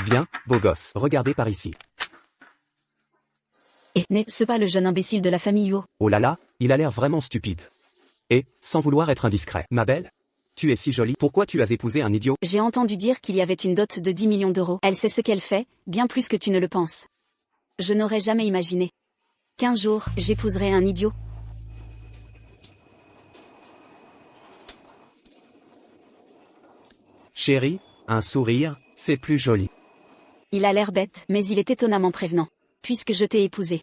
Bien, beau gosse. Regardez par ici. Et n'est-ce pas le jeune imbécile de la famille Huo? Oh là là, il a l'air vraiment stupide. Et, sans vouloir être indiscret, ma belle, tu es si jolie, pourquoi tu as épousé un idiot? J'ai entendu dire qu'il y avait une dot de 10 millions d'euros. Elle sait ce qu'elle fait, bien plus que tu ne le penses. Je n'aurais jamais imaginé qu'un jour, j'épouserais un idiot. Chérie, un sourire, c'est plus joli. Il a l'air bête, mais il est étonnamment prévenant. Puisque je t'ai épousé.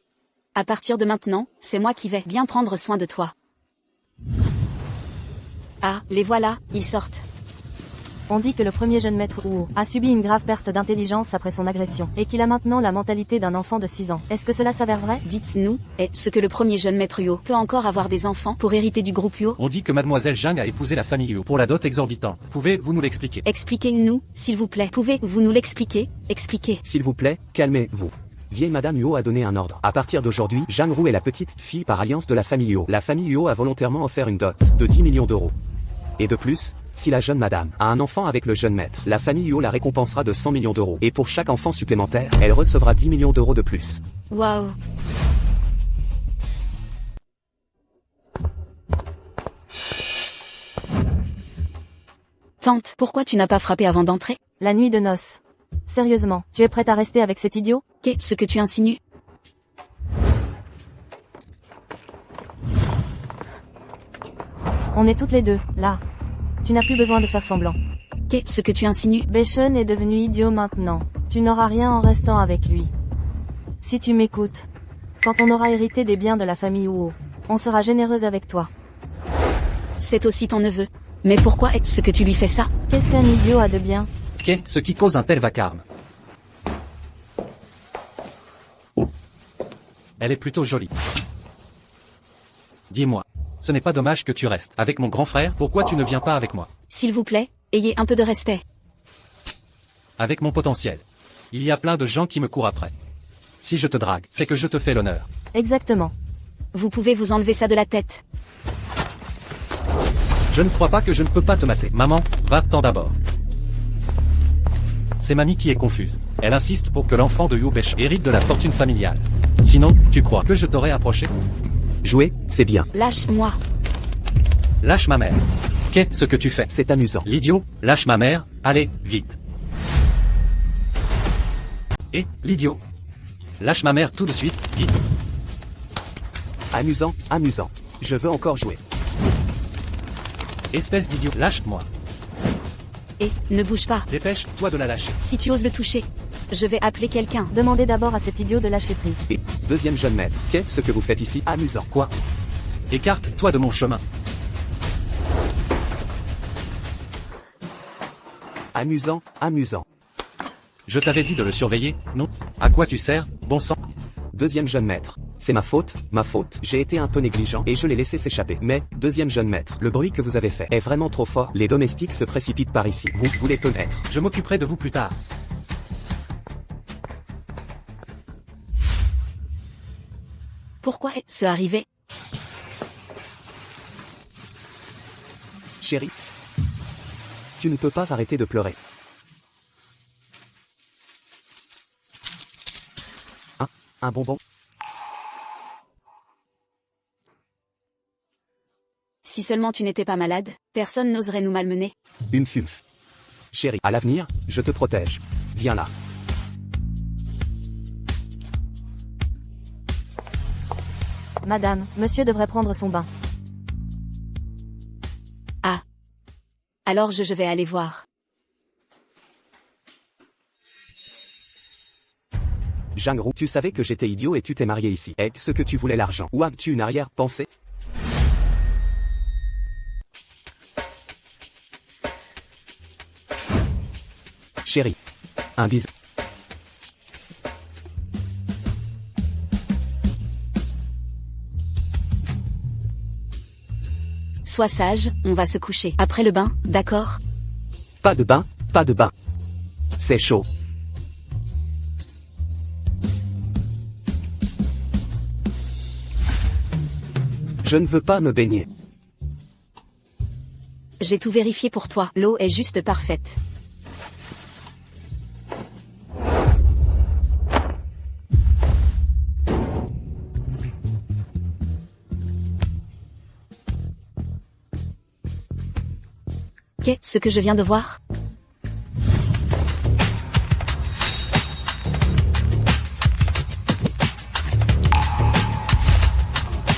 À partir de maintenant, c'est moi qui vais bien prendre soin de toi. Ah, les voilà, ils sortent. On dit que le premier jeune maître Huo a subi une grave perte d'intelligence après son agression, et qu'il a maintenant la mentalité d'un enfant de 6 ans. Est-ce que cela s'avère vrai? Dites-nous, est-ce que le premier jeune maître Huo peut encore avoir des enfants pour hériter du groupe Huo? On dit que mademoiselle Zhang a épousé la famille Huo pour la dot exorbitante. Pouvez-vous nous l'expliquer? Expliquez-nous, s'il vous plaît. Pouvez-vous nous l'expliquer? Expliquez. S'il vous plaît, calmez-vous. Vieille Madame Huo a donné un ordre. À partir d'aujourd'hui, Zhang Ru est la petite fille par alliance de la famille Huo. La famille Huo a volontairement offert une dot de 10 millions d'euros. Et de plus, si la jeune madame a un enfant avec le jeune maître, la famille Huo la récompensera de 100 millions d'euros. Et pour chaque enfant supplémentaire, elle recevra 10 millions d'euros de plus. Waouh. Tante, pourquoi tu n'as pas frappé avant d'entrer? La nuit de noces. Sérieusement, tu es prête à rester avec cet idiot? Qu'est-ce que tu insinues? On est toutes les deux, là. Tu n'as plus besoin de faire semblant. Qu'est-ce que tu insinues? Beishun est devenu idiot maintenant. Tu n'auras rien en restant avec lui. Si tu m'écoutes, quand on aura hérité des biens de la famille Huo, on sera généreuse avec toi. C'est aussi ton neveu. Mais pourquoi est-ce que tu lui fais ça? Qu'est-ce qu'un idiot a de bien? Qu'est-ce qui cause un tel vacarme? Elle est plutôt jolie. Dis-moi, ce n'est pas dommage que tu restes avec mon grand frère? Pourquoi tu ne viens pas avec moi? S'il vous plaît, ayez un peu de respect. Avec mon potentiel. Il y a plein de gens qui me courent après. Si je te drague, c'est que je te fais l'honneur. Exactement. Vous pouvez vous enlever ça de la tête. Je ne crois pas que je ne peux pas te mater. Maman, va-t'en d'abord. C'est mamie qui est confuse. Elle insiste pour que l'enfant de Yu Beish hérite de la fortune familiale. Sinon, tu crois que je t'aurais approché? Jouer, c'est bien. Lâche-moi. Lâche ma mère. Qu'est-ce que tu fais? C'est amusant. L'idiot, lâche ma mère, allez, vite. Et, l'idiot. Lâche ma mère tout de suite, vite. Amusant, amusant. Je veux encore jouer. Espèce d'idiot, lâche-moi. Et, ne bouge pas. Dépêche-toi de la lâcher. Si tu oses le toucher, je vais appeler quelqu'un. Demandez d'abord à cet idiot de lâcher prise. Et, deuxième jeune maître, qu'est-ce que vous faites ici? Amusant. Quoi? Écarte-toi de mon chemin. Amusant, amusant. Je t'avais dit de le surveiller, non? À quoi tu sers, bon sang? Deuxième jeune maître. C'est ma faute. J'ai été un peu négligent et je l'ai laissé s'échapper. Mais, deuxième jeune maître, le bruit que vous avez fait est vraiment trop fort. Les domestiques se précipitent par ici. Vous voulez connaître? Je m'occuperai de vous plus tard. Pourquoi est-ce arrivé? Chérie, tu ne peux pas arrêter de pleurer. Un bonbon? Si seulement tu n'étais pas malade, personne n'oserait nous malmener. Une fumf. Chérie, à l'avenir, je te protège. Viens là. Madame, monsieur devrait prendre son bain. Ah. Alors je vais aller voir. Zhang Ru, tu savais que j'étais idiot et tu t'es marié ici. Est-ce que tu voulais l'argent? Ou as-tu une arrière-pensée? Chérie. Un bis. Sois sage, on va se coucher. Après le bain, d'accord? Pas de bain, pas de bain. C'est chaud. Je ne veux pas me baigner. J'ai tout vérifié pour toi. L'eau est juste parfaite. Qu'est-ce que je viens de voir?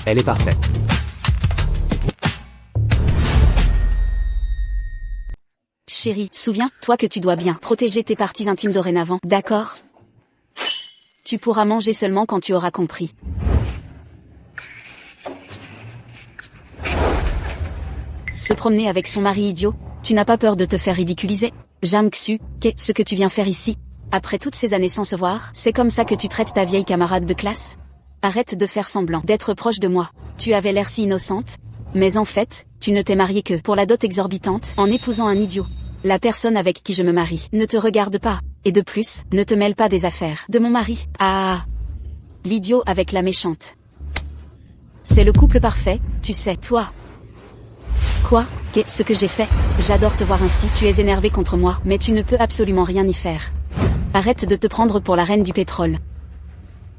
Elle est parfaite. Chérie, souviens-toi que tu dois bien protéger tes parties intimes dorénavant, d'accord? Tu pourras manger seulement quand tu auras compris. Se promener avec son mari idiot, tu n'as pas peur de te faire ridiculiser? Jam Xu, qu'est-ce que tu viens faire ici? Après toutes ces années sans se voir, c'est comme ça que tu traites ta vieille camarade de classe? Arrête de faire semblant d'être proche de moi. Tu avais l'air si innocente. Mais en fait, tu ne t'es mariée que pour la dot exorbitante en épousant un idiot. La personne avec qui je me marie ne te regarde pas. Et de plus, ne te mêle pas des affaires de mon mari. Ah. L'idiot avec la méchante. C'est le couple parfait, tu sais, toi. Quoi? Qu'est-ce que j'ai fait? J'adore te voir ainsi, tu es énervé contre moi, mais tu ne peux absolument rien y faire. Arrête de te prendre pour la reine du pétrole.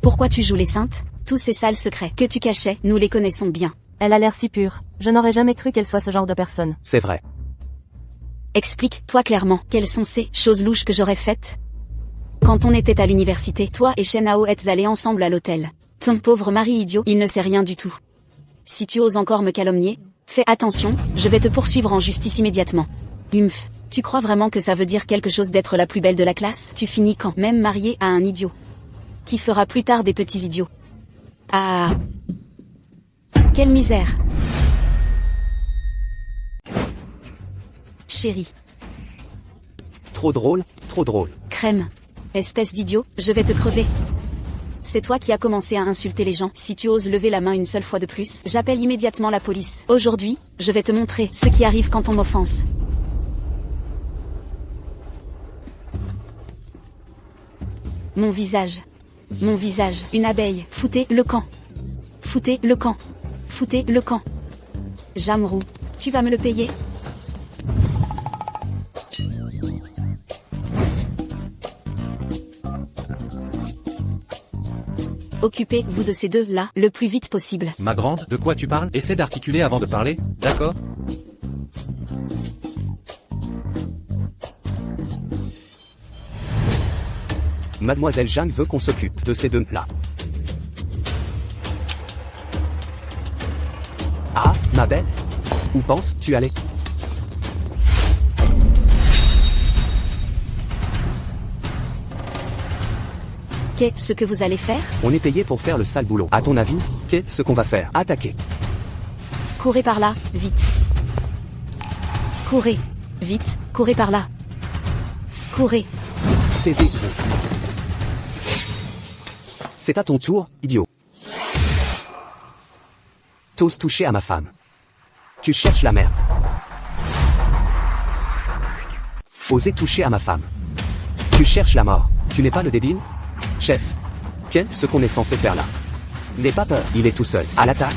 Pourquoi tu joues les saintes? Tous ces sales secrets que tu cachais, nous les connaissons bien. Elle a l'air si pure. Je n'aurais jamais cru qu'elle soit ce genre de personne. C'est vrai. Explique-toi clairement, quelles sont ces choses louches que j'aurais faites? Quand on était à l'université, toi et Shenhao êtes allés ensemble à l'hôtel. Ton pauvre mari idiot, il ne sait rien du tout. Si tu oses encore me calomnier, fais attention, je vais te poursuivre en justice immédiatement. Humph, tu crois vraiment que ça veut dire quelque chose d'être la plus belle de la classe? Tu finis quand même mariée à un idiot. Qui fera plus tard des petits idiots. Ah. Quelle misère. Chérie. Trop drôle, trop drôle. Crème. Espèce d'idiot, je vais te crever. C'est toi qui as commencé à insulter les gens. Si tu oses lever la main une seule fois de plus, j'appelle immédiatement la police. Aujourd'hui, je vais te montrer ce qui arrive quand on m'offense. Mon visage. Mon visage, une abeille. Foutez le camp. Foutez le camp. Foutez le camp. Jamrou, tu vas me le payer? Occupez-vous de ces deux-là, le plus vite possible. Ma grande, de quoi tu parles? Essaie d'articuler avant de parler, d'accord? Mademoiselle Zhang veut qu'on s'occupe de ces deux-là. Ah, ma belle? Où penses-tu aller? Qu'est-ce que vous allez faire? On est payé pour faire le sale boulot. À ton avis, qu'est-ce qu'on va faire? Attaquer. Courez par là, vite. Courez. Vite, courez par là. Courez. Taisez-vous. C'est à ton tour, idiot. T'oses toucher à ma femme. Tu cherches la merde. Osez toucher à ma femme. Tu cherches la mort. Tu n'es pas le débile? Chef. Qu'est-ce qu'on est censé faire là? N'aie pas peur, il est tout seul. À l'attaque.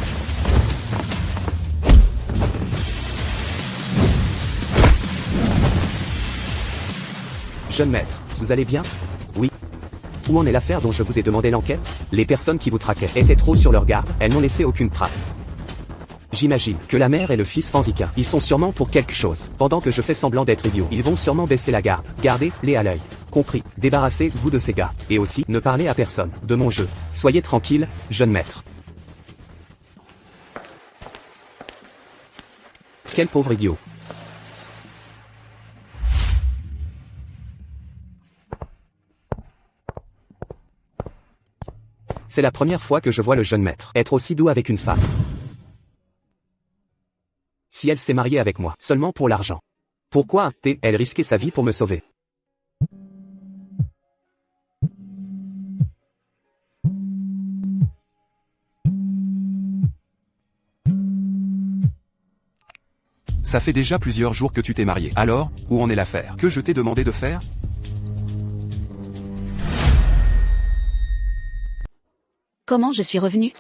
Jeune maître, vous allez bien? Oui. Où en est l'affaire dont je vous ai demandé l'enquête? Les personnes qui vous traquaient étaient trop sur leur garde, elles n'ont laissé aucune trace. J'imagine que la mère et le fils Fanzika, ils sont sûrement pour quelque chose. Pendant que je fais semblant d'être idiot, ils vont sûrement baisser la garde. Gardez-les à l'œil. Compris. Débarrassez-vous de ces gars. Et aussi, ne parlez à personne de mon jeu. Soyez tranquille, jeune maître. Quel pauvre idiot. C'est la première fois que je vois le jeune maître être aussi doux avec une femme. Si elle s'est mariée avec moi, seulement pour l'argent. Pourquoi a-t-elle risqué sa vie pour me sauver? Ça fait déjà plusieurs jours que tu t'es marié. Alors, où en est l'affaire? Que je t'ai demandé de faire? Comment je suis revenue?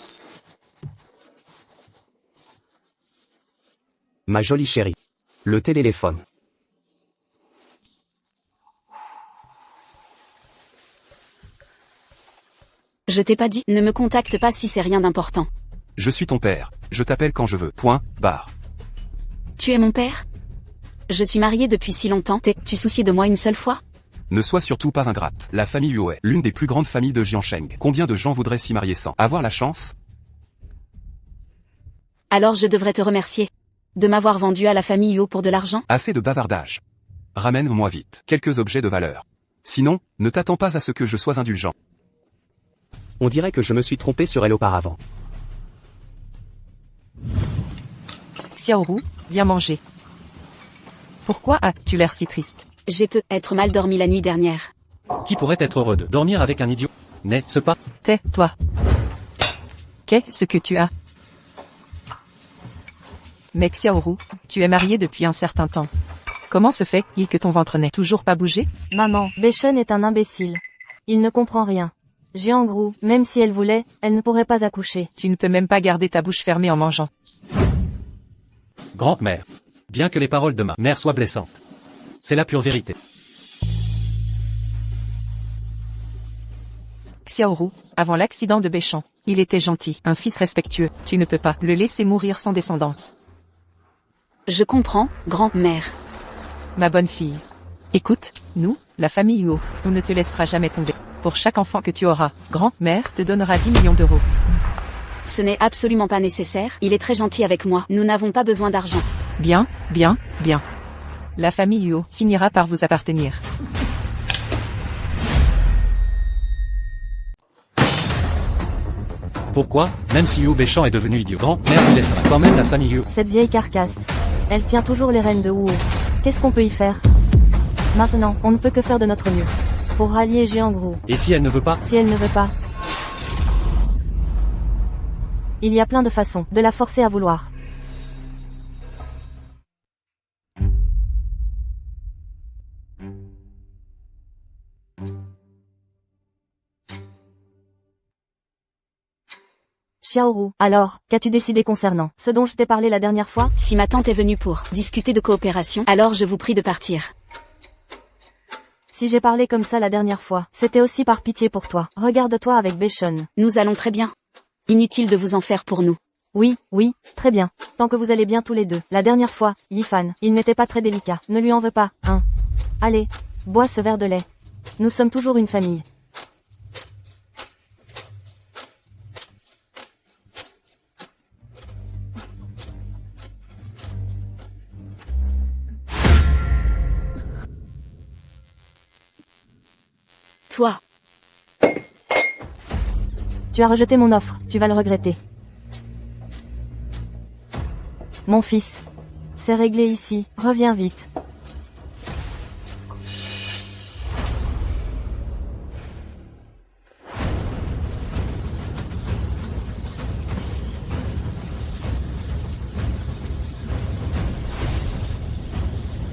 Ma jolie chérie. Le téléphone. Je t'ai pas dit, ne me contacte pas si c'est rien d'important. Je suis ton père. Je t'appelle quand je veux. Point, barre. Tu es mon père? Je suis mariée depuis si longtemps, tu souciais de moi une seule fois? Ne sois surtout pas ingrate. La famille Yuo est l'une des plus grandes familles de Jiansheng. Combien de gens voudraient s'y marier sans avoir la chance? Alors je devrais te remercier. De m'avoir vendu à la famille Yuo pour de l'argent? Assez de bavardage. Ramène-moi vite quelques objets de valeur. Sinon, ne t'attends pas à ce que je sois indulgent. On dirait que je me suis trompé sur elle auparavant. Xiaoru, viens manger. Pourquoi as-tu l'air si triste? J'ai peut-être mal dormi la nuit dernière. Qui pourrait être heureux de dormir avec un idiot? N'est-ce pas? Tais-toi. Qu'est-ce que tu as? Mais Xiaoru, tu es marié depuis un certain temps. Comment se fait-il que ton ventre n'ait toujours pas bougé? Maman, Beishun est un imbécile. Il ne comprend rien. Jiangru, même si elle voulait, elle ne pourrait pas accoucher. Tu ne peux même pas garder ta bouche fermée en mangeant. Grand-mère. Bien que les paroles de ma mère soient blessantes. C'est la pure vérité. Xiaoru, avant l'accident de Beichan, il était gentil, un fils respectueux. Tu ne peux pas le laisser mourir sans descendance. Je comprends, grand-mère. Ma bonne fille. Écoute, nous, la famille Huo, on ne te laissera jamais tomber. Pour chaque enfant que tu auras, grand-mère te donnera 10 millions d'euros. Ce n'est absolument pas nécessaire, il est très gentil avec moi. Nous n'avons pas besoin d'argent. Bien, bien, bien. La famille Huo finira par vous appartenir. Pourquoi, même si Yu Beichan est devenu idiot, grand-mère il laissera quand même la famille Yu. Cette vieille carcasse. Elle tient toujours les rênes de Huo. Qu'est-ce qu'on peut y faire? Maintenant, on ne peut que faire de notre mieux. Pour rallier Jiangru. Et si elle ne veut pas? Si elle ne veut pas. Il y a plein de façons de la forcer à vouloir. Xiaoru, alors, qu'as-tu décidé concernant ce dont je t'ai parlé la dernière fois? Si ma tante est venue pour discuter de coopération, alors je vous prie de partir. Si j'ai parlé comme ça la dernière fois, c'était aussi par pitié pour toi. Regarde-toi avec Beishun. Nous allons très bien. Inutile de vous en faire pour nous. Oui, oui, très bien. Tant que vous allez bien tous les deux. La dernière fois, Yifan, il n'était pas très délicat. Ne lui en veux pas, hein. Allez, bois ce verre de lait. Nous sommes toujours une famille. Toi. Tu as rejeté mon offre, tu vas le regretter. Mon fils. C'est réglé ici, reviens vite.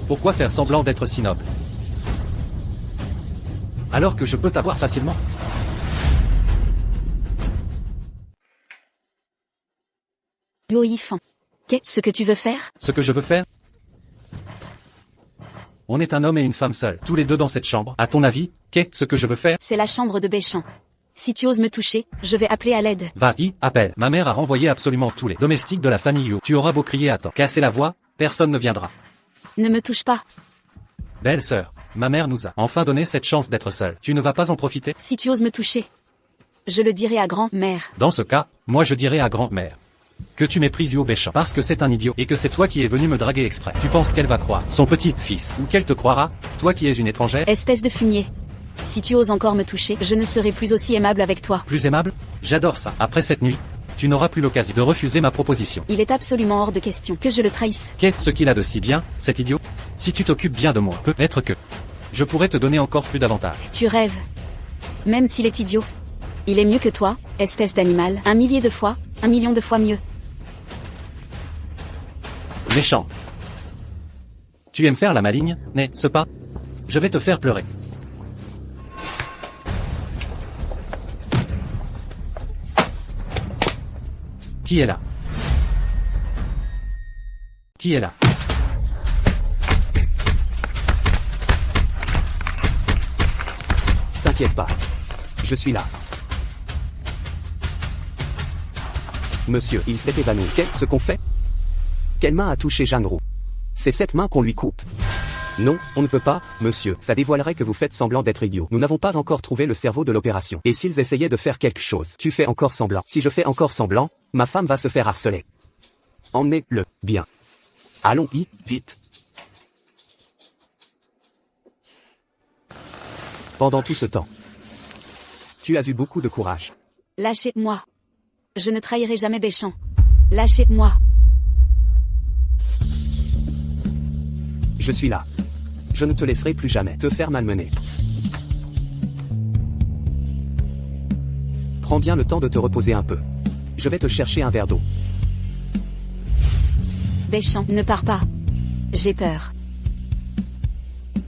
Pourquoi faire semblant d'être si noble? Alors que je peux t'avoir facilement. Yo Yifan. Qu'est-ce que tu veux faire? Ce que je veux faire? On est un homme et une femme seuls, tous les deux dans cette chambre. À ton avis, qu'est-ce que je veux faire? C'est la chambre de Beichan. Si tu oses me toucher, je vais appeler à l'aide. Va-y, appelle. Ma mère a renvoyé absolument tous les domestiques de la famille Yu. Tu auras beau crier à temps, casser la voix, personne ne viendra. Ne me touche pas. Belle sœur, ma mère nous a enfin donné cette chance d'être seuls. Tu ne vas pas en profiter? Si tu oses me toucher, je le dirai à grand-mère. Dans ce cas, moi je dirai à grand-mère que tu méprises Yu Beichan parce que c'est un idiot et que c'est toi qui es venu me draguer exprès. Tu penses qu'elle va croire son petit-fils ou qu'elle te croira, toi qui es une étrangère? Espèce de fumier. Si tu oses encore me toucher, je ne serai plus aussi aimable avec toi. Plus aimable? J'adore ça. Après cette nuit, tu n'auras plus l'occasion de refuser ma proposition. Il est absolument hors de question que je le trahisse. Qu'est-ce qu'il a de si bien, cet idiot? Si tu t'occupes bien de moi, peut-être que je pourrais te donner encore plus d'avantages. Tu rêves. Même s'il est idiot. Il est mieux que toi, espèce d'animal. 1 millier de fois, 1 million de fois mieux. Méchant. Tu aimes faire la maligne, n'est-ce pas? Je vais te faire pleurer. Qui est là? Qui est là? T'inquiète pas. Je suis là. Monsieur, il s'est évanoui. Qu'est-ce qu'on fait? Quelle main a touché Jiangru? C'est cette main qu'on lui coupe. Non, on ne peut pas, monsieur, ça dévoilerait que vous faites semblant d'être idiot. Nous n'avons pas encore trouvé le cerveau de l'opération. Et s'ils essayaient de faire quelque chose, tu fais encore semblant. Si je fais encore semblant, ma femme va se faire harceler. Emmenez-le, bien. Allons, vite. Pendant tout ce temps, tu as eu beaucoup de courage. Lâchez-moi. Je ne trahirai jamais Béchamp. Lâchez-moi. Je suis là. Je ne te laisserai plus jamais te faire malmener. Prends bien le temps de te reposer un peu. Je vais te chercher un verre d'eau. Béchamp, ne pars pas. J'ai peur.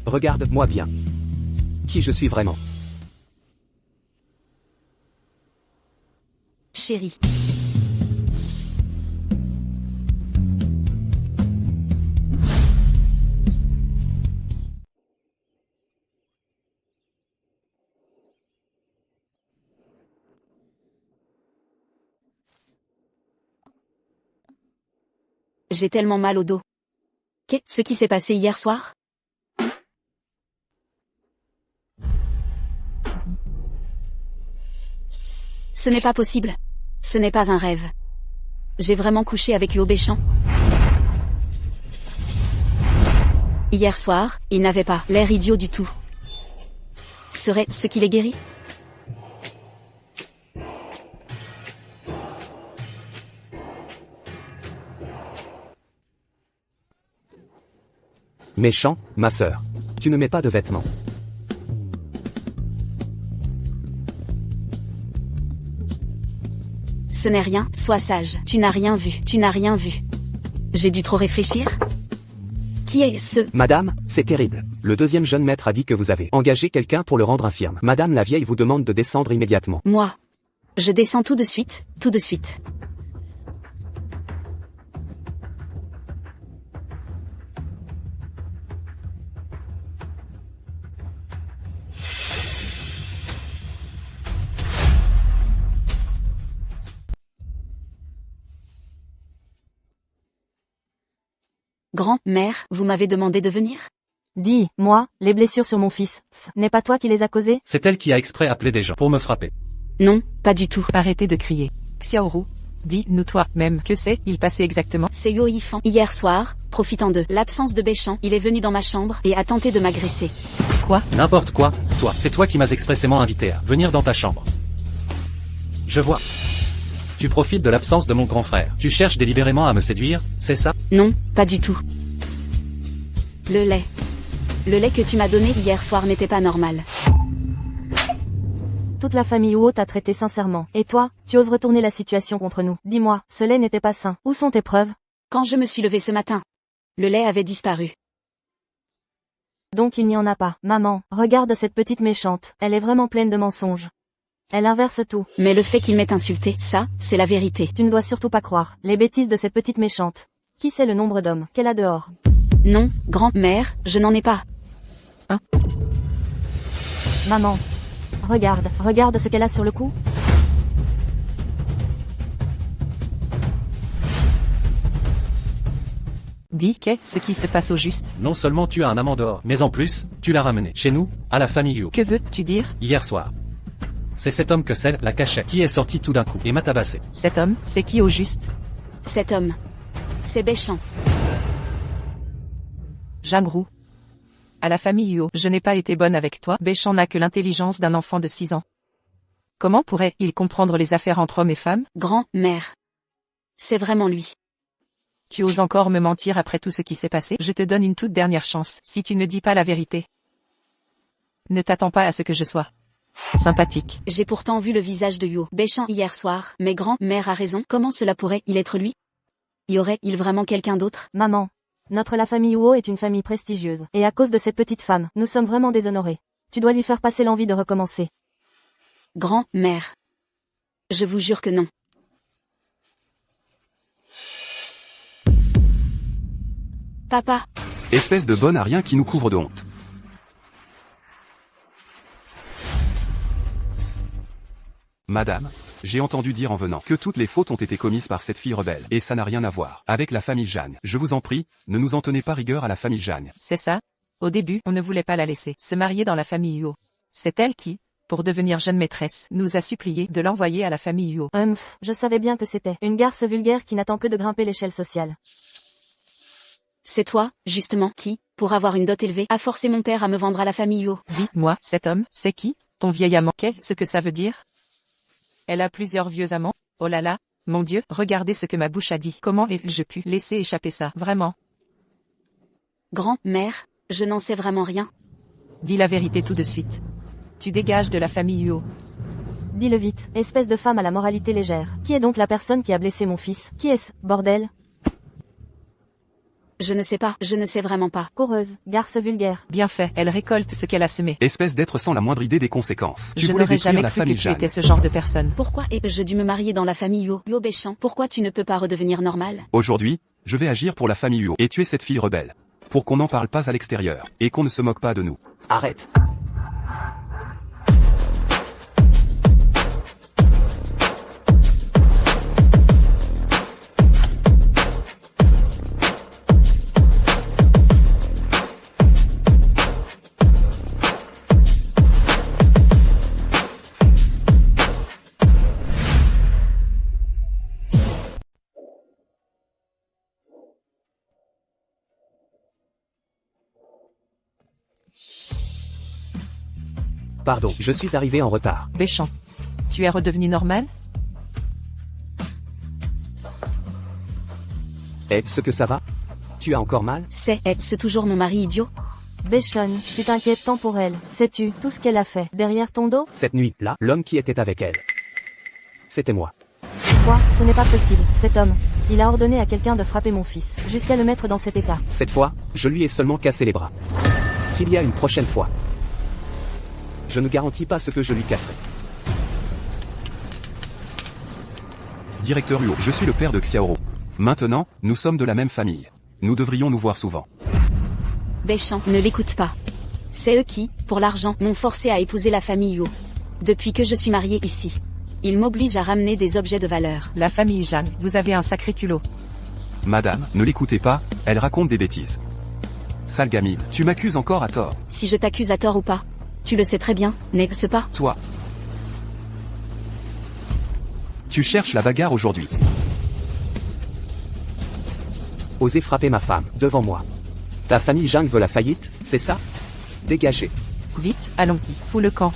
Regarde-moi bien. Qui je suis vraiment. Chérie. J'ai tellement mal au dos. Qu'est-ce qui s'est passé hier soir? Ce n'est pas possible. Ce n'est pas un rêve. J'ai vraiment couché avec Yo Béchamp. Hier soir, il n'avait pas l'air idiot du tout. Serait ce qui les guérit? Méchant, ma sœur. Tu ne mets pas de vêtements. Ce n'est rien, sois sage. Tu n'as rien vu, tu n'as rien vu. J'ai dû trop réfléchir? Qui est ce? Madame, c'est terrible. Le deuxième jeune maître a dit que vous avez engagé quelqu'un pour le rendre infirme. Madame la vieille vous demande de descendre immédiatement. Moi. Je descends tout de suite, tout de suite. Grand-mère, vous m'avez demandé de venir? Dis, moi, les blessures sur mon fils, ce n'est pas toi qui les as causées? C'est elle qui a exprès appelé des gens pour me frapper. Non, pas du tout. Arrêtez de crier. Xiaoru, dis-nous toi-même que c'est, il passait exactement. C'est Yo Yifan. Hier soir, profitant de l'absence de Béchamp, il est venu dans ma chambre et a tenté de m'agresser. Quoi? N'importe quoi, toi, c'est toi qui m'as expressément invité à venir dans ta chambre. Je vois. Tu profites de l'absence de mon grand frère. Tu cherches délibérément à me séduire, c'est ça? Non, pas du tout. Le lait. Le lait que tu m'as donné hier soir n'était pas normal. Toute la famille Huo t'a traité sincèrement. Et toi, tu oses retourner la situation contre nous. Dis-moi, ce lait n'était pas sain. Où sont tes preuves? Quand je me suis levée ce matin, le lait avait disparu. Donc il n'y en a pas. Maman, regarde cette petite méchante. Elle est vraiment pleine de mensonges. Elle inverse tout. Mais le fait qu'il m'ait insulté, ça, c'est la vérité. Tu ne dois surtout pas croire les bêtises de cette petite méchante. Qui sait le nombre d'hommes qu'elle a dehors? Non, grand-mère, je n'en ai pas. Maman. Regarde ce qu'elle a sur le cou. Dis, qu'est-ce qui se passe au juste? Non seulement tu as un amant dehors, mais en plus, tu l'as ramené chez nous, à la famille Yu. Que veux-tu dire? Hier soir. C'est cet homme que celle, la cachait, qui est sorti tout d'un coup et m'a tabassé. Cet homme, c'est qui au juste? Cet homme. C'est Béchamp. Jangrou. À la famille Huo, je n'ai pas été bonne avec toi. Béchamp n'a que l'intelligence d'un enfant de 6 ans. Comment pourrait-il comprendre les affaires entre hommes et femmes? Grand-mère. C'est vraiment lui. Tu oses encore me mentir après tout ce qui s'est passé? Je te donne une toute dernière chance, si tu ne dis pas la vérité. Ne t'attends pas à ce que je sois sympathique. J'ai pourtant vu le visage de Yo Béchamp hier soir, mais grand-mère a raison. Comment cela pourrait-il être lui? Y aurait-il vraiment quelqu'un d'autre? Maman. La famille Huo est une famille prestigieuse. Et à cause de cette petite femme, nous sommes vraiment déshonorés. Tu dois lui faire passer l'envie de recommencer. Grand-mère. Je vous jure que non. Papa. Espèce de bonne à rien qui nous couvre de honte. Madame, J'ai entendu dire en venant que toutes les fautes ont été commises par cette fille rebelle. Et ça n'a rien à voir avec la famille Jeanne. Je vous en prie, ne nous en tenez pas rigueur à la famille Jeanne. C'est ça? Au début, on ne voulait pas la laisser se marier dans la famille Huo. C'est elle qui, pour devenir jeune maîtresse, nous a supplié de l'envoyer à la famille Huo. Je savais bien que c'était une garce vulgaire qui n'attend que de grimper l'échelle sociale. C'est toi, justement, qui, pour avoir une dot élevée, a forcé mon père à me vendre à la famille Huo. Dis-moi, cet homme, c'est qui? Ton vieil amant? Qu'est-ce que ça veut dire? Elle a plusieurs vieux amants? Oh là là, mon Dieu, regardez ce que ma bouche a dit. Comment ai-je pu laisser échapper ça, vraiment? Grand-mère, je n'en sais vraiment rien. Dis la vérité tout de suite. Tu dégages de la famille Huo. Dis-le vite, espèce de femme à la moralité légère. Qui est donc la personne qui a blessé mon fils? Qui est-ce, bordel? Je ne sais pas, je ne sais vraiment pas. Coureuse, garce vulgaire. Bien fait, elle récolte ce qu'elle a semé. Espèce d'être sans la moindre idée des conséquences. Tu Je voulais n'aurais détruire jamais la cru que famille tu Jeanne. étais ce genre de personne. Pourquoi ai-je dû me marier dans la famille Huo? Huo Béchamp, pourquoi tu ne peux pas redevenir normal? Aujourd'hui, je vais agir pour la famille Huo et tuer cette fille rebelle. Pour qu'on n'en parle pas à l'extérieur, et qu'on ne se moque pas de nous. Arrête. Pardon, je suis arrivé en retard. Béchamp. Tu es redevenu normal? Est-ce que ça va? Tu as encore mal? Est-ce toujours mon mari idiot? Béchonne, tu t'inquiètes tant pour elle. Sais-tu tout ce qu'elle a fait derrière ton dos? Cette nuit-là, l'homme qui était avec elle. C'était moi. Quoi? Ce n'est pas possible. Cet homme, il a ordonné à quelqu'un de frapper mon fils, jusqu'à le mettre dans cet état. Cette fois, je lui ai seulement cassé les bras. S'il y a une prochaine fois, je ne garantis pas ce que je lui casserai. Directeur Huo, je suis le père de Xiaoro. Maintenant, nous sommes de la même famille. Nous devrions nous voir souvent. Béchamp, ne l'écoute pas. C'est eux qui, pour l'argent, m'ont forcé à épouser la famille Huo. Depuis que je suis mariée ici, ils m'obligent à ramener des objets de valeur. La famille Jeanne, vous avez un sacré culot. Madame, ne l'écoutez pas, elle raconte des bêtises. Sale gamine, tu m'accuses encore à tort. Si je t'accuse à tort ou pas, tu le sais très bien, n'est-ce pas? Toi. Tu cherches la bagarre aujourd'hui. Osez frapper ma femme, devant moi. Ta famille Jeanne veut la faillite, c'est ça? Dégagez. Vite, allons, fous le camp.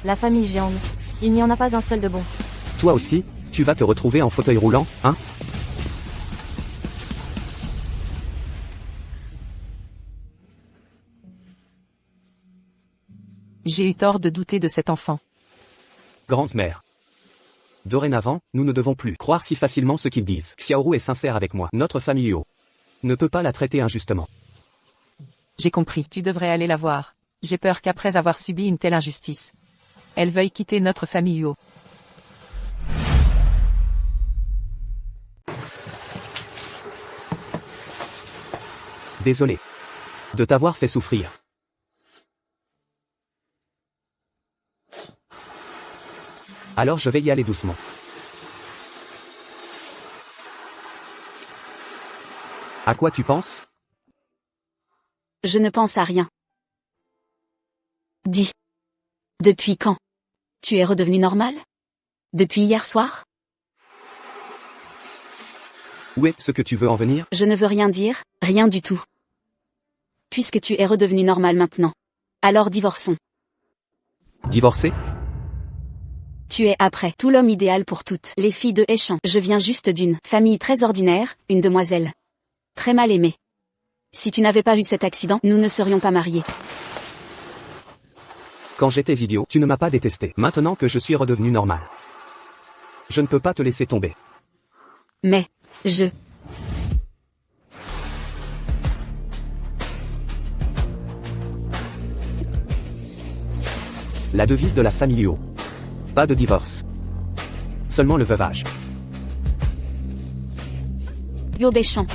La famille Jiang. Il n'y en a pas un seul de bon. Toi aussi, tu vas te retrouver en fauteuil roulant, hein? J'ai eu tort de douter de cet enfant. Grande-mère. Dorénavant, nous ne devons plus croire si facilement ce qu'ils disent. Xiaoru est sincère avec moi. Notre famille Huo ne peut pas la traiter injustement. J'ai compris, tu devrais aller la voir. J'ai peur qu'après avoir subi une telle injustice, elle veuille quitter notre famille Huo. Désolé de t'avoir fait souffrir. Alors je vais y aller doucement. À quoi tu penses? Je ne pense à rien. Dis. Depuis quand? Tu es redevenu normal? Depuis hier soir? Où est ce que tu veux en venir? Je ne veux rien dire, rien du tout. Puisque tu es redevenu normal maintenant. Alors divorçons. Divorcé? Tu es après tout l'homme idéal pour toutes les filles de Échamp. Je viens juste d'une famille très ordinaire, une demoiselle. Très mal aimée. Si tu n'avais pas eu cet accident, nous ne serions pas mariés. Quand j'étais idiot, tu ne m'as pas détesté. Maintenant que je suis redevenu normal, je ne peux pas te laisser tomber. Mais, La devise de la famille Huo. Pas de divorce. Seulement le veuvage. Huo Béchamp.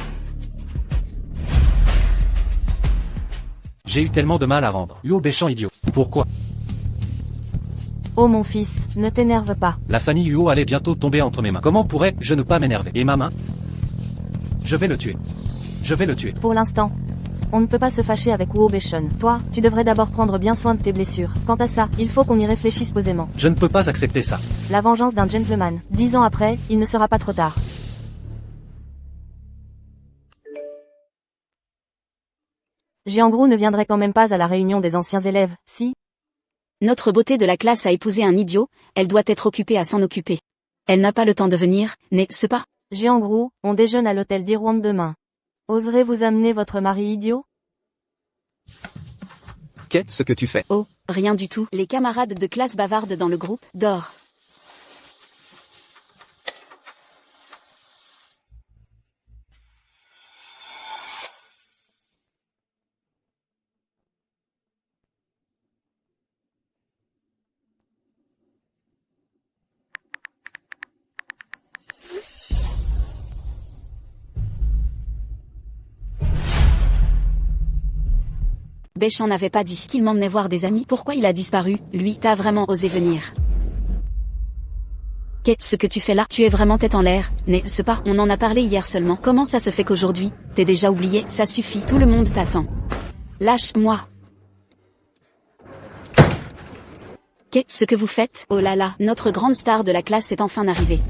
J'ai eu tellement de mal à rendre. Huo Béchamp idiot. Pourquoi? Oh mon fils, ne t'énerve pas. La famille Huo allait bientôt tomber entre mes mains. Comment pourrais-je ne pas m'énerver? Et ma main? Je vais le tuer. Je vais le tuer. Pour l'instant, on ne peut pas se fâcher avec Huo Beishun. Toi, tu devrais d'abord prendre bien soin de tes blessures. Quant à ça, il faut qu'on y réfléchisse posément. Je ne peux pas accepter ça. La vengeance d'un gentleman. 10 ans après, il ne sera pas trop tard. Jiangru ne viendrait quand même pas à la réunion des anciens élèves, si? Notre beauté de la classe a épousé un idiot, elle doit être occupée à s'en occuper. Elle n'a pas le temps de venir, n'est-ce pas? Jiangru, on déjeune à l'hôtel d'Irwan demain. Oserez-vous amener votre mari idiot? Qu'est-ce que tu fais? Oh, rien du tout. Les camarades de classe bavardent dans le groupe, dors. Beichan n'avait pas dit qu'il m'emmenait voir des amis. Pourquoi il a disparu? Lui, t'as vraiment osé venir? Qu'est-ce que tu fais là? Tu es vraiment tête en l'air, n'est-ce pas? On en a parlé hier seulement. Comment ça se fait qu'aujourd'hui, t'es déjà oublié? Ça suffit, tout le monde t'attend. Lâche-moi. Qu'est-ce que vous faites? Oh là là, notre grande star de la classe est enfin arrivée.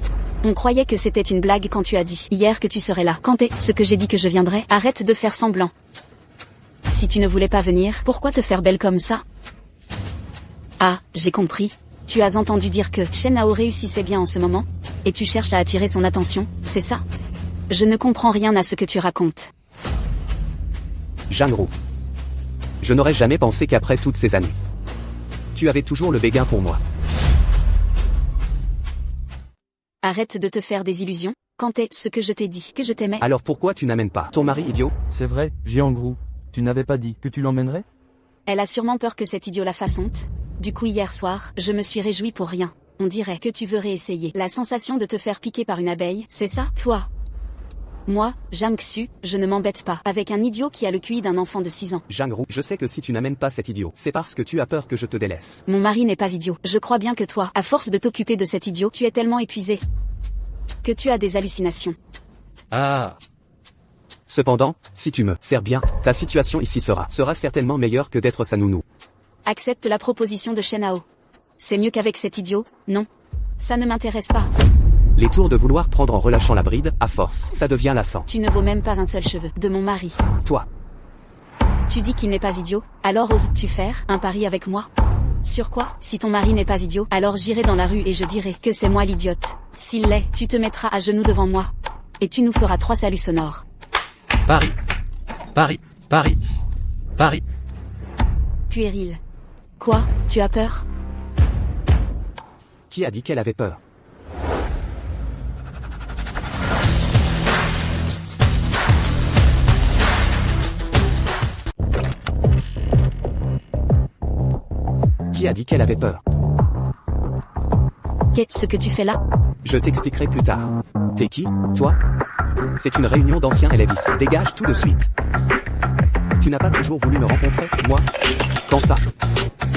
On croyait que c'était une blague quand tu as dit hier que tu serais là. Quand est-ce que j'ai dit que je viendrais? Arrête de faire semblant. Si tu ne voulais pas venir, pourquoi te faire belle comme ça? Ah, j'ai compris. Tu as entendu dire que Shen Hao réussissait bien en ce moment, et tu cherches à attirer son attention, c'est ça? Je ne comprends rien à ce que tu racontes. Jiangru. Je n'aurais jamais pensé qu'après toutes ces années, tu avais toujours le béguin pour moi. Arrête de te faire des illusions. Quand est-ce que je t'ai dit que je t'aimais? Alors pourquoi tu n'amènes pas ton mari idiot? C'est vrai, Jiangru. Tu n'avais pas dit que tu l'emmènerais? Elle a sûrement peur que cet idiot la fasse honte. Du coup hier soir, je me suis réjouie pour rien. On dirait que tu veux réessayer la sensation de te faire piquer par une abeille, c'est ça? Toi? Moi, Jiang Xu, je ne m'embête pas avec un idiot qui a le QI d'un enfant de 6 ans. Jiangru, je sais que si tu n'amènes pas cet idiot, c'est parce que tu as peur que je te délaisse. Mon mari n'est pas idiot. Je crois bien que toi, à force de t'occuper de cet idiot, tu es tellement épuisé que tu as des hallucinations. Ah. Cependant, si tu me sers bien, ta situation ici sera certainement meilleure que d'être sa nounou. Accepte la proposition de Shen Hao. C'est mieux qu'avec cet idiot, non? Ça ne m'intéresse pas. Les tours de vouloir prendre en relâchant la bride, à force, ça devient lassant. Tu ne vaux même pas un seul cheveu de mon mari. Toi. Tu dis qu'il n'est pas idiot, alors oses-tu faire un pari avec moi? Sur quoi? Si ton mari n'est pas idiot, alors j'irai dans la rue et je dirai que c'est moi l'idiote. S'il l'est, tu te mettras à genoux devant moi. Et tu nous feras 3 saluts sonores. Paris. Paris. Paris. Paris. Puéril. Quoi? Tu as peur? Qui a dit qu'elle avait peur? Qui a dit qu'elle avait peur? Qu'est-ce que tu fais là? Je t'expliquerai plus tard. T'es qui, toi? C'est une réunion d'anciens élèves ici. Dégage tout de suite. Tu n'as pas toujours voulu me rencontrer, moi? Quand ça?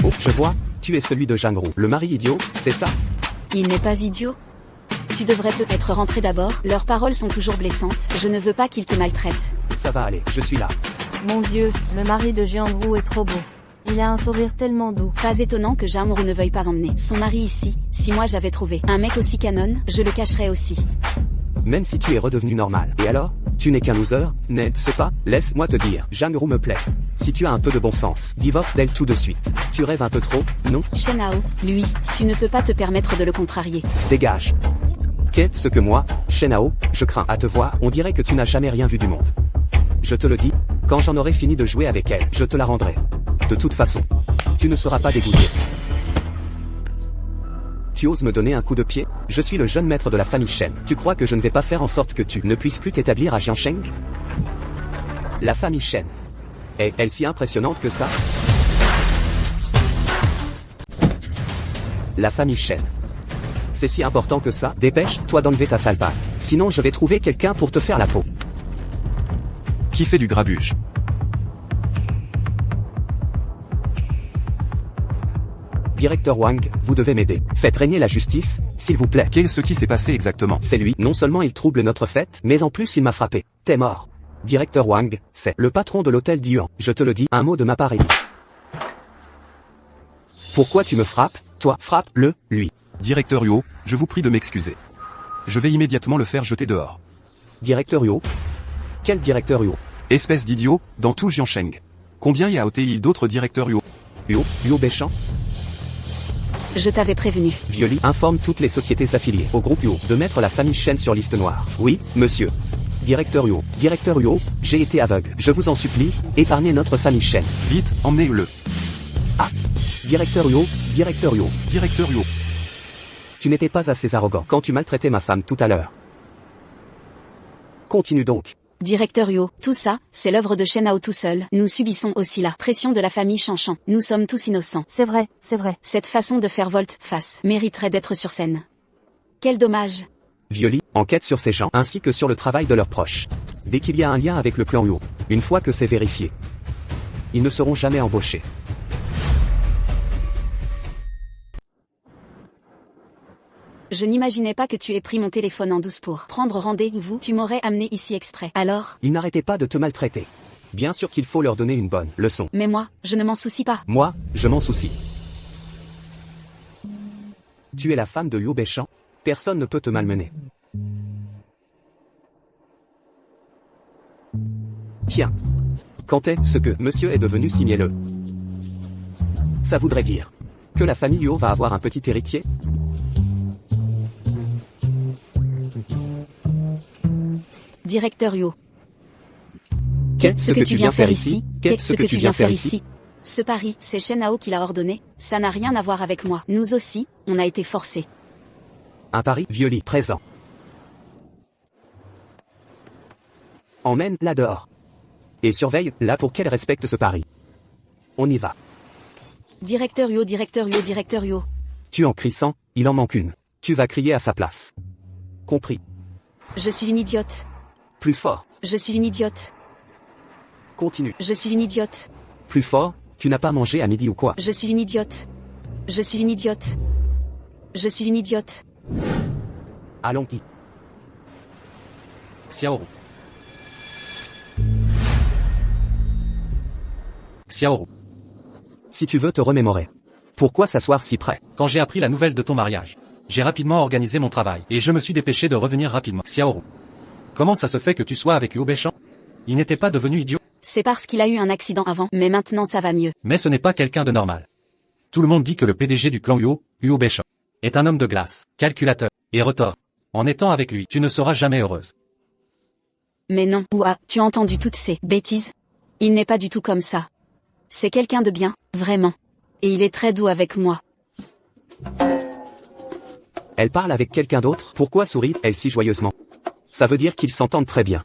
Oh, je vois, tu es celui de Jiangru, le mari idiot, c'est ça? Il n'est pas idiot. Tu devrais peut-être rentrer d'abord, leurs paroles sont toujours blessantes, je ne veux pas qu'ils te maltraitent. Ça va aller, je suis là. Mon Dieu, le mari de Jiangru est trop beau. Il a un sourire tellement doux. Pas étonnant que Jiangru ne veuille pas emmener son mari ici. Si moi j'avais trouvé un mec aussi canon, je le cacherais aussi. Même si tu es redevenu normal. Et alors? Tu n'es qu'un loser, n'est-ce pas? Laisse-moi te dire, Jiangru me plaît. Si tu as un peu de bon sens, divorce d'elle tout de suite. Tu rêves un peu trop, non? Shen Hao, lui, tu ne peux pas te permettre de le contrarier. Dégage. Qu'est-ce que moi, Shen Hao, je crains à te voir, on dirait que tu n'as jamais rien vu du monde. Je te le dis, quand j'en aurai fini de jouer avec elle, je te la rendrai. De toute façon, tu ne seras pas dégoûté. Tu oses me donner un coup de pied? Je suis le jeune maître de la famille Shen. Tu crois que je ne vais pas faire en sorte que tu ne puisses plus t'établir à Jiangsheng? La famille Shen. Est-elle si impressionnante que ça? La famille Shen. C'est si important que ça? Dépêche-toi d'enlever ta sale patte. Sinon je vais trouver quelqu'un pour te faire la peau. Qui fait du grabuge? Directeur Wang, vous devez m'aider. Faites régner la justice, s'il vous plaît. Qu'est-ce qui s'est passé exactement? C'est lui, non seulement il trouble notre fête, mais en plus il m'a frappé. T'es mort. Directeur Wang, c'est le patron de l'hôtel d'Yuan. Je te le dis, un mot de ma part est dit. Pourquoi tu me frappes? Toi, frappe-le, lui. Directeur Yo, je vous prie de m'excuser. Je vais immédiatement le faire jeter dehors. Directeur Yo? Quel directeur Yo? Espèce d'idiot, dans tout Jiansheng. Combien y a au-il d'autres directeurs Yo? Yo Béchamp? Je t'avais prévenu. Violi informe toutes les sociétés affiliées au groupe Yo de mettre la famille Chen sur liste noire. Oui, monsieur. Directeur Yo, j'ai été aveugle. Je vous en supplie, épargnez notre famille Chen. Vite, emmenez-le. Directeur Yo. Directeur Yo. Tu n'étais pas assez arrogant quand tu maltraitais ma femme tout à l'heure. Continue donc. Directeur Yo, tout ça, c'est l'œuvre de Shen Hao tout seul. Nous subissons aussi la pression de la famille Chanchan. Nous sommes tous innocents. C'est vrai, c'est vrai. Cette façon de faire volte-face mériterait d'être sur scène. Quel dommage. Violi enquête sur ces gens ainsi que sur le travail de leurs proches. Dès qu'il y a un lien avec le clan Yo, une fois que c'est vérifié, ils ne seront jamais embauchés. Je n'imaginais pas que tu aies pris mon téléphone en douce pour prendre rendez-vous. Tu m'aurais amené ici exprès. Alors? Ils n'arrêtaient pas de te maltraiter. Bien sûr qu'il faut leur donner une bonne leçon. Mais moi, je ne m'en soucie pas. Moi, je m'en soucie. Tu es la femme de Yo Béchamp. Personne ne peut te malmener. Tiens. Quand est-ce que monsieur est devenu si mielleux? Ça voudrait dire que la famille Yo va avoir un petit héritier? Directeur Yo. Qu'est-ce que tu viens faire ici? Qu'est-ce que tu viens faire ici? Ce pari, c'est Shen Hao qui l'a ordonné. Ça n'a rien à voir avec moi. Nous aussi, on a été forcés. Un pari, Violi, présent. Emmène-la dehors. Et surveille-la pour qu'elle respecte ce pari. On y va. Directeur Yo. Tu en cries 100, il en manque une. Tu vas crier à sa place. Compris. Je suis une idiote. Plus fort. Je suis une idiote. Continue. Je suis une idiote. Plus fort, tu n'as pas mangé à midi ou quoi? Je suis une idiote. Je suis une idiote. Je suis une idiote. Allons-y. Xiaoru. Xiaoru. Si tu veux te remémorer. Pourquoi s'asseoir si près? Quand j'ai appris la nouvelle de ton mariage, j'ai rapidement organisé mon travail, et je me suis dépêché de revenir rapidement. Xiaoru. Comment ça se fait que tu sois avec Yo Béchamp? Il n'était pas devenu idiot? C'est parce qu'il a eu un accident avant, mais maintenant ça va mieux. Mais ce n'est pas quelqu'un de normal. Tout le monde dit que le PDG du clan Yo Béchamp, est un homme de glace, calculateur, et retors. En étant avec lui, tu ne seras jamais heureuse. Mais non, Ouah, tu as entendu toutes ces bêtises? Il n'est pas du tout comme ça. C'est quelqu'un de bien, vraiment. Et il est très doux avec moi. Elle parle avec quelqu'un d'autre? Pourquoi sourit-elle si joyeusement? Ça veut dire qu'ils s'entendent très bien.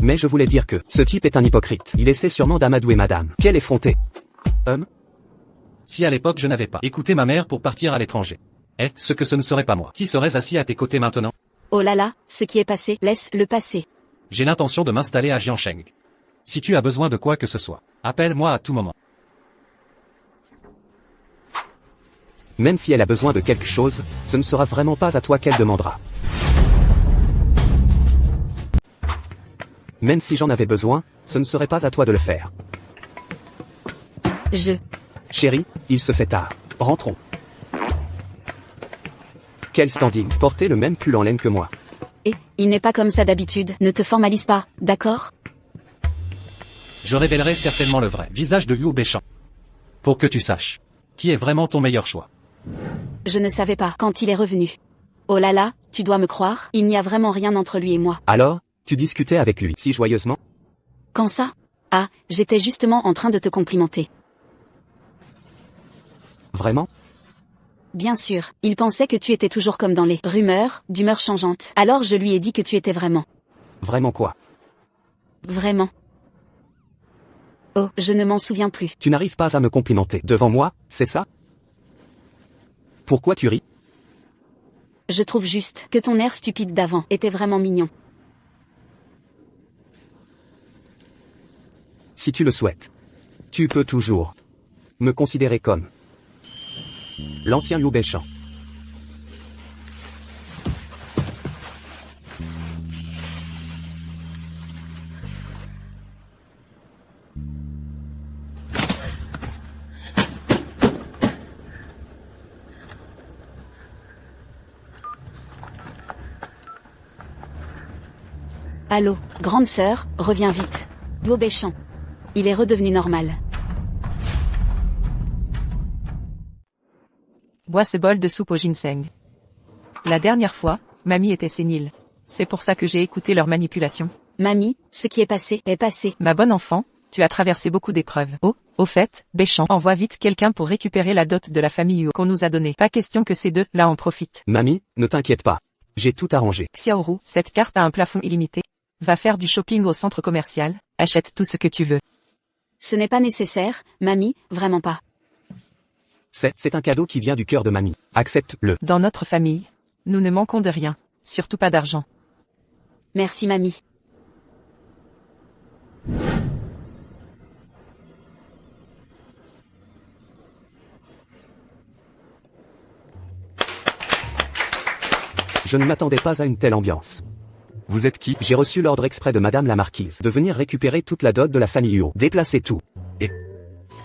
Mais je voulais dire que, ce type est un hypocrite. Il essaie sûrement d'amadouer madame. Quelle effrontée. Si à l'époque je n'avais pas écouté ma mère pour partir à l'étranger. Ce que ce ne serait pas moi. Qui serait assis à tes côtés maintenant? Oh là là, ce qui est passé, laisse-le passer. J'ai l'intention de m'installer à Jiansheng. Si tu as besoin de quoi que ce soit, appelle-moi à tout moment. Même si elle a besoin de quelque chose, ce ne sera vraiment pas à toi qu'elle demandera. Même si j'en avais besoin, ce ne serait pas à toi de le faire. Chérie, il se fait tard. Rentrons. Quel standing, porter le même pull en laine que moi. Et, il n'est pas comme ça d'habitude, ne te formalise pas, d'accord? Je révélerai certainement le vrai visage de Yo Béchamp. Pour que tu saches, qui est vraiment ton meilleur choix. Je ne savais pas quand il est revenu. Oh là là, tu dois me croire, il n'y a vraiment rien entre lui et moi. Alors, tu discutais avec lui si joyeusement? Quand ça? Ah, j'étais justement en train de te complimenter. Vraiment? Bien sûr, il pensait que tu étais toujours comme dans les rumeurs, d'humeur changeante. Alors je lui ai dit que tu étais vraiment. Vraiment quoi? Vraiment. Oh, je ne m'en souviens plus. Tu n'arrives pas à me complimenter devant moi, c'est ça? Pourquoi tu ris? Je trouve juste que ton air stupide d'avant était vraiment mignon. Si tu le souhaites. Tu peux toujours me considérer comme l'ancien Liu Beishan. Allô, grande sœur, reviens vite. Liu Beishan. Il est redevenu normal. Bois ce bol de soupe au ginseng. La dernière fois, mamie était sénile. C'est pour ça que j'ai écouté leur manipulation. Mamie, ce qui est passé est passé. Ma bonne enfant, tu as traversé beaucoup d'épreuves. Oh, au fait, Beishan, envoie vite quelqu'un pour récupérer la dot de la famille Yu qu'on nous a donnée. Pas question que ces deux-là en profitent. Mamie, ne t'inquiète pas. J'ai tout arrangé. Xiaoru, cette carte a un plafond illimité. Va faire du shopping au centre commercial, achète tout ce que tu veux. Ce n'est pas nécessaire, mamie, vraiment pas. C'est un cadeau qui vient du cœur de mamie. Accepte-le. Dans notre famille, nous ne manquons de rien, surtout pas d'argent. Merci mamie. Je ne m'attendais pas à une telle ambiance. Vous êtes qui? J'ai reçu l'ordre exprès de madame la marquise de venir récupérer toute la dot de la famille Yu. Déplacez tout.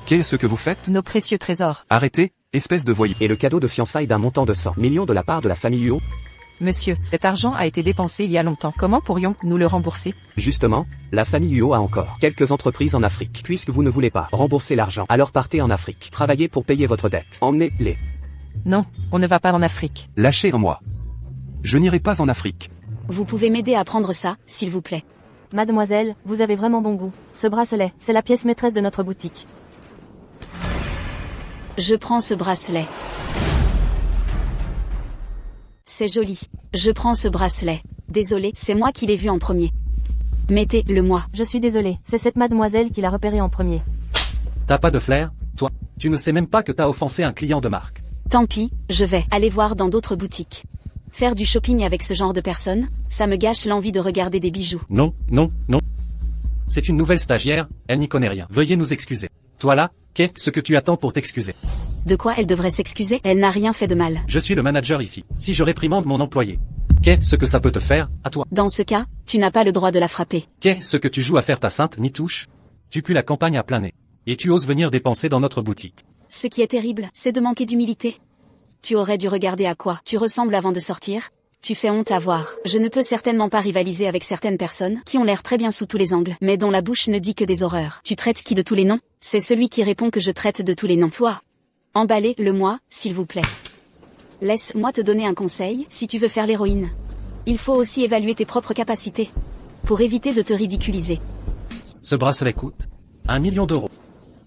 Qu'est-ce que vous faites? Nos précieux trésors. Arrêtez, espèce de voyou. Et le cadeau de fiançailles d'un montant de 100 millions de la part de la famille Yu. Monsieur, cet argent a été dépensé il y a longtemps. Comment pourrions-nous le rembourser? Justement, la famille Yu a encore quelques entreprises en Afrique. Puisque vous ne voulez pas rembourser l'argent, alors partez en Afrique. Travaillez pour payer votre dette. Emmenez-les. Non, on ne va pas en Afrique. Lâchez-moi. Je n'irai pas en Afrique. Vous pouvez m'aider à prendre ça, s'il vous plaît. Mademoiselle, vous avez vraiment bon goût. Ce bracelet, c'est la pièce maîtresse de notre boutique. Je prends ce bracelet. C'est joli. Je prends ce bracelet. Désolé, c'est moi qui l'ai vu en premier. Mettez-le moi. Je suis désolée, c'est cette mademoiselle qui l'a repéré en premier. T'as pas de flair, toi? Tu ne sais même pas que t'as offensé un client de marque. Tant pis, je vais aller voir dans d'autres boutiques. Faire du shopping avec ce genre de personnes, ça me gâche l'envie de regarder des bijoux. Non, non, non. C'est une nouvelle stagiaire, elle n'y connaît rien. Veuillez nous excuser. Toi là, qu'est-ce que tu attends pour t'excuser? De quoi elle devrait s'excuser? Elle n'a rien fait de mal. Je suis le manager ici. Si je réprimande mon employé, qu'est-ce que ça peut te faire, à toi? Dans ce cas, tu n'as pas le droit de la frapper. Qu'est-ce que tu joues à faire ta sainte nitouche? Tu pues la campagne à plein nez. Et tu oses venir dépenser dans notre boutique. Ce qui est terrible, c'est de manquer d'humilité. Tu aurais dû regarder à quoi tu ressembles avant de sortir. Tu fais honte à voir. Je ne peux certainement pas rivaliser avec certaines personnes qui ont l'air très bien sous tous les angles, mais dont la bouche ne dit que des horreurs. Tu traites qui de tous les noms? C'est celui qui répond que je traite de tous les noms. Toi. Emballez-le-moi, s'il vous plaît. Laisse-moi te donner un conseil, si tu veux faire l'héroïne. Il faut aussi évaluer tes propres capacités. Pour éviter de te ridiculiser. Ce bracelet coûte 1 million d'euros.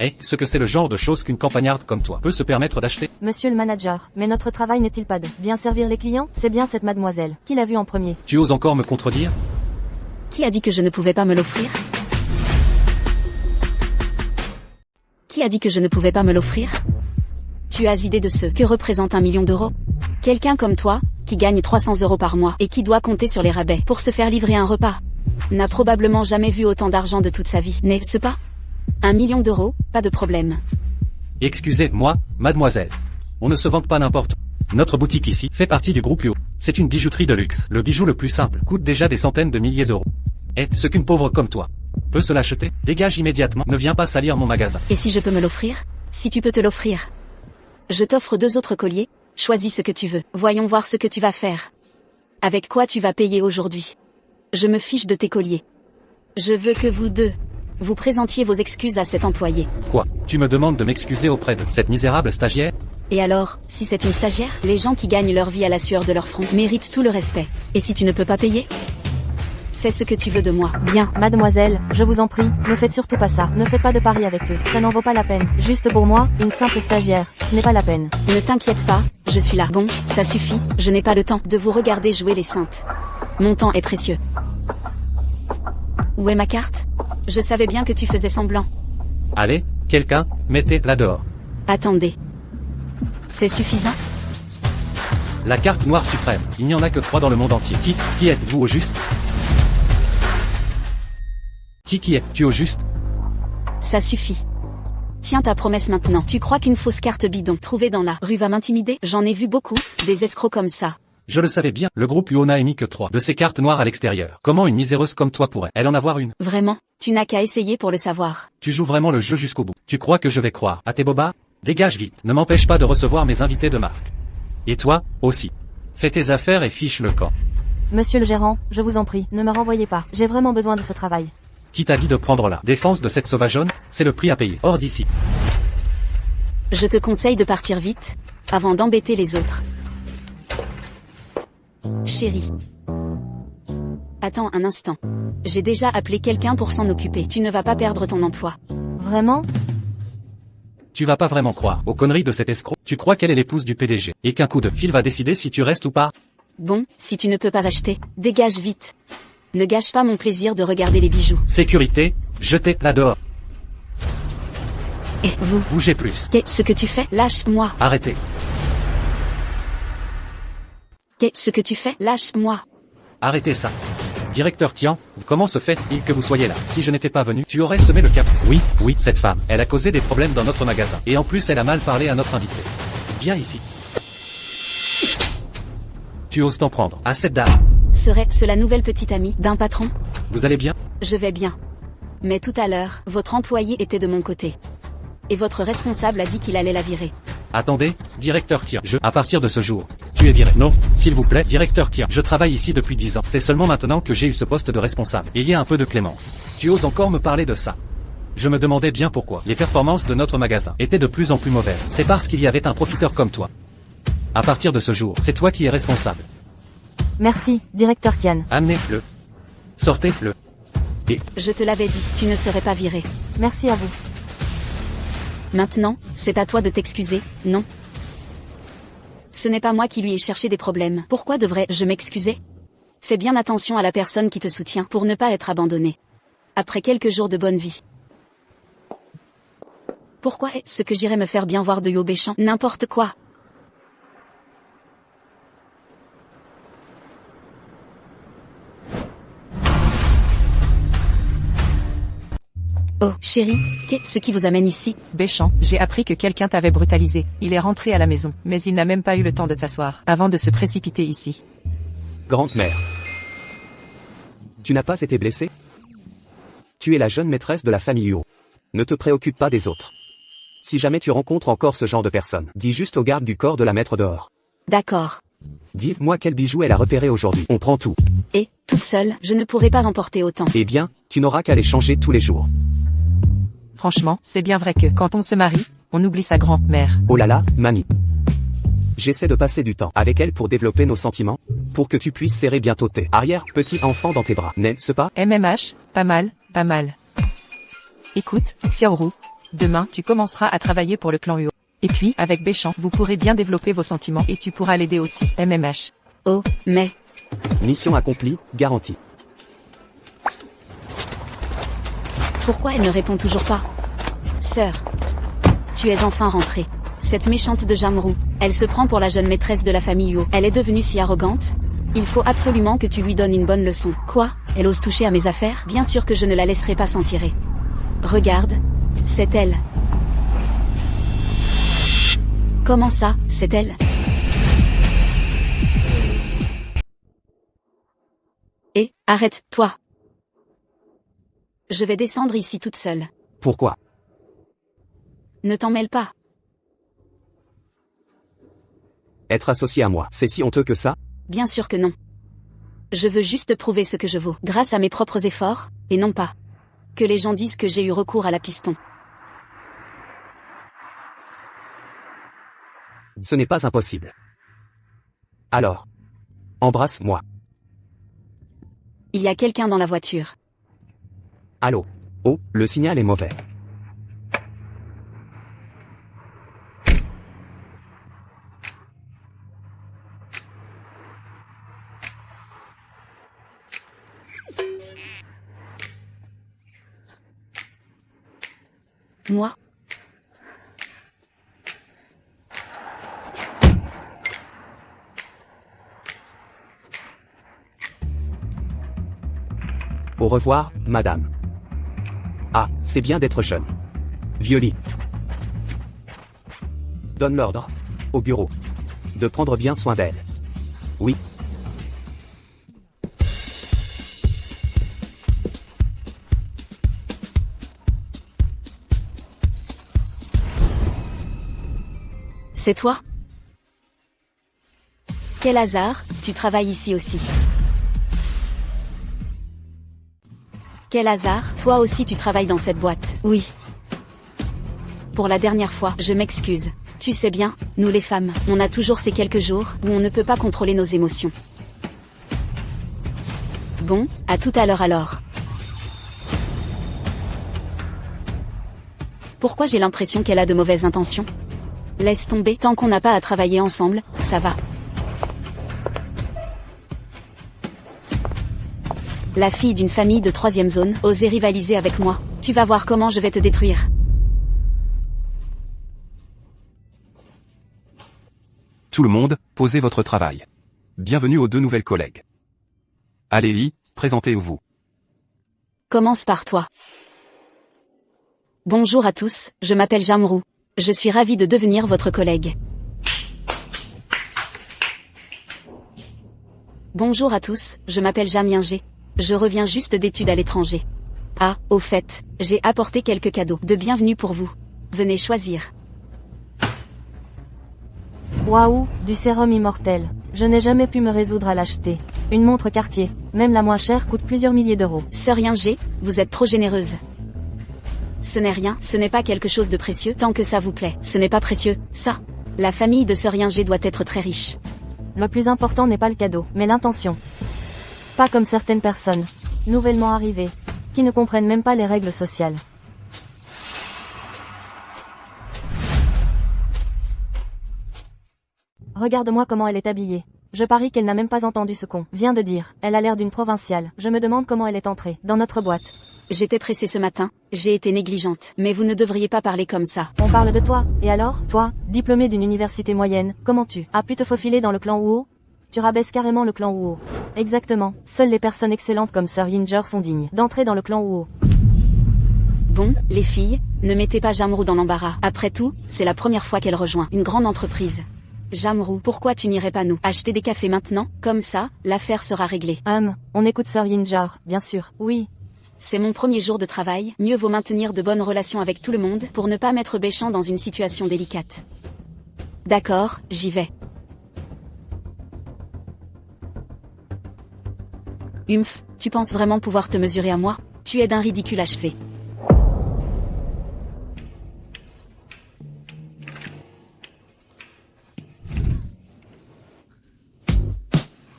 Est-ce que c'est le genre de choses qu'une campagnarde comme toi peut se permettre d'acheter? Monsieur le manager, mais notre travail n'est-il pas de bien servir les clients? C'est bien cette mademoiselle qui l'a vu en premier. Tu oses encore me contredire? Qui a dit que je ne pouvais pas me l'offrir? Qui a dit que je ne pouvais pas me l'offrir? Tu as idée de ce que représente 1 million d'euros? Quelqu'un comme toi, qui gagne 300 euros par mois et qui doit compter sur les rabais pour se faire livrer un repas, n'a probablement jamais vu autant d'argent de toute sa vie, n'est-ce pas? 1 million d'euros, pas de problème. Excusez-moi, mademoiselle. On ne se vante pas n'importe où. Notre boutique ici fait partie du groupe Yu. C'est une bijouterie de luxe. Le bijou le plus simple coûte déjà des centaines de milliers d'euros. Est-ce qu'une pauvre comme toi peut se l'acheter? Dégage immédiatement, ne viens pas salir mon magasin. Et si je peux me l'offrir? Si tu peux te l'offrir. Je t'offre 2 autres colliers, choisis ce que tu veux. Voyons voir ce que tu vas faire. Avec quoi tu vas payer aujourd'hui? Je me fiche de tes colliers. Je veux que vous deux vous présentiez vos excuses à cet employé. Quoi? Tu me demandes de m'excuser auprès de cette misérable stagiaire? Et alors, si c'est une stagiaire, les gens qui gagnent leur vie à la sueur de leur front méritent tout le respect. Et si tu ne peux pas payer? Fais ce que tu veux de moi. Bien. Mademoiselle, je vous en prie, ne faites surtout pas ça. Ne faites pas de paris avec eux. Ça n'en vaut pas la peine. Juste pour moi, une simple stagiaire. Ce n'est pas la peine. Ne t'inquiète pas, je suis là. Bon, ça suffit, je n'ai pas le temps de vous regarder jouer les saintes. Mon temps est précieux. Où est ma carte? Je savais bien que tu faisais semblant. Allez, quelqu'un, mettez-la dehors. Attendez. C'est suffisant? La carte noire suprême. Il n'y en a que 3 dans le monde entier. Qui êtes-vous au juste? Qui es-tu au juste? Ça suffit. Tiens ta promesse maintenant. Tu crois qu'une fausse carte bidon trouvée dans la rue va m'intimider? J'en ai vu beaucoup, des escrocs comme ça. Je le savais bien, le groupe UO n'a émis que 3 de ces cartes noires à l'extérieur. Comment une miséreuse comme toi pourrait-elle en avoir une? Vraiment, tu n'as qu'à essayer pour le savoir. Tu joues vraiment le jeu jusqu'au bout. Tu crois que je vais croire à tes bobards? Dégage vite, ne m'empêche pas de recevoir mes invités de marque. Et toi, aussi. Fais tes affaires et fiche le camp. Monsieur le gérant, je vous en prie, ne me renvoyez pas. J'ai vraiment besoin de ce travail. Qui t'a dit de prendre la défense de cette sauvageonne? C'est le prix à payer. Hors d'ici. Je te conseille de partir vite, avant d'embêter les autres. Chérie. Attends un instant. J'ai déjà appelé quelqu'un pour s'en occuper. Tu ne vas pas perdre ton emploi. Vraiment? Tu vas pas vraiment croire aux conneries de cet escroc. Tu crois qu'elle est l'épouse du PDG, et qu'un coup de fil va décider si tu restes ou pas? Bon, si tu ne peux pas acheter, dégage vite. Ne gâche pas mon plaisir de regarder les bijoux. Sécurité, jetez là dehors. Et vous, Bougez plus. qu'est-ce que tu fais? Lâche-moi. Arrêtez. Qu'est-ce que tu fais? Lâche-moi. Arrêtez ça. Directeur Kian, comment se fait-il que vous soyez là? Si je n'étais pas venu, tu aurais semé le cap. Oui, cette femme, elle a causé des problèmes dans notre magasin. Et en plus, elle a mal parlé à notre invité. Viens ici. Tu oses t'en prendre à cette dame. Serait-ce la nouvelle petite amie d'un patron? Vous allez bien? Je vais bien. Mais tout à l'heure, votre employé était de mon côté. Et votre responsable a dit qu'il allait la virer. Attendez, directeur Kian, à partir de ce jour, tu es viré. Non, s'il vous plaît, directeur Kian, je travaille ici depuis 10 ans. C'est seulement maintenant que j'ai eu ce poste de responsable. Ayez un peu de clémence. Tu oses encore me parler de ça? Je me demandais bien pourquoi les performances de notre magasin étaient de plus en plus mauvaises. C'est parce qu'il y avait un profiteur comme toi. À partir de ce jour, c'est toi qui es responsable. Merci, directeur Kian. Amenez-le. Sortez-le. Je te l'avais dit, tu ne serais pas viré. Merci à vous. Maintenant, c'est à toi de t'excuser, non? Ce n'est pas moi qui lui ai cherché des problèmes. Pourquoi devrais-je m'excuser? Fais bien attention à la personne qui te soutient pour ne pas être abandonné. Après quelques jours de bonne vie. Pourquoi est-ce que j'irais me faire bien voir de Yobéchan? N'importe quoi. Oh, chérie, qu'est-ce qui vous amène ici? Béchamp, j'ai appris que quelqu'un t'avait brutalisé. Il est rentré à la maison, mais il n'a même pas eu le temps de s'asseoir, avant de se précipiter ici. Grande-mère. Tu n'as pas été blessée? Tu es la jeune maîtresse de la famille Huo. Ne te préoccupe pas des autres. Si jamais tu rencontres encore ce genre de personne, dis juste au garde du corps de la mettre dehors. D'accord. Dis-moi quel bijou elle a repéré aujourd'hui. On prend tout. Et, toute seule, je ne pourrai pas emporter autant. Eh bien, tu n'auras qu'à les changer tous les jours. Franchement, c'est bien vrai que, quand on se marie, on oublie sa grand-mère. Oh là là, mamie. J'essaie de passer du temps avec elle pour développer nos sentiments, pour que tu puisses serrer bientôt tes arrière-petits-enfants dans tes bras, n'est-ce pas? MMH, pas mal, pas mal. Écoute, Xiaoru, demain, tu commenceras à travailler pour le clan Huo. Et puis, avec Béchamp, vous pourrez bien développer vos sentiments et tu pourras l'aider aussi. MMH. Oh, mais... Mission accomplie, garantie. Pourquoi elle ne répond toujours pas? Sœur. Tu es enfin rentrée. Cette méchante de Jamrou, elle se prend pour la jeune maîtresse de la famille Huo. Elle est devenue si arrogante. Il faut absolument que tu lui donnes une bonne leçon. Quoi? Elle ose toucher à mes affaires? Bien sûr que je ne la laisserai pas s'en tirer. Regarde. C'est elle. Comment ça, c'est elle? Et, arrête-toi. Je vais descendre ici toute seule. Pourquoi? Ne t'en mêle pas. Être associé à moi, c'est si honteux que ça? Bien sûr que non. Je veux juste prouver ce que je vaux, grâce à mes propres efforts, et non pas que les gens disent que j'ai eu recours à la piston. Ce n'est pas impossible. Alors, embrasse-moi. Il y a quelqu'un dans la voiture. Allô? Oh, le signal est mauvais. Moi? Au revoir, madame. Ah, c'est bien d'être jeune. Violi. donne l'ordre. Au bureau. De prendre bien soin d'elle. Oui. C'est toi? Quel hasard, tu travailles ici aussi. Quel hasard, toi aussi tu travailles dans cette boîte. Oui. Pour la dernière fois, je m'excuse. Tu sais bien, nous les femmes, on a toujours ces quelques jours où on ne peut pas contrôler nos émotions. Bon, à tout à l'heure alors. Pourquoi j'ai l'impression qu'elle a de mauvaises intentions? Laisse tomber, tant qu'on n'a pas à travailler ensemble, ça va. La fille d'une famille de 3e zone, osait rivaliser avec moi. Tu vas voir comment je vais te détruire. Tout le monde, posez votre travail. Bienvenue aux 2 nouvelles collègues. Allez-y, présentez-vous. Commence par toi. Bonjour à tous, je m'appelle Jamrou. Je suis ravie de devenir votre collègue. Bonjour à tous, je m'appelle Jaminger. Je reviens juste d'études à l'étranger. Ah, au fait, j'ai apporté quelques cadeaux de bienvenue pour vous. Venez choisir. Waouh, du sérum immortel. Je n'ai jamais pu me résoudre à l'acheter. Une montre Cartier, même la moins chère, coûte plusieurs milliers d'euros. Sœur Inger, vous êtes trop généreuse. Ce n'est rien, ce n'est pas quelque chose de précieux, tant que ça vous plaît. Ce n'est pas précieux, ça. La famille de Sœur Inger doit être très riche. Le plus important n'est pas le cadeau, mais l'intention. Pas comme certaines personnes, nouvellement arrivées, qui ne comprennent même pas les règles sociales. Regarde-moi comment elle est habillée. Je parie qu'elle n'a même pas entendu ce qu'on vient de dire. Elle a l'air d'une provinciale. Je me demande comment elle est entrée dans notre boîte. J'étais pressée ce matin, j'ai été négligente. Mais vous ne devriez pas parler comme ça. On parle de toi, et alors, toi, diplômé d'une université moyenne, comment tu as pu te faufiler dans le clan Wuo? Tu rabaisses carrément le clan Wuo. Exactement, seules les personnes excellentes comme Sœur Inger sont dignes d'entrer dans le clan Wuo. Bon, les filles, ne mettez pas Jamrou dans l'embarras. Après tout, c'est la première fois qu'elle rejoint une grande entreprise. Jamrou, pourquoi tu n'irais pas nous acheter des cafés maintenant? Comme ça, l'affaire sera réglée. On écoute Sœur Inger, bien sûr, oui. C'est mon premier jour de travail, mieux vaut maintenir de bonnes relations avec tout le monde pour ne pas mettre Béchamp dans une situation délicate. D'accord, j'y vais. Humph, tu penses vraiment pouvoir te mesurer à moi? Tu es d'un ridicule achevé.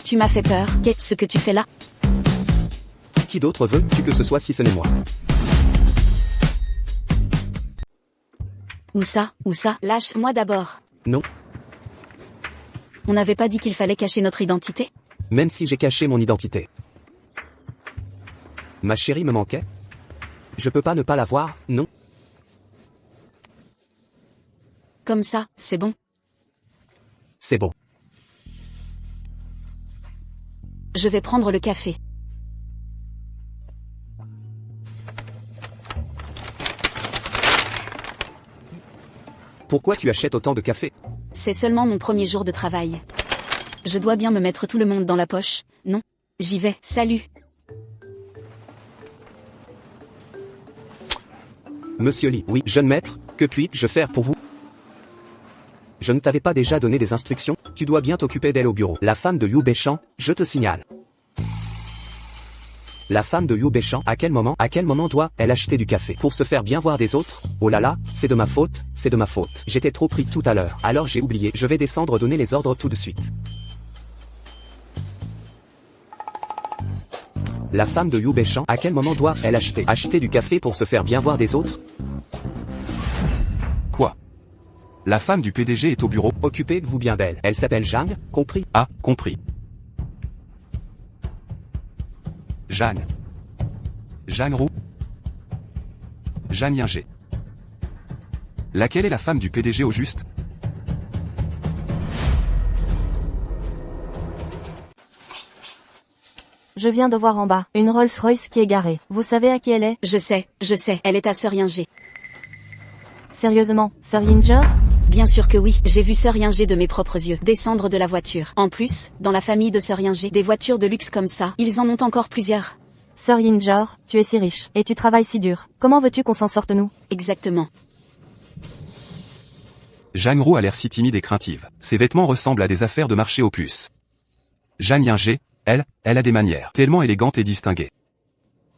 Tu m'as fait peur, qu'est-ce que tu fais là? Qui d'autre veux-tu que ce soit si ce n'est moi? Où ça? Lâche-moi d'abord. Non. On n'avait pas dit qu'il fallait cacher notre identité? Même si j'ai caché mon identité. Ma chérie me manquait? Je peux pas ne pas la voir, non? Comme ça, c'est bon. C'est bon. Je vais prendre le café. Pourquoi tu achètes autant de café? C'est seulement mon premier jour de travail. Je dois bien me mettre tout le monde dans la poche, non? J'y vais, salut. Monsieur Lee, oui, jeune maître, que puis-je faire pour vous? Je ne t'avais pas déjà donné des instructions? Tu dois bien t'occuper d'elle au bureau. La femme de Yu Béchamp, je te signale. La femme de Yu Béchamp, à quel moment doit-elle acheter du café? Pour se faire bien voir des autres? Oh là là, c'est de ma faute. J'étais trop pris tout à l'heure, alors j'ai oublié. Je vais descendre donner les ordres tout de suite. La femme de Yu Béchamp, à quel moment doit-elle acheter du café pour se faire bien voir des autres? Quoi? La femme du PDG est au bureau. Occupez-vous bien d'elle. Elle s'appelle Jeanne, compris? Ah, compris. Jeanne. Jeanne Roux. Jeanne Inger. Laquelle est la femme du PDG au juste? Je viens de voir en bas, une Rolls-Royce qui est garée. Vous savez à qui elle est? Je sais, elle est ta sœur Inger. Sérieusement, Sœur Inger? Bien sûr que oui, j'ai vu Sir Yinger de mes propres yeux descendre de la voiture. En plus, dans la famille de Sir Yinger, des voitures de luxe comme ça, ils en ont encore plusieurs. Sir Yinger, tu es si riche, et tu travailles si dur. Comment veux-tu qu'on s'en sorte nous? Exactement. Jeanne Roux a l'air si timide et craintive. Ses vêtements ressemblent à des affaires de marché aux puces. Jeanne Yinger, elle a des manières tellement élégantes et distinguées.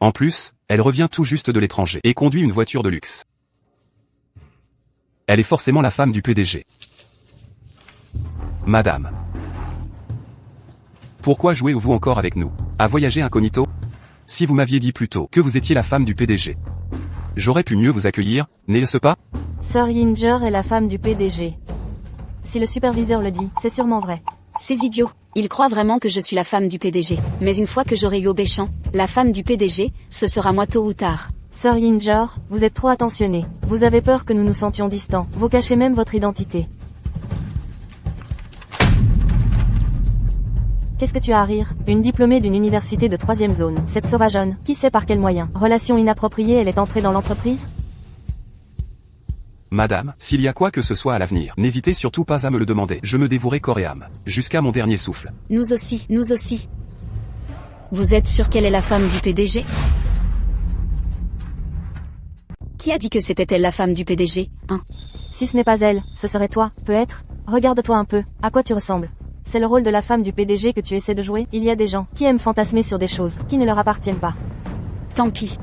En plus, elle revient tout juste de l'étranger et conduit une voiture de luxe. Elle est forcément la femme du PDG. Madame. Pourquoi jouez-vous encore avec nous? À voyager incognito? Si vous m'aviez dit plus tôt que vous étiez la femme du PDG, j'aurais pu mieux vous accueillir, n'est-ce pas? Sir Yinger est la femme du PDG. Si le superviseur le dit, c'est sûrement vrai. Ces idiots, ils croient vraiment que je suis la femme du PDG. Mais une fois que j'aurai eu Obéchant, la femme du PDG, ce sera moi tôt ou tard. Sir Yinger, vous êtes trop attentionné. Vous avez peur que nous nous sentions distants. Vous cachez même votre identité. Qu'est-ce que tu as à rire? Une diplômée d'une université de 3e zone. Cette sauvageonne, qui sait par quel moyen? Relation inappropriée, elle est entrée dans l'entreprise? Madame, s'il y a quoi que ce soit à l'avenir, n'hésitez surtout pas à me le demander. Je me dévouerai corps et âme, jusqu'à mon dernier souffle. Nous aussi, nous aussi. Vous êtes sûr qu'elle est la femme du PDG? Qui a dit que c'était elle la femme du PDG, hein? Si ce n'est pas elle, ce serait toi, peut-être? Regarde-toi un peu, à quoi tu ressembles? C'est le rôle de la femme du PDG que tu essaies de jouer? Il y a des gens qui aiment fantasmer sur des choses qui ne leur appartiennent pas. Tant pis.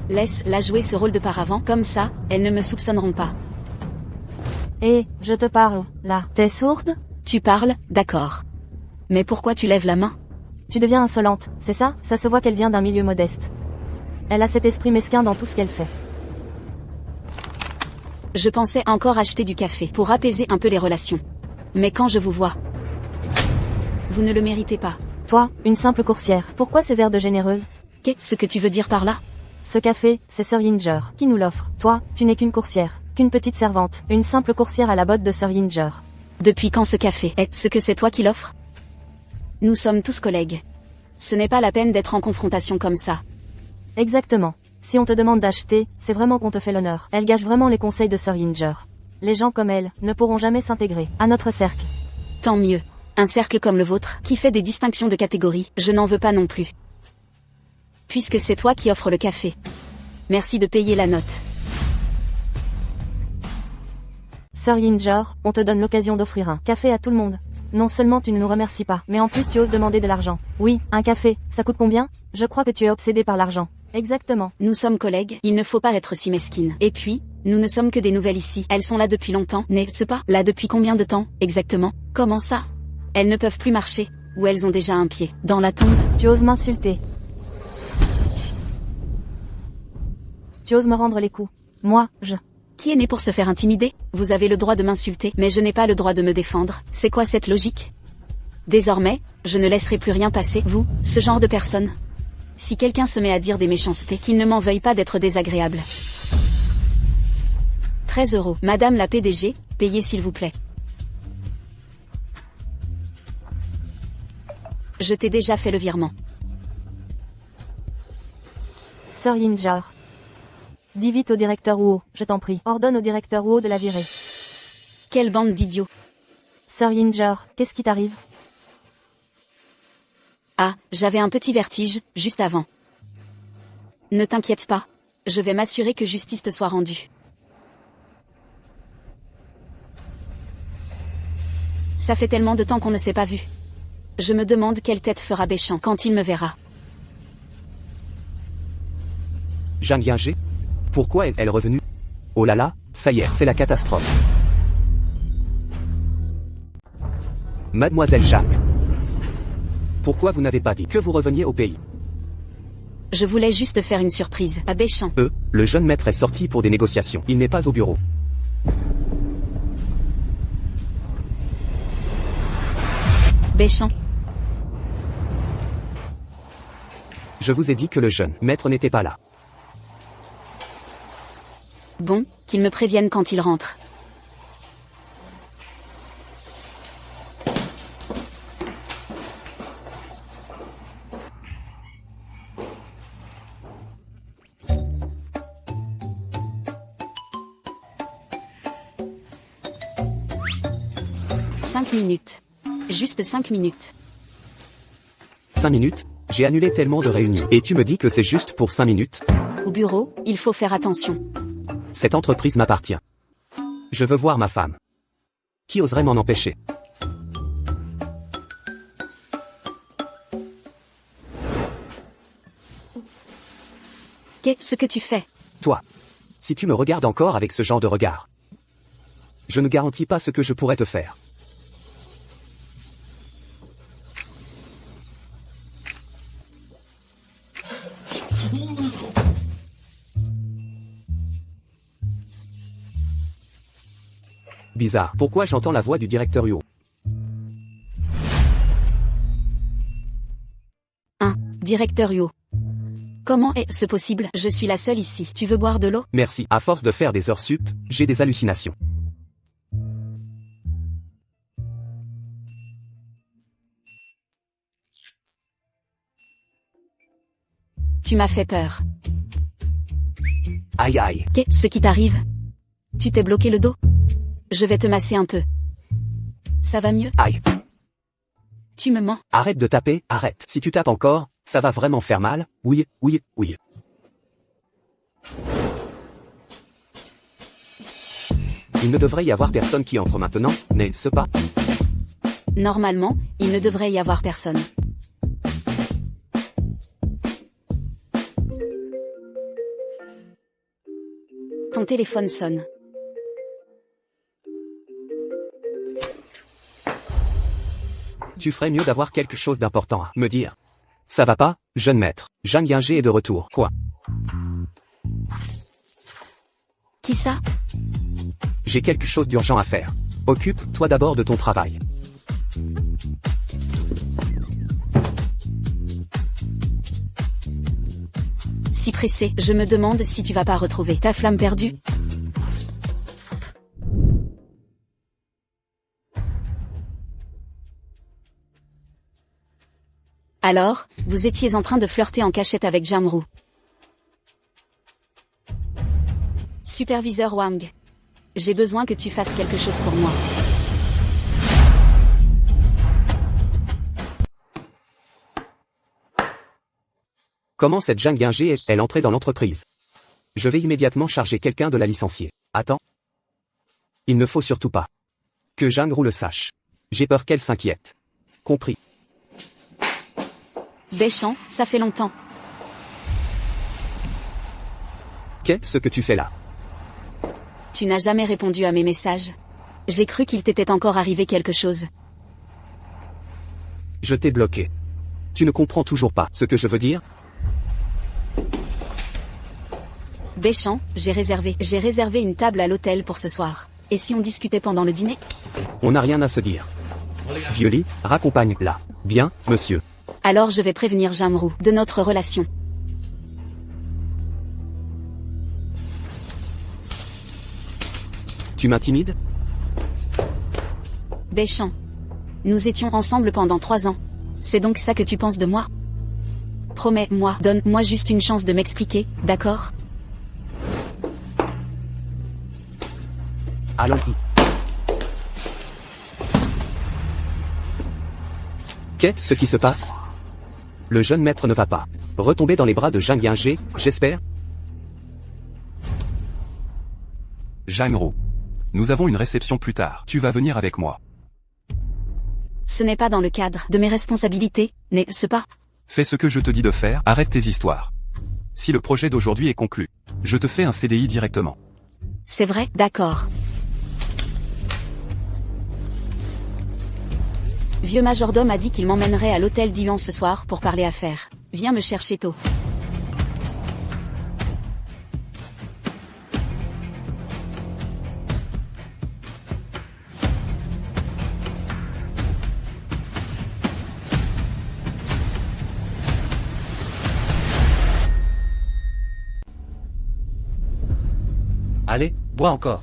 Laisse-la jouer ce rôle de paravent, comme ça, elles ne me soupçonneront pas. Hé, je te parle, là. T'es sourde? Tu parles, d'accord. Mais pourquoi tu lèves la main? Tu deviens insolente, c'est ça? Ça se voit qu'elle vient d'un milieu modeste. Elle a cet esprit mesquin dans tout ce qu'elle fait. Je pensais encore acheter du café pour apaiser un peu les relations. Mais quand je vous vois, vous ne le méritez pas. Toi, une simple coursière, pourquoi ces airs de généreuse? Qu'est-ce que tu veux dire par là? Ce café, c'est Sir Yinger qui nous l'offre. Toi, tu n'es qu'une coursière, qu'une petite servante, une simple coursière à la botte de Sir Yinger. Depuis quand ce café est-ce que c'est toi qui l'offres? Nous sommes tous collègues. Ce n'est pas la peine d'être en confrontation comme ça. Exactement. Si on te demande d'acheter, c'est vraiment qu'on te fait l'honneur. Elle gâche vraiment les conseils de Sir Yinger. Les gens comme elle ne pourront jamais s'intégrer à notre cercle. Tant mieux. Un cercle comme le vôtre, qui fait des distinctions de catégorie, je n'en veux pas non plus. Puisque c'est toi qui offres le café. Merci de payer la note. Sir Yinger, on te donne l'occasion d'offrir un café à tout le monde. Non seulement tu ne nous remercies pas, mais en plus tu oses demander de l'argent. Oui, un café, ça coûte combien? Je crois que tu es obsédé par l'argent. Exactement. Nous sommes collègues, il ne faut pas être si mesquine. Et puis, nous ne sommes que des nouvelles ici. Elles sont là depuis longtemps, n'est-ce pas? Là depuis combien de temps, exactement? Comment ça? Elles ne peuvent plus marcher, ou elles ont déjà un pied dans la tombe. Tu oses m'insulter. Tu oses me rendre les coups. Moi, je... Qui est né pour se faire intimider? Vous avez le droit de m'insulter, mais je n'ai pas le droit de me défendre. C'est quoi cette logique? Désormais, je ne laisserai plus rien passer, vous, ce genre de personne. Si quelqu'un se met à dire des méchancetés, qu'il ne m'en veuille pas d'être désagréable. 13 €. Madame la PDG, payez s'il vous plaît. Je t'ai déjà fait le virement. Sir Yinger. Dis vite au directeur Wu, je t'en prie. Ordonne au directeur Wu de la virer. Quelle bande d'idiots. Sir Yinger, qu'est-ce qui t'arrive? Ah, j'avais un petit vertige, juste avant. Ne t'inquiète pas. Je vais m'assurer que justice te soit rendue. Ça fait tellement de temps qu'on ne s'est pas vu. Je me demande quelle tête fera Béchant quand il me verra. Jeanne Yinger? Pourquoi est-elle revenue? Oh là là, ça y est, c'est la catastrophe. Mademoiselle Jeanne. Pourquoi vous n'avez pas dit que vous reveniez au pays? Je voulais juste faire une surprise à Béchant. Le jeune maître est sorti pour des négociations. Il n'est pas au bureau. Béchant. Je vous ai dit que le jeune maître n'était pas là. Bon, qu'il me prévienne quand il rentre. 5 minutes. Juste 5 minutes. 5 minutes? J'ai annulé tellement de réunions. Et tu me dis que c'est juste pour 5 minutes? Au bureau, il faut faire attention. Cette entreprise m'appartient. Je veux voir ma femme. Qui oserait m'en empêcher? Qu'est-ce que tu fais? Toi. Si tu me regardes encore avec ce genre de regard. Je ne garantis pas ce que je pourrais te faire. Bizarre. Pourquoi j'entends la voix du directeur Yo? Directeur Yo. Comment est-ce possible? Je suis la seule ici. Tu veux boire de l'eau? Merci. À force de faire des heures sup, j'ai des hallucinations. Tu m'as fait peur. Aïe aïe. Qu'est-ce qui t'arrive? Tu t'es bloqué le dos? Je vais te masser un peu. Ça va mieux? Aïe. Tu me mens. Arrête de taper, arrête. Si tu tapes encore, ça va vraiment faire mal. Oui, oui, oui. Il ne devrait y avoir personne qui entre maintenant, n'est-ce pas? Normalement, il ne devrait y avoir personne. Ton téléphone sonne. Tu ferais mieux d'avoir quelque chose d'important à me dire. Ça va pas, jeune maître? Zhang Yingé est de retour. Quoi? Qui ça? J'ai quelque chose d'urgent à faire. Occupe-toi d'abord de ton travail. Si pressé, je me demande si tu vas pas retrouver ta flamme perdue. Alors, vous étiez en train de flirter en cachette avec Jamrou. Superviseur Wang. J'ai besoin que tu fasses quelque chose pour moi. Comment cette Zhang Yingé est-elle entrée dans l'entreprise? Je vais immédiatement charger quelqu'un de la licencier. Attends. Il ne faut surtout pas que Zhang Rou le sache. J'ai peur qu'elle s'inquiète. Compris. Deschamps, ça fait longtemps. Qu'est-ce que tu fais là? Tu n'as jamais répondu à mes messages. J'ai cru qu'il t'était encore arrivé quelque chose. Je t'ai bloqué. Tu ne comprends toujours pas ce que je veux dire? Deschamps, j'ai réservé une table à l'hôtel pour ce soir. Et si on discutait pendant le dîner? On n'a rien à se dire. Violi, raccompagne-la. Bien, monsieur. Alors je vais prévenir Jamrou de notre relation. Tu m'intimides? Deschamps. Nous étions ensemble pendant 3 ans. C'est donc ça que tu penses de moi? Promets-moi, donne-moi juste une chance de m'expliquer, d'accord? Allons-y. Qu'est-ce qui se passe? Le jeune maître ne va pas retomber dans les bras de Zhang Yingé, j'espère? Zhang Rou. Nous avons une réception plus tard. Tu vas venir avec moi. Ce n'est pas dans le cadre de mes responsabilités, n'est-ce pas? Fais ce que je te dis de faire, arrête tes histoires. Si le projet d'aujourd'hui est conclu, je te fais un CDI directement. C'est vrai, d'accord. Vieux majordome a dit qu'il m'emmènerait à l'hôtel d'Yuan ce soir pour parler affaires. Viens me chercher tôt. Allez, bois encore.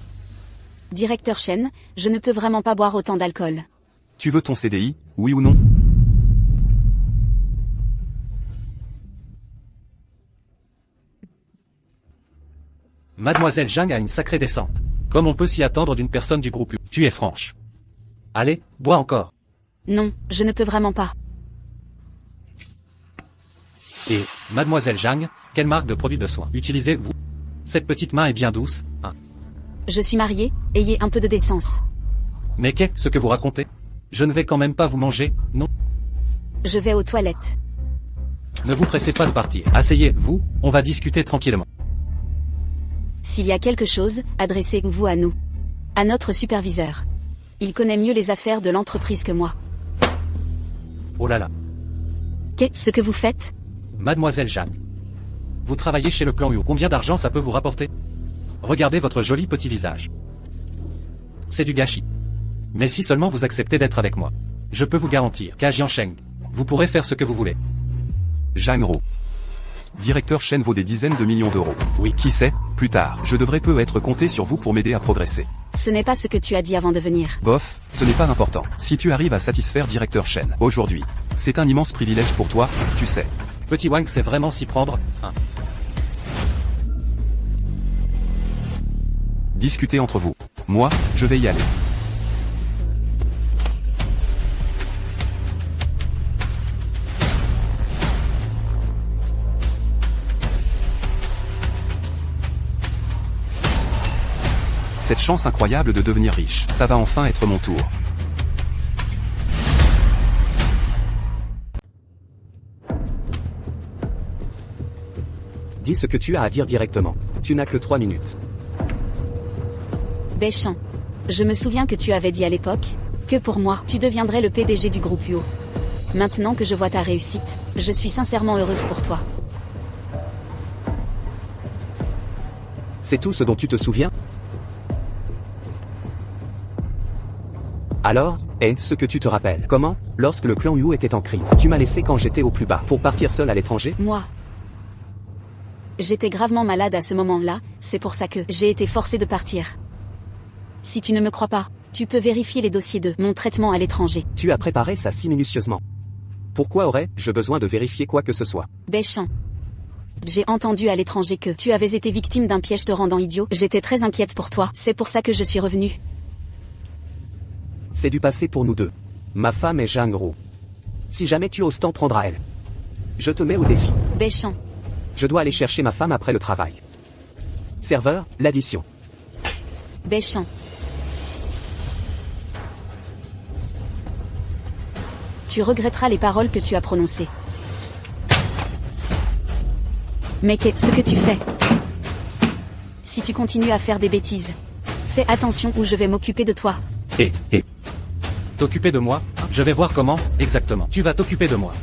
Directeur Chen, je ne peux vraiment pas boire autant d'alcool. Tu veux ton CDI, oui ou non? Mademoiselle Zhang a une sacrée descente. Comme on peut s'y attendre d'une personne du groupe U. Tu es franche. Allez, bois encore. Non, je ne peux vraiment pas. Et, mademoiselle Zhang, quelle marque de produit de soin utilisez-vous? Cette petite main est bien douce, hein. Je suis mariée, ayez un peu de décence. Mais qu'est-ce que vous racontez? Je ne vais quand même pas vous manger, non? Je vais aux toilettes. Ne vous pressez pas de partir. Asseyez-vous, on va discuter tranquillement. S'il y a quelque chose, adressez-vous à nous. À notre superviseur. Il connaît mieux les affaires de l'entreprise que moi. Oh là là. Qu'est-ce que vous faites? Mademoiselle Zhang. Vous travaillez chez le clan Yu. Combien d'argent ça peut vous rapporter? Regardez votre joli petit visage. C'est du gâchis. Mais si seulement vous acceptez d'être avec moi, je peux vous garantir qu'à Jiansheng, vous pourrez faire ce que vous voulez. Zhang Ru. Directeur chaîne vaut des dizaines de millions d'euros. Oui, qui sait, plus tard, je devrais peut-être compter sur vous pour m'aider à progresser. Ce n'est pas ce que tu as dit avant de venir. Bof, ce n'est pas important. Si tu arrives à satisfaire directeur chaîne aujourd'hui, c'est un immense privilège pour toi, tu sais. Petit Wang sait vraiment s'y prendre, hein. Discutez entre vous. Moi, je vais y aller. Cette chance incroyable de devenir riche, ça va enfin être mon tour. Dis ce que tu as à dire directement. Tu n'as que 3 minutes. Béchamp. Je me souviens que tu avais dit à l'époque que pour moi, tu deviendrais le PDG du groupe Yo. Maintenant que je vois ta réussite, je suis sincèrement heureuse pour toi. C'est tout ce dont tu te souviens? Alors, est-ce que tu te rappelles comment, lorsque le clan Yu était en crise, tu m'as laissé quand j'étais au plus bas pour partir seul à l'étranger? Moi. J'étais gravement malade à ce moment-là, c'est pour ça que j'ai été forcée de partir. Si tu ne me crois pas, tu peux vérifier les dossiers de mon traitement à l'étranger. Tu as préparé ça si minutieusement. Pourquoi aurais-je besoin de vérifier quoi que ce soit? Béchamp. J'ai entendu à l'étranger que tu avais été victime d'un piège te rendant idiot. J'étais très inquiète pour toi, c'est pour ça que je suis revenue. C'est du passé pour nous deux. Ma femme est Zhang Ru. Si jamais tu oses t'en prendre à elle, je te mets au défi. Béchamp. Je dois aller chercher ma femme après le travail. Serveur, l'addition. Béchamp. Tu regretteras les paroles que tu as prononcées. Mais qu'est-ce que tu fais? Si tu continues à faire des bêtises, fais attention ou je vais m'occuper de toi. T'occuper de moi? Je vais voir comment, exactement. Tu vas t'occuper de moi.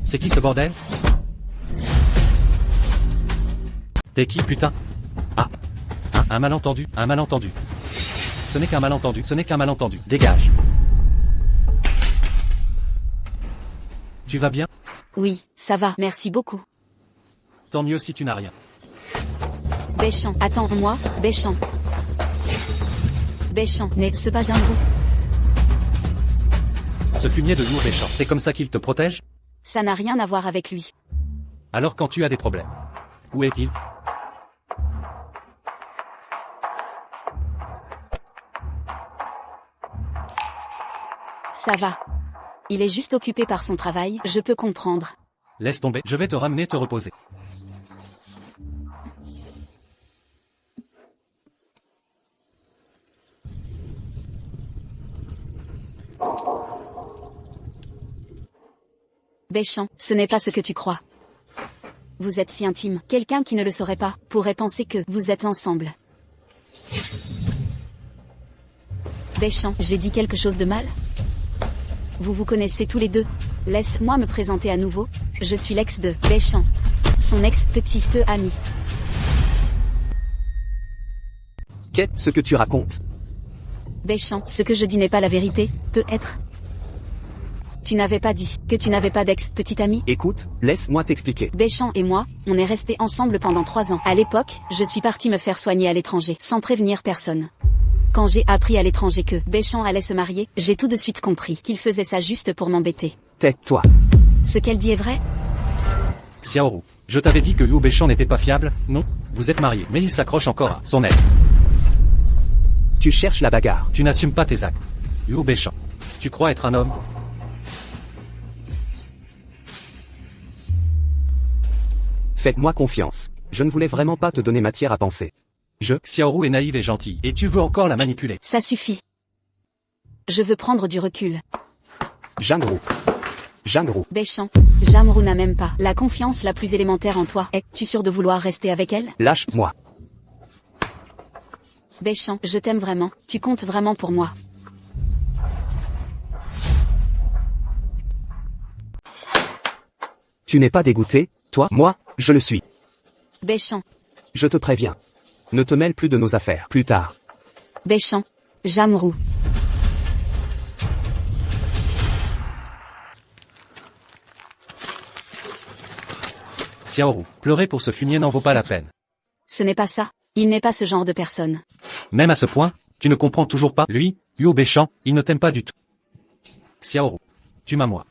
C'est qui ce bordel? T'es qui, putain? Ah. Un malentendu, un malentendu. Ce n'est qu'un malentendu, ce n'est qu'un malentendu. Dégage. Tu vas bien? Oui, ça va, merci beaucoup. Tant mieux si tu n'as rien. Béchamp, attends-moi, Béchamp. Béchamp, n'est-ce pas Zhang Ru? Ce fumier de lourd méchant, c'est comme ça qu'il te protège? Ça n'a rien à voir avec lui. Alors quand tu as des problèmes, où est-il? Ça va. Il est juste occupé par son travail, je peux comprendre. Laisse tomber, je vais te ramener te reposer. Béchamp, ce n'est pas ce que tu crois. Vous êtes si intime, quelqu'un qui ne le saurait pas, pourrait penser que vous êtes ensemble. Béchamp, j'ai dit quelque chose de mal? Vous vous connaissez tous les deux. Laisse-moi me présenter à nouveau. Je suis l'ex de Béchamp, son ex-petite amie. Qu'est-ce que tu racontes? Béchamp, ce que je dis n'est pas la vérité, peut-être. Tu n'avais pas dit que tu n'avais pas d'ex-petite amie? Écoute, laisse-moi t'expliquer. Béchamp et moi, on est restés ensemble pendant 3 ans. À l'époque, je suis partie me faire soigner à l'étranger, sans prévenir personne. Quand j'ai appris à l'étranger que Béchamp allait se marier, j'ai tout de suite compris qu'il faisait ça juste pour m'embêter. Tais-toi. Ce qu'elle dit est vrai? Xiaoru, je t'avais dit que Liu Béchamp n'était pas fiable, non? Vous êtes mariés, mais il s'accroche encore à son ex. Tu cherches la bagarre. Tu n'assumes pas tes actes. Huo Beichan. Tu crois être un homme? Faites-moi confiance. Je ne voulais vraiment pas te donner matière à penser. Xiaoru est naïve et gentille, et tu veux encore la manipuler. Ça suffit. Je veux prendre du recul. Janru. Janru. Beichan. Jamru n'a même pas la confiance la plus élémentaire en toi. Es-tu sûr de vouloir rester avec elle? Lâche-moi. Beichan, je t'aime vraiment. Tu comptes vraiment pour moi. Tu n'es pas dégoûté, toi? Moi, je le suis. Beichan. Je te préviens. Ne te mêle plus de nos affaires. Plus tard. Beichan. Jamru. Xiaoru, pleurer pour ce fumier n'en vaut pas la peine. Ce n'est pas ça. Il n'est pas ce genre de personne. Même à ce point, tu ne comprends toujours pas. Lui, Huo Beichan, il ne t'aime pas du tout. Xiaoru. Tu m'as moi.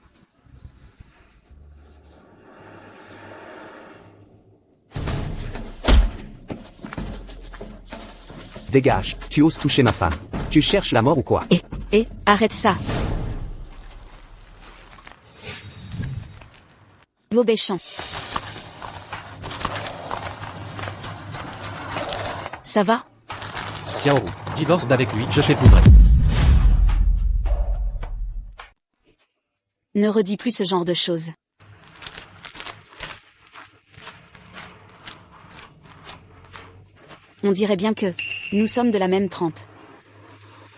Dégage. Tu oses toucher ma femme. Tu cherches la mort ou quoi? Arrête ça. Huo Beichan. Ça va? Xiaoru, divorce d'avec lui, je t'épouserai. Ne redis plus ce genre de choses. On dirait bien que nous sommes de la même trempe.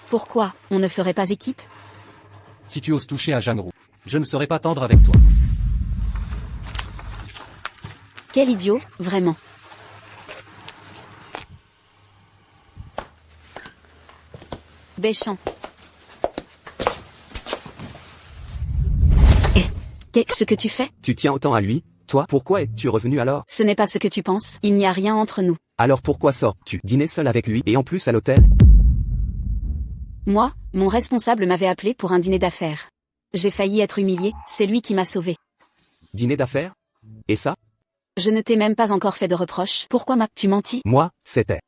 Pourquoi on ne ferait pas équipe? Si tu oses toucher à Janru, je ne serai pas tendre avec toi. Quel idiot, vraiment. Beichan. Qu'est-ce que tu fais? Tu tiens autant à lui? Toi, pourquoi es-tu revenu alors? Ce n'est pas ce que tu penses, il n'y a rien entre nous. Alors pourquoi sors-tu dîner seul avec lui et en plus à l'hôtel? Moi, mon responsable m'avait appelé pour un dîner d'affaires. J'ai failli être humilié, c'est lui qui m'a sauvé. Dîner d'affaires? Et ça? Je ne t'ai même pas encore fait de reproches. Pourquoi m'as-tu menti? Moi, c'était.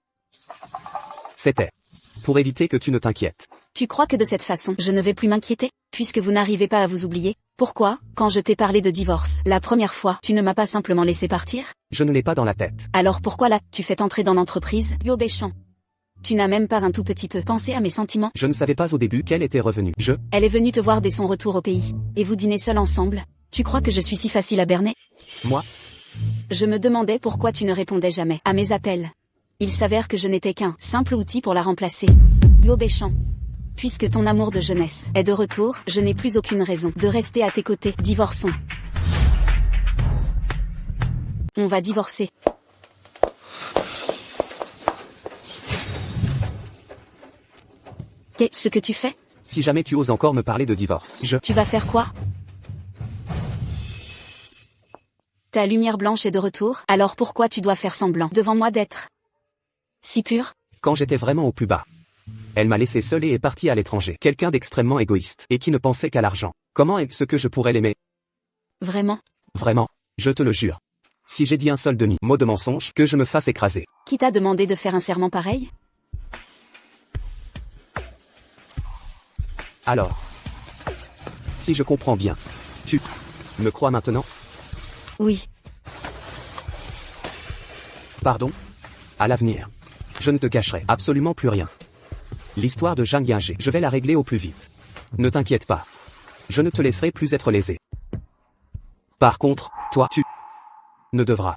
Pour éviter que tu ne t'inquiètes. Tu crois que de cette façon, je ne vais plus m'inquiéter, puisque vous n'arrivez pas à vous oublier? Pourquoi, quand je t'ai parlé de divorce, la première fois, tu ne m'as pas simplement laissé partir? Je ne l'ai pas dans la tête. Alors pourquoi là, tu fais entrer dans l'entreprise, Huo Beichan? Tu n'as même pas un tout petit peu pensé à mes sentiments? Je ne savais pas au début qu'elle était revenue. Elle est venue te voir dès son retour au pays. Et vous dînez seuls ensemble? Tu crois que je suis si facile à berner? Moi? Je me demandais pourquoi tu ne répondais jamais à mes appels. Il s'avère que je n'étais qu'un simple outil pour la remplacer. Huo Beichan. Puisque ton amour de jeunesse est de retour, je n'ai plus aucune raison de rester à tes côtés. Divorçons. On va divorcer. Qu'est-ce que tu fais? Si jamais tu oses encore me parler de divorce, Tu vas faire quoi? Ta lumière blanche est de retour, alors pourquoi tu dois faire semblant devant moi d'être si pur? Quand j'étais vraiment au plus bas. Elle m'a laissé seule et est partie à l'étranger. Quelqu'un d'extrêmement égoïste, et qui ne pensait qu'à l'argent. Comment est-ce que je pourrais l'aimer? Vraiment? Vraiment, je te le jure. Si j'ai dit un seul demi-mot de mensonge, que je me fasse écraser. Qui t'a demandé de faire un serment pareil? Alors, si je comprends bien, tu me crois maintenant? Oui. Pardon? À l'avenir. Je ne te cacherai absolument plus rien. L'histoire de Zhang Yinghe, je vais la régler au plus vite. Ne t'inquiète pas. Je ne te laisserai plus être lésé. Par contre, toi, tu ne devras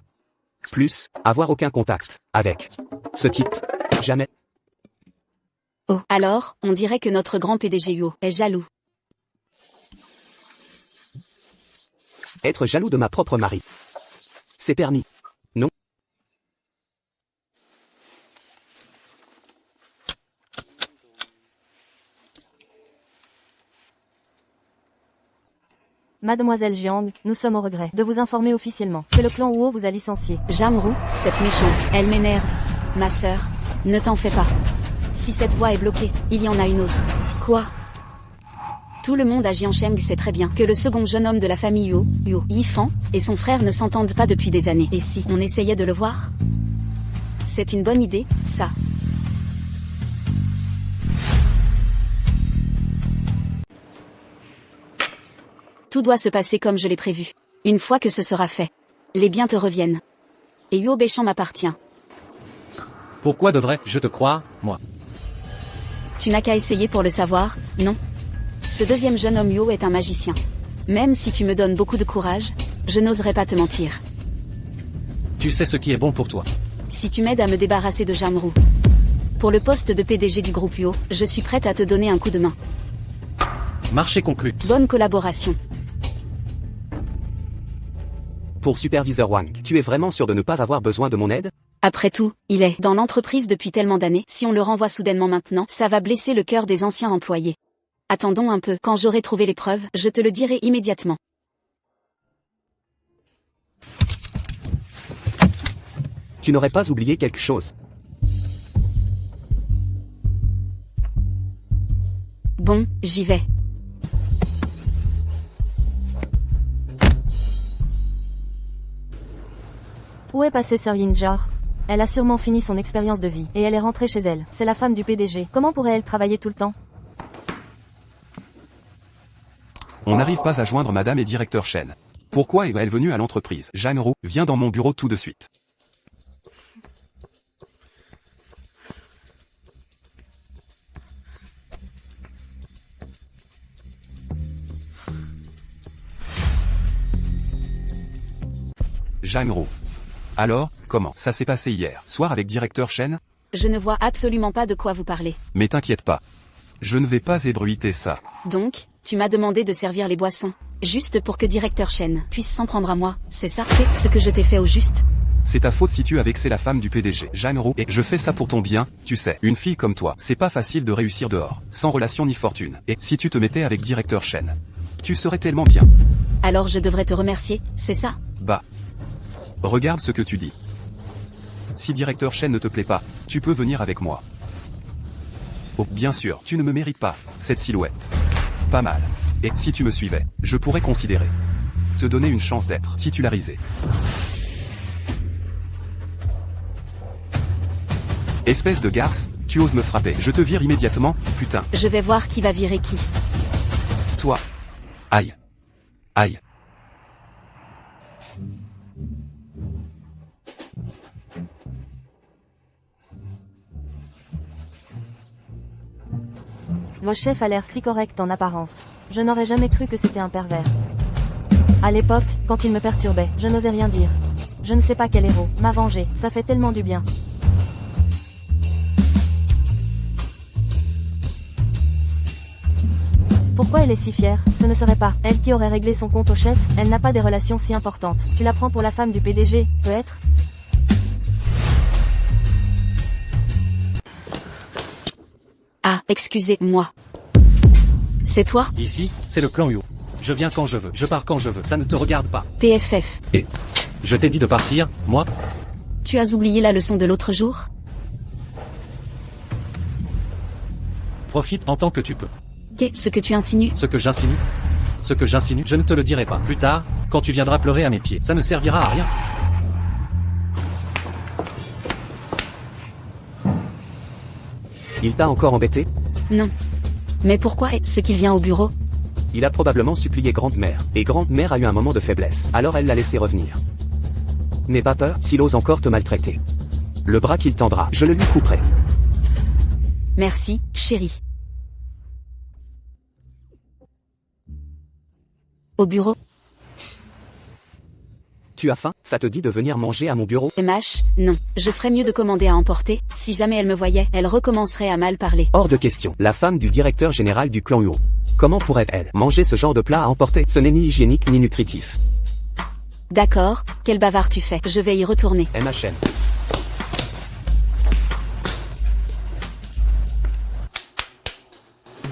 plus avoir aucun contact avec ce type. Jamais. Oh, alors, on dirait que notre grand PDG Huo est jaloux. Être jaloux de ma propre mari. C'est permis. Non? Mademoiselle Jiang, nous sommes au regret de vous informer officiellement que le clan Huo vous a licencié. Jamru, cette méchante, elle m'énerve. Ma sœur, ne t'en fais pas. Si cette voie est bloquée, il y en a une autre. Quoi? Tout le monde à Jiangsheng sait très bien que le second jeune homme de la famille Huo, Yifan, et son frère ne s'entendent pas depuis des années. Et si on essayait de le voir? C'est une bonne idée, ça. Tout doit se passer comme je l'ai prévu. Une fois que ce sera fait, les biens te reviennent. Et Huo Béchamp m'appartient. Pourquoi devrais-je te croire, moi? Tu n'as qu'à essayer pour le savoir, non? Ce deuxième jeune homme Huo est un magicien. Même si tu me donnes beaucoup de courage, je n'oserais pas te mentir. Tu sais ce qui est bon pour toi. Si tu m'aides à me débarrasser de Jamrou. Pour le poste de PDG du groupe Huo, je suis prête à te donner un coup de main. Marché conclu. Bonne collaboration. Pour superviseur Wang, tu es vraiment sûr de ne pas avoir besoin de mon aide? Après tout, il est dans l'entreprise depuis tellement d'années. Si on le renvoie soudainement maintenant, ça va blesser le cœur des anciens employés. Attendons un peu. Quand j'aurai trouvé les preuves, je te le dirai immédiatement. Tu n'aurais pas oublié quelque chose? Bon, j'y vais. Où est passée Sir Yinjar? Elle a sûrement fini son expérience de vie, et elle est rentrée chez elle. C'est la femme du PDG. Comment pourrait-elle travailler tout le temps? On n'arrive pas à joindre madame et directeur Chen. Pourquoi est-elle venue à l'entreprise? Jeanne Roux, viens dans mon bureau tout de suite. Jeanne Roux. Alors, comment ça s'est passé hier soir avec directeur Chen? Je ne vois absolument pas de quoi vous parlez. Mais t'inquiète pas. Je ne vais pas ébruiter ça. Donc, tu m'as demandé de servir les boissons. Juste pour que directeur Chen puisse s'en prendre à moi, c'est ça? C'est ce que je t'ai fait au juste? C'est ta faute si tu as vexé la femme du PDG, Jeanne Roux, et je fais ça pour ton bien, tu sais. Une fille comme toi, c'est pas facile de réussir dehors, sans relation ni fortune. Et si tu te mettais avec directeur Chen, tu serais tellement bien. Alors je devrais te remercier, c'est ça? Bah. Regarde ce que tu dis. Si directeur Chen ne te plaît pas, tu peux venir avec moi. Oh, bien sûr, tu ne me mérites pas, cette silhouette. Pas mal. Et si tu me suivais, je pourrais considérer te donner une chance d'être titularisé. Espèce de garce, tu oses me frapper. Je te vire immédiatement, putain. Je vais voir qui va virer qui. Toi. Aïe. Aïe. Mon chef a l'air si correct en apparence. Je n'aurais jamais cru que c'était un pervers. À l'époque, quand il me perturbait, je n'osais rien dire. Je ne sais pas quel héros m'a vengé, ça fait tellement du bien. Pourquoi elle est si fière? Ce ne serait pas elle qui aurait réglé son compte au chef? Elle n'a pas des relations si importantes. Tu la prends pour la femme du PDG, peut-être? Ah, excusez-moi. C'est toi? Ici, c'est le clan Yu. Je viens quand je veux, je pars quand je veux, ça ne te regarde pas. PFF. Et je t'ai dit de partir, moi? Tu as oublié la leçon de l'autre jour? Profite en tant que tu peux. Qu'est-ce que tu insinues? Ce que j'insinue? Ce que j'insinue, je ne te le dirai pas. Plus tard, quand tu viendras pleurer à mes pieds, ça ne servira à rien. Il t'a encore embêté? Non. Mais pourquoi est-ce qu'il vient au bureau? Il a probablement supplié Grande-Mère, et Grande-Mère a eu un moment de faiblesse, alors elle l'a laissé revenir. N'aie pas peur, s'il ose encore te maltraiter. Le bras qu'il tendra, je le lui couperai. Merci, chérie. Au bureau? Tu as faim? Ça te dit de venir manger à mon bureau? MH, non. Je ferais mieux de commander à emporter. Si jamais elle me voyait, elle recommencerait à mal parler. Hors de question. La femme du directeur général du clan Huo. Comment pourrait-elle manger ce genre de plat à emporter? Ce n'est ni hygiénique ni nutritif. D'accord, quel bavard tu fais. Je vais y retourner. MHN.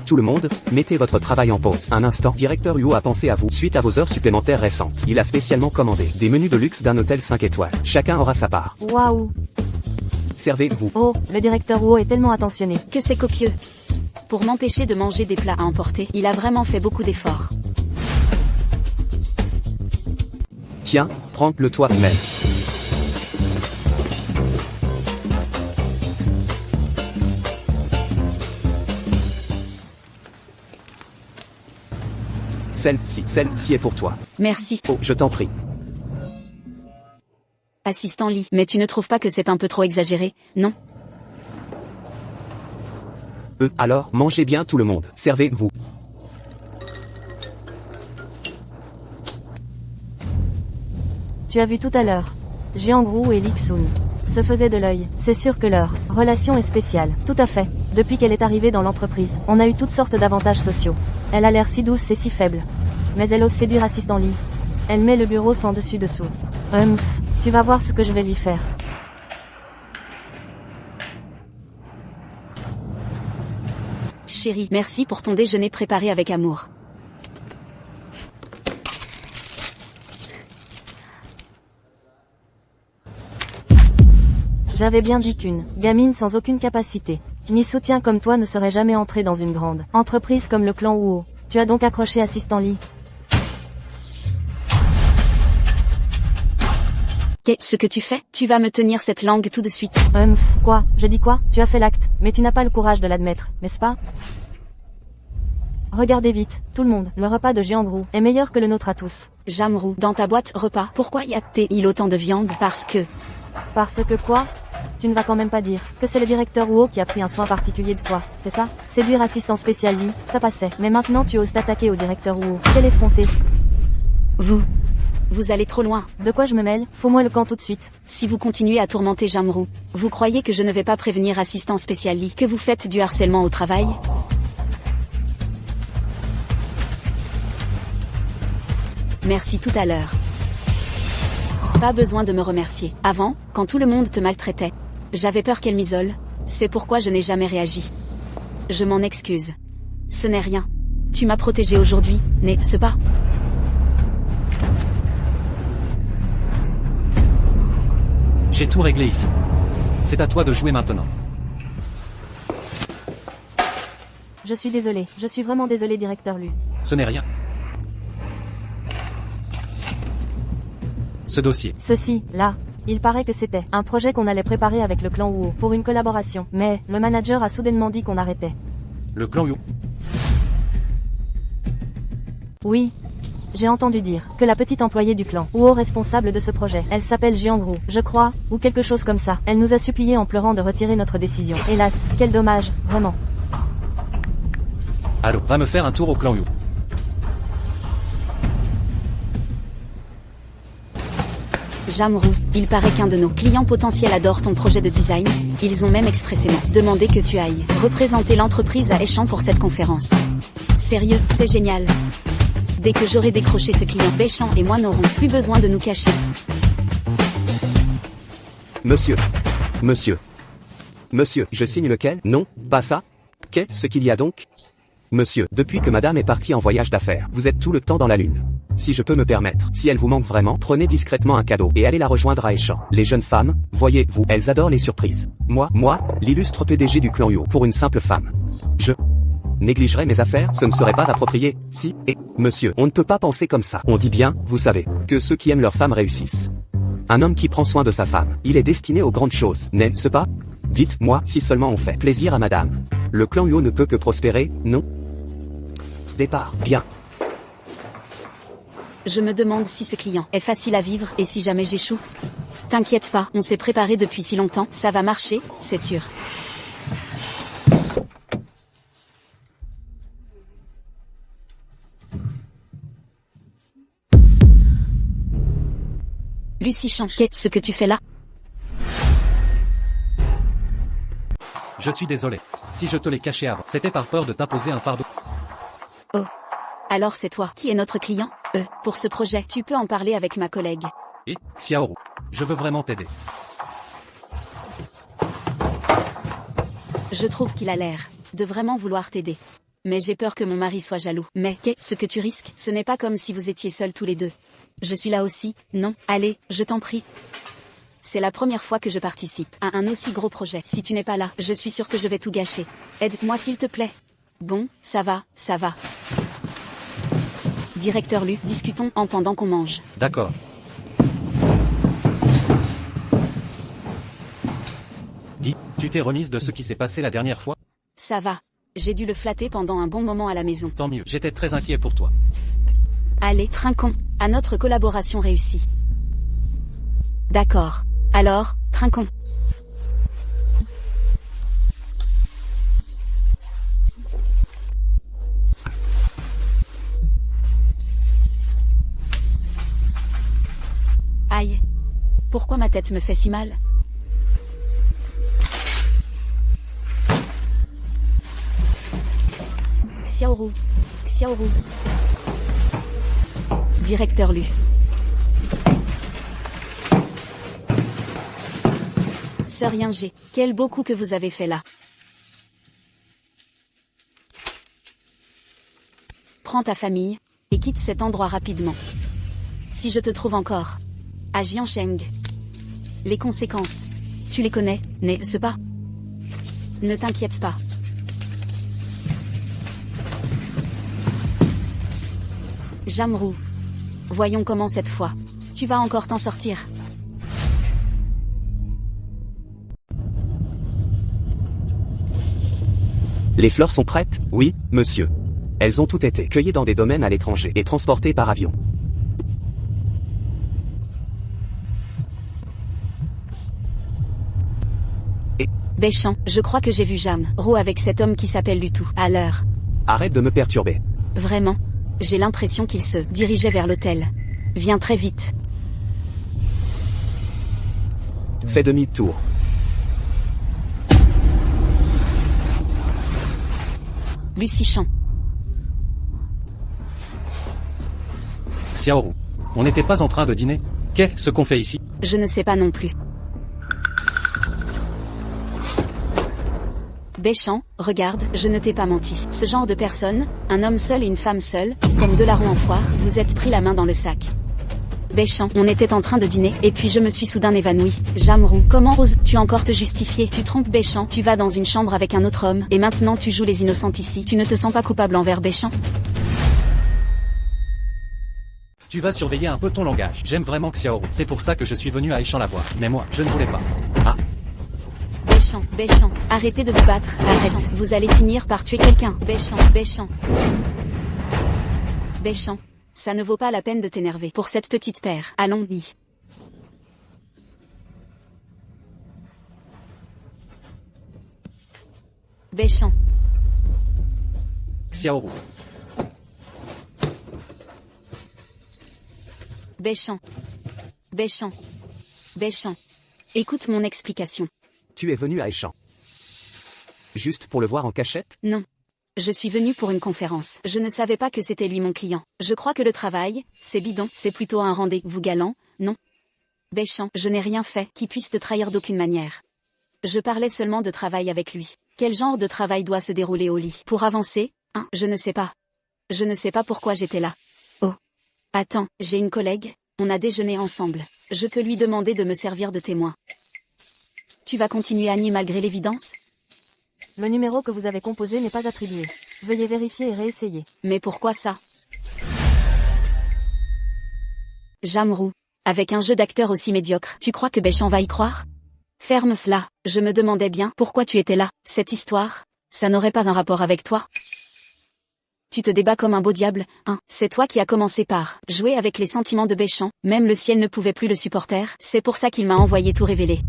Tout le monde, mettez votre travail en pause. Un instant, directeur Huo a pensé à vous suite à vos heures supplémentaires récentes. Il a spécialement commandé des menus de luxe d'un hôtel 5 étoiles. Chacun aura sa part. Waouh! Servez-vous. Oh, le directeur Wu est tellement attentionné. Que c'est copieux. Pour m'empêcher de manger des plats à emporter, il a vraiment fait beaucoup d'efforts. Tiens, prends-le toi-même. Celle-ci est pour toi. Merci. Oh, je t'en prie. Assistant Lee, mais tu ne trouves pas que c'est un peu trop exagéré, non? Alors, mangez bien tout le monde. Servez-vous. Tu as vu tout à l'heure. Jiang-Ru et Lee Xun se faisaient de l'œil. C'est sûr que leur relation est spéciale. Tout à fait. Depuis qu'elle est arrivée dans l'entreprise, on a eu toutes sortes d'avantages sociaux. Elle a l'air si douce et si faible. Mais elle ose séduire assistant Lee. Elle met le bureau sans dessus-dessous. Tu vas voir ce que je vais lui faire. Chérie, merci pour ton déjeuner préparé avec amour. J'avais bien dit qu'une gamine sans aucune capacité, ni soutien comme toi ne serait jamais entrée dans une grande entreprise comme le clan Wuo. Tu as donc accroché assistant Lee. Qu'est-ce que tu fais? Tu vas me tenir cette langue tout de suite. Quoi? Je dis quoi? Tu as fait l'acte, mais tu n'as pas le courage de l'admettre, n'est-ce pas? Regardez vite, tout le monde, le repas de Jiang-Ru est meilleur que le nôtre à tous. Jamrou, dans ta boîte repas, pourquoi y a-t-il autant de viande? Parce que quoi? Tu ne vas quand même pas dire que c'est le directeur Wuo qui a pris un soin particulier de toi, c'est ça? Séduire assistant spécial Lee, ça passait. Mais maintenant tu oses t'attaquer au directeur Wuo. Quelle effrontée. Vous allez trop loin. De quoi je me mêle? Fous-moi le camp tout de suite. Si vous continuez à tourmenter Jamrou, vous croyez que je ne vais pas prévenir assistant spécial Lee que vous faites du harcèlement au travail? Merci tout à l'heure. Pas besoin de me remercier. Avant, quand tout le monde te maltraitait, j'avais peur qu'elle m'isole. C'est pourquoi je n'ai jamais réagi. Je m'en excuse. Ce n'est rien. Tu m'as protégé aujourd'hui, n'est-ce pas? J'ai tout réglé ici. C'est à toi de jouer maintenant. Je suis désolé. Je suis vraiment désolé, directeur Lu. Ce n'est rien. Ce dossier. Ceci, là. Il paraît que c'était un projet qu'on allait préparer avec le clan Wuo pour une collaboration. Mais, le manager a soudainement dit qu'on arrêtait. Le clan Yu. Oui. J'ai entendu dire que la petite employée du clan Wuo responsable de ce projet, elle s'appelle Jiang-Ru, je crois, ou quelque chose comme ça. Elle nous a supplié en pleurant de retirer notre décision. Hélas, quel dommage, vraiment. Allô, va me faire un tour au clan Yu. Jamrou, il paraît qu'un de nos clients potentiels adore ton projet de design. Ils ont même expressément demandé que tu ailles représenter l'entreprise à Échamps pour cette conférence. Sérieux, c'est génial. Dès que j'aurai décroché ce client, Béchamp et moi n'aurons plus besoin de nous cacher. Monsieur, je signe lequel? Non, pas ça? Qu'est-ce qu'il y a donc? Monsieur, depuis que madame est partie en voyage d'affaires, vous êtes tout le temps dans la lune. Si je peux me permettre, si elle vous manque vraiment, prenez discrètement un cadeau et allez la rejoindre à Échamps. Les jeunes femmes, voyez-vous, elles adorent les surprises. Moi, l'illustre PDG du clan Yu, pour une simple femme. Je négligerais mes affaires, ce ne serait pas approprié, si, et, monsieur, on ne peut pas penser comme ça. On dit bien, vous savez, que ceux qui aiment leur femme réussissent. Un homme qui prend soin de sa femme, il est destiné aux grandes choses, n'est-ce pas? Dites-moi, si seulement on fait plaisir à madame. Le clan Yu ne peut que prospérer, non? Départ, bien. Je me demande si ce client est facile à vivre et si jamais j'échoue. T'inquiète pas, on s'est préparé depuis si longtemps, ça va marcher, c'est sûr. Lucie Chan, qu'est-ce que tu fais là? Je suis désolé. Si je te l'ai caché avant, c'était par peur de t'imposer un fardeau. Oh. Alors c'est toi qui est notre client? Pour ce projet, tu peux en parler avec ma collègue. Et, Xiaoru, je veux vraiment t'aider. Je trouve qu'il a l'air de vraiment vouloir t'aider. Mais j'ai peur que mon mari soit jaloux. Mais qu'est-ce que tu risques? Ce n'est pas comme si vous étiez seuls tous les deux. Je suis là aussi, non? Allez, je t'en prie. C'est la première fois que je participe à un aussi gros projet. Si tu n'es pas là, je suis sûre que je vais tout gâcher. Aide-moi s'il te plaît. Bon, ça va. Directeur Lu, discutons en pendant qu'on mange. D'accord. Guy, tu t'es remise de ce qui s'est passé la dernière fois? Ça va. J'ai dû le flatter pendant un bon moment à la maison. Tant mieux, j'étais très inquiet pour toi. Allez, trinquons, à notre collaboration réussie. D'accord. Alors, trinquons. Aïe. Pourquoi ma tête me fait si mal? Xiaoru. Xiaoru. Directeur Lu. Sœur Yingé, quel beau coup que vous avez fait là. Prends ta famille, et quitte cet endroit rapidement. Si je te trouve encore à Jiansheng, les conséquences, tu les connais, n'est-ce pas? Ne t'inquiète pas. Jamrou. Voyons comment cette fois. Tu vas encore t'en sortir. Les fleurs sont prêtes? Oui, monsieur. Elles ont toutes été cueillies dans des domaines à l'étranger et transportées par avion. Béchamp, je crois que j'ai vu Jamrou avec cet homme qui s'appelle Lutou, à l'heure. Arrête de me perturber. Vraiment. J'ai l'impression qu'il se dirigeait vers l'hôtel. Viens très vite. Fais demi-tour. Lucie Champ. Xiaoru. On n'était pas en train de dîner. Qu'est-ce qu'on fait ici? Je ne sais pas non plus. Béchamp, regarde, je ne t'ai pas menti. Ce genre de personne, un homme seul et une femme seule, comme deux larrons en foire, vous êtes pris la main dans le sac. Béchamp, on était en train de dîner, et puis je me suis soudain évanoui. Jamrou, comment oses-tu encore te justifier? Tu trompes Béchamp, tu vas dans une chambre avec un autre homme, et maintenant tu joues les innocentes ici. Tu ne te sens pas coupable envers Béchamp? Tu vas surveiller un peu ton langage. J'aime vraiment Xiaoru. C'est pour ça que je suis venu à Aishan la voir. Mais moi, je ne voulais pas. Ah. Béchamp, arrêtez de vous battre. Arrête, vous allez finir par tuer quelqu'un. Béchamp, ça ne vaut pas la peine de t'énerver pour cette petite paire. Allons-y. Béchamp. Xiaoru. Béchamp. Écoute mon explication. Tu es venu à Aishan. Juste pour le voir en cachette? Non. Je suis venu pour une conférence. Je ne savais pas que c'était lui mon client. Je crois que le travail, c'est bidon, c'est plutôt un rendez-vous galant, non? Béchamp, je n'ai rien fait qui puisse te trahir d'aucune manière. Je parlais seulement de travail avec lui. Quel genre de travail doit se dérouler au lit? Pour avancer, hein? Je ne sais pas. Je ne sais pas pourquoi j'étais là. Oh. Attends, j'ai une collègue, on a déjeuné ensemble. Je peux lui demander de me servir de témoin. Tu vas continuer à nier malgré l'évidence? Le numéro que vous avez composé n'est pas attribué. Veuillez vérifier et réessayer. Mais pourquoi ça? Jamrou. Avec un jeu d'acteur aussi médiocre, tu crois que Béchamp va y croire? Ferme cela. Je me demandais bien pourquoi tu étais là. Cette histoire, ça n'aurait pas un rapport avec toi? Tu te débats comme un beau diable, hein? C'est toi qui as commencé par jouer avec les sentiments de Béchamp. Même le ciel ne pouvait plus le supporter. C'est pour ça qu'il m'a envoyé tout révéler.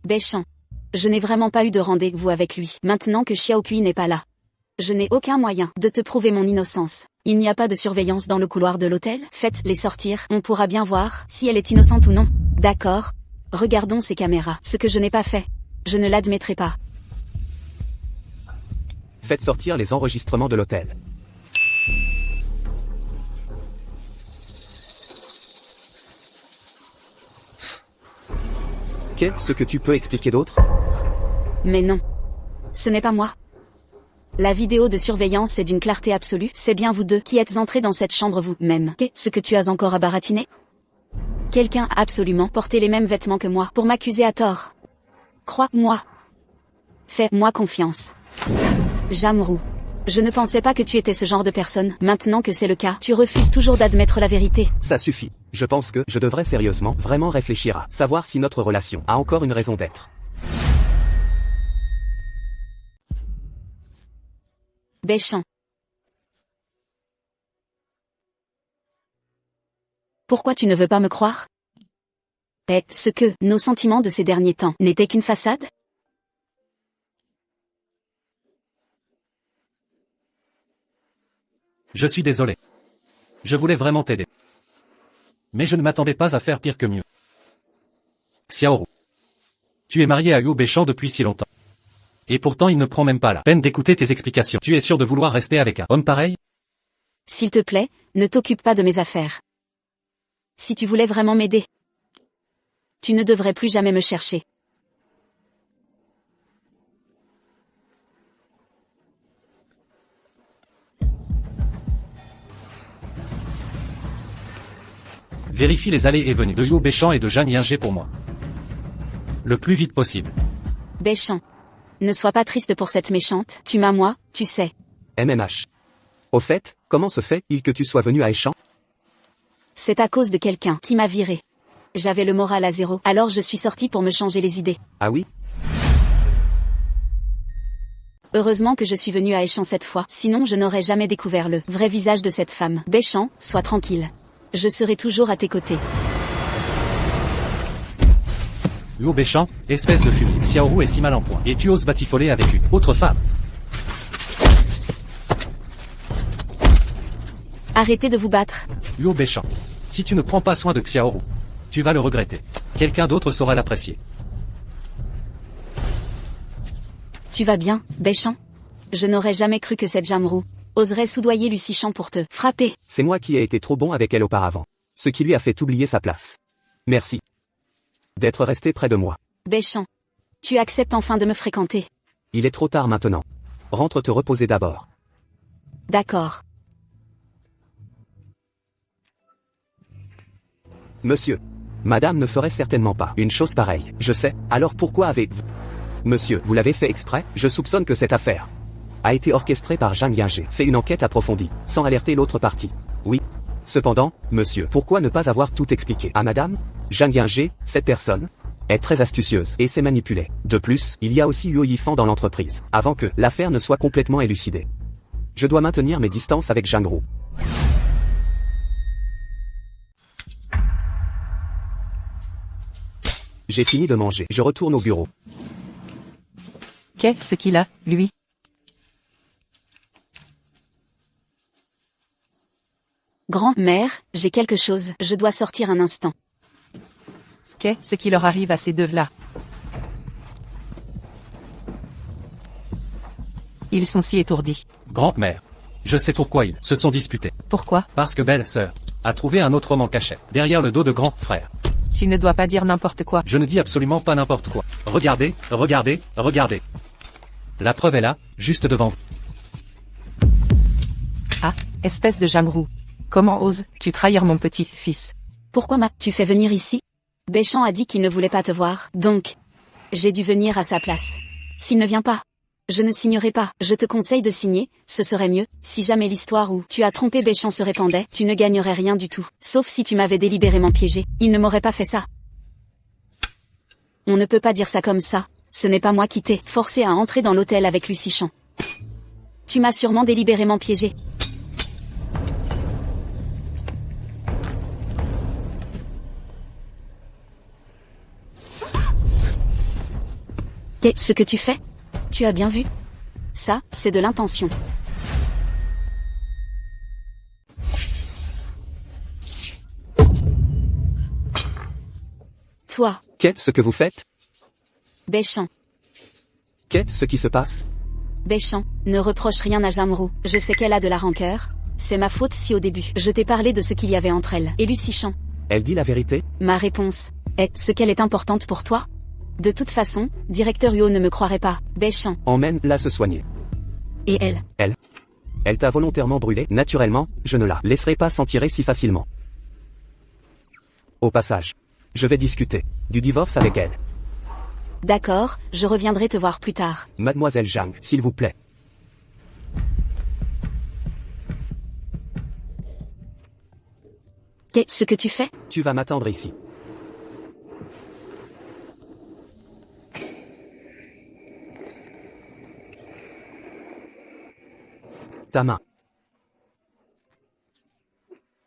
Béchamp. Je n'ai vraiment pas eu de rendez-vous avec lui, maintenant que Xiaokui n'est pas là. Je n'ai aucun moyen de te prouver mon innocence. Il n'y a pas de surveillance dans le couloir de l'hôtel? Faites-les sortir, on pourra bien voir si elle est innocente ou non. D'accord. Regardons ces caméras. Ce que je n'ai pas fait, je ne l'admettrai pas. Faites sortir les enregistrements de l'hôtel. Qu'est-ce que tu peux expliquer d'autre? Mais non. Ce n'est pas moi. La vidéo de surveillance est d'une clarté absolue. C'est bien vous deux qui êtes entrés dans cette chambre vous-même. Qu'est-ce que tu as encore à baratiner? Quelqu'un a absolument porté les mêmes vêtements que moi pour m'accuser à tort. Crois-moi. Fais-moi confiance. Jamrou. Je ne pensais pas que tu étais ce genre de personne. Maintenant que c'est le cas, tu refuses toujours d'admettre la vérité. Ça suffit. Je pense que je devrais sérieusement, vraiment réfléchir à savoir si notre relation a encore une raison d'être. Béchamp. Pourquoi tu ne veux pas me croire? Est-ce que nos sentiments de ces derniers temps n'étaient qu'une façade? Je suis désolé. Je voulais vraiment t'aider. Mais je ne m'attendais pas à faire pire que mieux. Xiaoru. Tu es marié à Liu Beichan depuis si longtemps. Et pourtant il ne prend même pas la peine d'écouter tes explications. Tu es sûr de vouloir rester avec un homme pareil? S'il te plaît, ne t'occupe pas de mes affaires. Si tu voulais vraiment m'aider, tu ne devrais plus jamais me chercher. Vérifie les allées et venues de Liu Beichan et de Zhang Yinghe pour moi. Le plus vite possible. Beichan. Ne sois pas triste pour cette méchante, tu m'as moi, tu sais. MMH. Au fait, comment se fait-il que tu sois venu à Échamps? C'est à cause de quelqu'un qui m'a viré. J'avais le moral à zéro, alors je suis sortie pour me changer les idées. Ah oui? Heureusement que je suis venue à Échamps cette fois, sinon je n'aurais jamais découvert le vrai visage de cette femme. Beichan, sois tranquille. Je serai toujours à tes côtés. Liu Beichan, espèce de fumier. Xiaoru est si mal en point. Et tu oses batifoler avec une autre femme. Arrêtez de vous battre. Liu Beichan. Si tu ne prends pas soin de Xiaoru, tu vas le regretter. Quelqu'un d'autre saura l'apprécier. Tu vas bien, Beichan? Je n'aurais jamais cru que cette Jamrou oserait soudoyer Lucichan pour te frapper. C'est moi qui ai été trop bon avec elle auparavant. Ce qui lui a fait oublier sa place. Merci. D'être resté près de moi. Beichan. Tu acceptes enfin de me fréquenter. Il est trop tard maintenant. Rentre te reposer d'abord. D'accord. Monsieur. Madame ne ferait certainement pas une chose pareille. Je sais, alors pourquoi avez-vous... Monsieur, vous l'avez fait exprès? Je soupçonne que cette affaire a été orchestrée par Zhang Yinghe. Fait une enquête approfondie, sans alerter l'autre partie. Oui. Cependant, monsieur, pourquoi ne pas avoir tout expliqué à madame? Zhang Yinghe, cette personne, est très astucieuse et sait manipuler. De plus, il y a aussi Liu Yifan dans l'entreprise, avant que l'affaire ne soit complètement élucidée. Je dois maintenir mes distances avec Zhang Ru. J'ai fini de manger. Je retourne au bureau. Qu'est-ce qu'il a, lui? Grand-mère, j'ai quelque chose, je dois sortir un instant. Qu'est-ce qui leur arrive à ces deux-là? Ils sont si étourdis. Grand-mère. Je sais pourquoi ils se sont disputés. Pourquoi? Parce que belle-sœur a trouvé un autre homme en cachette, derrière le dos de grand frère. Tu ne dois pas dire n'importe quoi. Je ne dis absolument pas n'importe quoi. Regardez, regardez, regardez. La preuve est là, juste devant vous. Ah, espèce de Jamrou. Comment oses-tu trahir mon petit-fils? Pourquoi m'as-tu fait venir ici? Beichan a dit qu'il ne voulait pas te voir, donc j'ai dû venir à sa place. S'il ne vient pas, je ne signerai pas. Je te conseille de signer, ce serait mieux. Si jamais l'histoire où tu as trompé Beichan se répandait, tu ne gagnerais rien du tout. Sauf si tu m'avais délibérément piégé. Il ne m'aurait pas fait ça. On ne peut pas dire ça comme ça. Ce n'est pas moi qui t'ai forcé à entrer dans l'hôtel avec Lucichan. Tu m'as sûrement délibérément piégé. Qu'est-ce que tu fais? Tu as bien vu? Ça, c'est de l'intention. Toi, Qu'est-ce que vous faites? Beichan. Qu'est-ce qui se passe? Beichan, ne reproche rien à Jamrou. Je sais qu'elle a de la rancœur. C'est ma faute si au début, je t'ai parlé de ce qu'il y avait entre elle et Lucichan. Elle dit la vérité? Ma réponse est ce qu'elle est importante pour toi? De toute façon, directeur Huo ne me croirait pas. Beichan. Emmène-la se soigner. Et elle? Elle t'a volontairement brûlé. Naturellement, je ne la laisserai pas s'en tirer si facilement. Au passage, je vais discuter du divorce avec elle. D'accord, je reviendrai te voir plus tard. Mademoiselle Zhang, s'il vous plaît. Qu'est-ce que tu fais? Tu vas m'attendre ici. Ta main.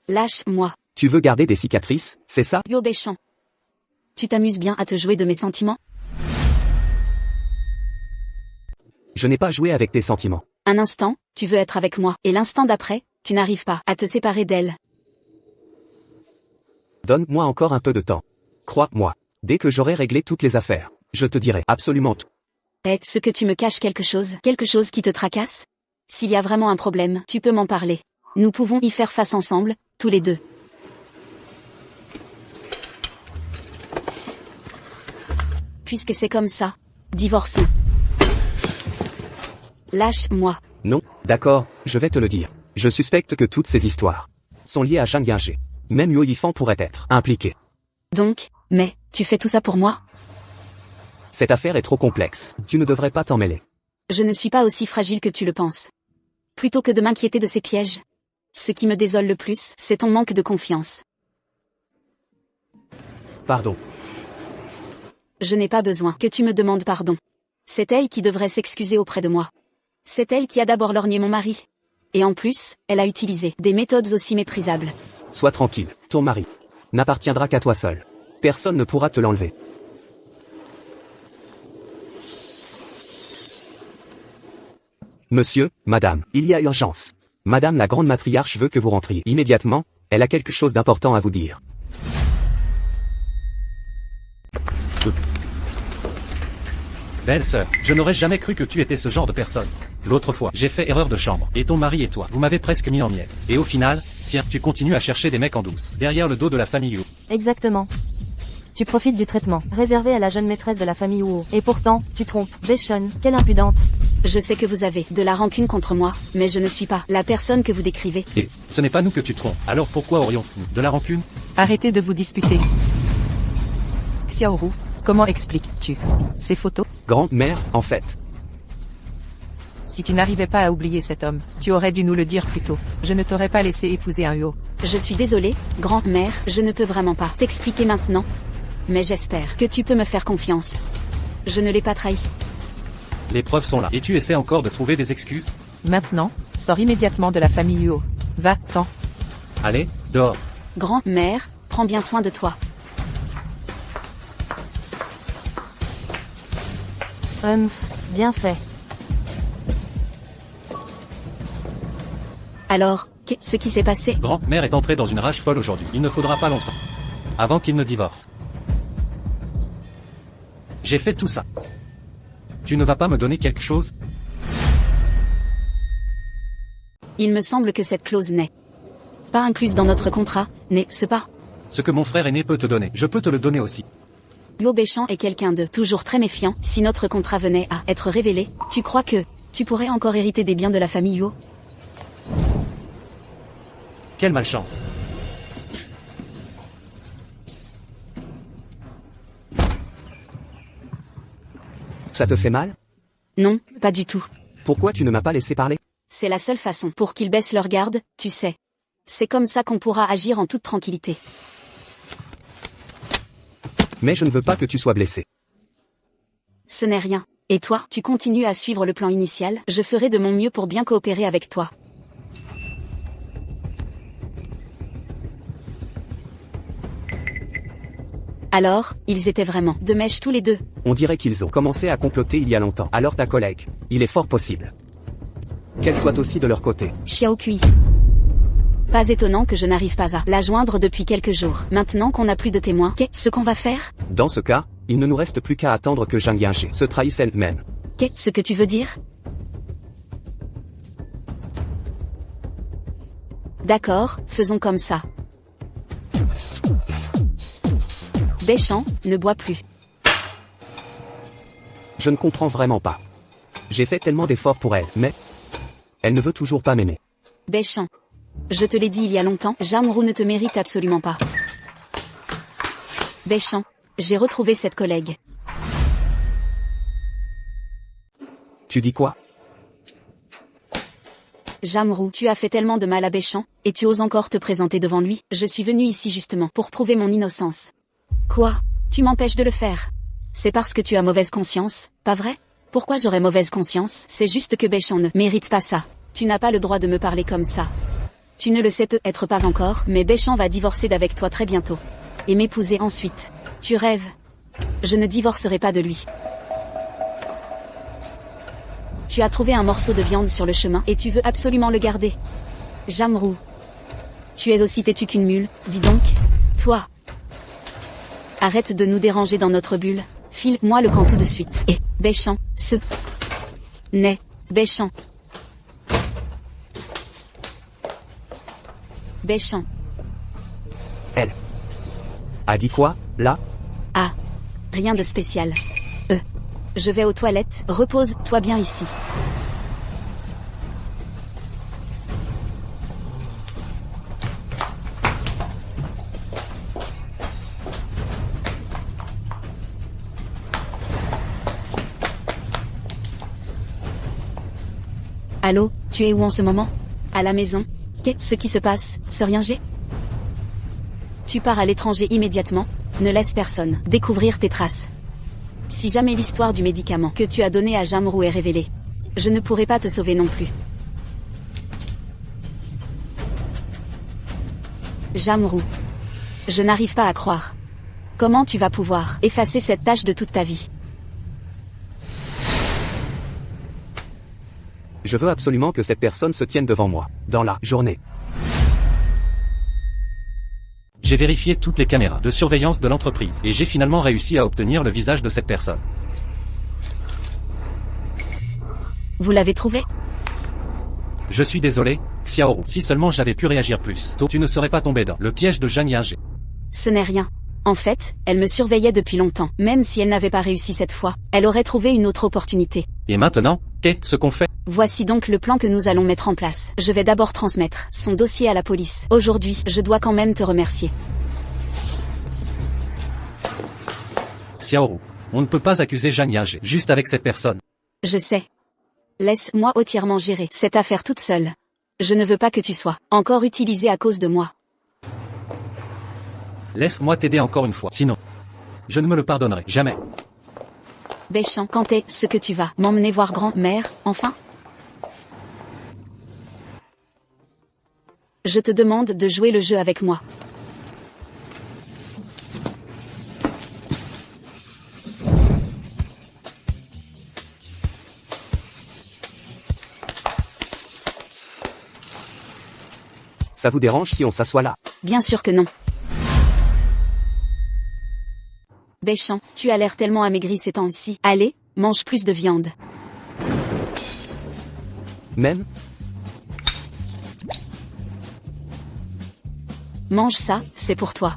Lâche-moi. Tu veux garder des cicatrices, c'est ça? Yo Béchamp. Tu t'amuses bien à te jouer de mes sentiments? Je n'ai pas joué avec tes sentiments. Un instant, tu veux être avec moi, et l'instant d'après, tu n'arrives pas à te séparer d'elle. Donne-moi encore un peu de temps. Crois-moi. Dès que j'aurai réglé toutes les affaires, je te dirai absolument tout. Est-ce que tu me caches quelque chose qui te tracasse? S'il y a vraiment un problème, tu peux m'en parler. Nous pouvons y faire face ensemble, tous les deux. Puisque c'est comme ça, divorçons. Lâche-moi. Non, d'accord, je vais te le dire. Je suspecte que toutes ces histoires sont liées à Zhang Yingzhe. Même Yo Yifan pourrait être impliqué. Donc, mais, tu fais tout ça pour moi? Cette affaire est trop complexe. Tu ne devrais pas t'en mêler. Je ne suis pas aussi fragile que tu le penses. Plutôt que de m'inquiéter de ces pièges. Ce qui me désole le plus, c'est ton manque de confiance. Pardon. Je n'ai pas besoin que tu me demandes pardon. C'est elle qui devrait s'excuser auprès de moi. C'est elle qui a d'abord lorgné mon mari. Et en plus, elle a utilisé des méthodes aussi méprisables. Sois tranquille, ton mari n'appartiendra qu'à toi seul. Personne ne pourra te l'enlever. Monsieur, madame, il y a urgence. Madame la grande matriarche veut que vous rentriez immédiatement, elle a quelque chose d'important à vous dire. Belle sœur, je n'aurais jamais cru que tu étais ce genre de personne. L'autre fois, j'ai fait erreur de chambre, et ton mari et toi, vous m'avez presque mis en miel. Et au final, tiens, tu continues à chercher des mecs en douce, derrière le dos de la famille Yu. Exactement. Tu profites du traitement réservé à la jeune maîtresse de la famille Wu. Et pourtant, tu trompes. Béchonne, quelle impudente. Je sais que vous avez de la rancune contre moi, mais je ne suis pas la personne que vous décrivez. Et ce n'est pas nous que tu trompes. Alors pourquoi aurions-nous de la rancune? Arrêtez de vous disputer. Xiaoru, comment expliques-tu ces photos? Grand-mère, en fait. Si tu n'arrivais pas à oublier cet homme, tu aurais dû nous le dire plus tôt. Je ne t'aurais pas laissé épouser un Huo. Je suis désolée, grand-mère, je ne peux vraiment pas t'expliquer maintenant. Mais j'espère que tu peux me faire confiance. Je ne l'ai pas trahi. Les preuves sont là. Et tu essaies encore de trouver des excuses? Maintenant, sors immédiatement de la famille Huo. Va-t'en. Allez, dehors. Grand-mère, prends bien soin de toi. Bien fait. Alors, qu'est-ce qui s'est passé? Grand-mère est entrée dans une rage folle aujourd'hui. Il ne faudra pas longtemps avant qu'il ne divorce. J'ai fait tout ça. Tu ne vas pas me donner quelque chose? Il me semble que cette clause n'est pas incluse dans notre contrat, n'est-ce pas? Ce que mon frère aîné peut te donner, je peux te le donner aussi. Yo Béchamp est quelqu'un de toujours très méfiant. Si notre contrat venait à être révélé, tu crois que tu pourrais encore hériter des biens de la famille Yo? Quelle malchance. Ça te fait mal? Non, pas du tout. Pourquoi tu ne m'as pas laissé parler? C'est la seule façon pour qu'ils baissent leur garde, tu sais. C'est comme ça qu'on pourra agir en toute tranquillité. Mais je ne veux pas que tu sois blessé. Ce n'est rien. Et toi, tu continues à suivre le plan initial, je ferai de mon mieux pour bien coopérer avec toi. Alors, ils étaient vraiment de mèche tous les deux. On dirait qu'ils ont commencé à comploter il y a longtemps. Alors ta collègue, il est fort possible qu'elle soit aussi de leur côté. Xiao Kui. Pas étonnant que je n'arrive pas à la joindre depuis quelques jours. Maintenant qu'on n'a plus de témoins, qu'est-ce qu'on va faire? Dans ce cas, il ne nous reste plus qu'à attendre que Zhang Yingzhe se trahisse elle-même. Qu'est-ce que tu veux dire? D'accord, faisons comme ça. Béchamp, ne bois plus. Je ne comprends vraiment pas. J'ai fait tellement d'efforts pour elle, mais elle ne veut toujours pas m'aimer. Béchamp. Je te l'ai dit il y a longtemps, Jamrou ne te mérite absolument pas. Béchamp. J'ai retrouvé cette collègue. Tu dis quoi? Jamrou, tu as fait tellement de mal à Béchamp, et tu oses encore te présenter devant lui. Je suis venu ici justement pour prouver mon innocence. Quoi? Tu m'empêches de le faire? C'est parce que tu as mauvaise conscience, pas vrai? Pourquoi j'aurais mauvaise conscience? C'est juste que Béchamp ne mérite pas ça. Tu n'as pas le droit de me parler comme ça. Tu ne le sais peut-être pas encore, mais Béchamp va divorcer d'avec toi très bientôt. Et m'épouser ensuite. Tu rêves. Je ne divorcerai pas de lui. Tu as trouvé un morceau de viande sur le chemin et tu veux absolument le garder. Jamrou. Tu es aussi têtu qu'une mule, dis donc. Toi. Arrête de nous déranger dans notre bulle. File-moi le camp tout de suite. Et, Béchamp, n'est, Béchamp. Béchamp. Elle. A dit quoi, là? Ah. Rien de spécial. Je vais aux toilettes, repose-toi bien ici. Allô, tu es où en ce moment? À la maison? Qu'est-ce qui se passe, Sir? Tu pars à l'étranger immédiatement, ne laisse personne découvrir tes traces. Si jamais l'histoire du médicament que tu as donné à Jamrou est révélée, je ne pourrai pas te sauver non plus. Jamrou. Je n'arrive pas à croire. Comment tu vas pouvoir effacer cette tâche de toute ta vie? Je veux absolument que cette personne se tienne devant moi, dans la journée. J'ai vérifié toutes les caméras de surveillance de l'entreprise et j'ai finalement réussi à obtenir le visage de cette personne. Vous l'avez trouvé? Je suis désolé, Xiaoru. Si seulement j'avais pu réagir plus tôt, tu ne serais pas tombé dans le piège de Zhang Yingé. Ce n'est rien. En fait, elle me surveillait depuis longtemps. Même si elle n'avait pas réussi cette fois, elle aurait trouvé une autre opportunité. Et maintenant, qu'est-ce qu'on fait? Voici donc le plan que nous allons mettre en place. Je vais d'abord transmettre son dossier à la police. Aujourd'hui, je dois quand même te remercier. Xiaoru, on ne peut pas accuser Zhang Yingé juste avec cette personne. Je sais. Laisse-moi entièrement gérer cette affaire toute seule. Je ne veux pas que tu sois encore utilisé à cause de moi. Laisse-moi t'aider encore une fois, sinon, je ne me le pardonnerai jamais. Béchamp, quand est-ce que tu vas m'emmener voir grand-mère, enfin? Je te demande de jouer le jeu avec moi. Ça vous dérange si on s'assoit là? Bien sûr que non. Béchamp, tu as l'air tellement amaigri ces temps-ci. Allez, mange plus de viande. Même? Mange ça, c'est pour toi.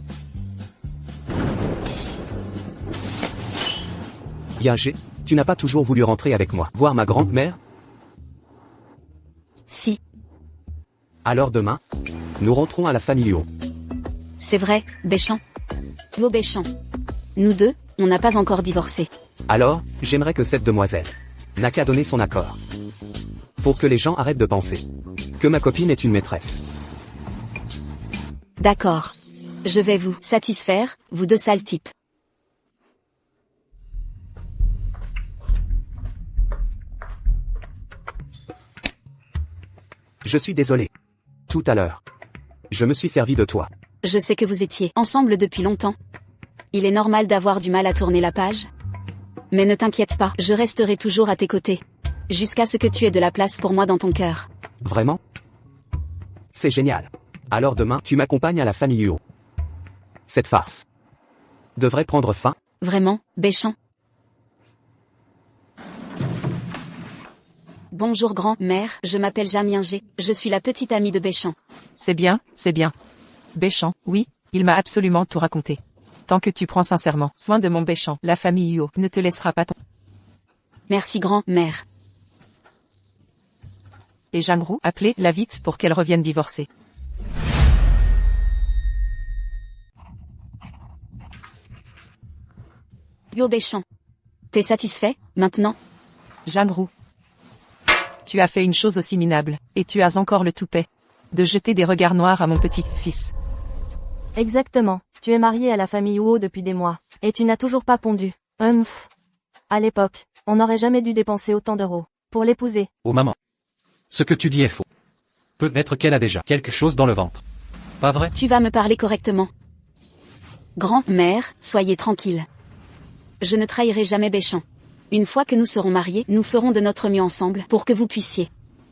Yingé, tu n'as pas toujours voulu rentrer avec moi, voir ma grand-mère? Si. Alors demain, nous rentrons à la famille Yo. C'est vrai, Béchamp. Yo Béchamp. Nous deux, on n'a pas encore divorcé. Alors, j'aimerais que cette demoiselle n'a qu'à donner son accord. Pour que les gens arrêtent de penser que ma copine est une maîtresse. D'accord. Je vais vous satisfaire, vous deux sales types. Je suis désolé. Tout à l'heure, je me suis servi de toi. Je sais que vous étiez ensemble depuis longtemps. Il est normal d'avoir du mal à tourner la page. Mais ne t'inquiète pas, je resterai toujours à tes côtés. Jusqu'à ce que tu aies de la place pour moi dans ton cœur. Vraiment? C'est génial. Alors demain, tu m'accompagnes à la famille Yo. Cette farce devrait prendre fin. Vraiment, Béchamp? Bonjour grand-mère, je m'appelle Zhang Yingé, je suis la petite amie de Béchamp. C'est bien, c'est bien. Béchamp, oui, il m'a absolument tout raconté. Tant que tu prends sincèrement soin de mon Béchamp, la famille Yo ne te laissera pas tomber. Merci grand-mère. Et Jamrou, appelez-la vite pour qu'elle revienne divorcer. Yo Béchamp. T'es satisfait, maintenant? Jamrou. Tu as fait une chose aussi minable, et tu as encore le toupet de jeter des regards noirs à mon petit-fils. Exactement. Tu es marié à la famille Huo depuis des mois. Et tu n'as toujours pas pondu. À l'époque, on n'aurait jamais dû dépenser autant d'euros pour l'épouser. Oh maman. Ce que tu dis est faux. Peut-être qu'elle a déjà quelque chose dans le ventre. Pas vrai? Tu vas me parler correctement. Grand-mère, soyez tranquille. Je ne trahirai jamais Béchamp. Une fois que nous serons mariés, nous ferons de notre mieux ensemble pour que vous puissiez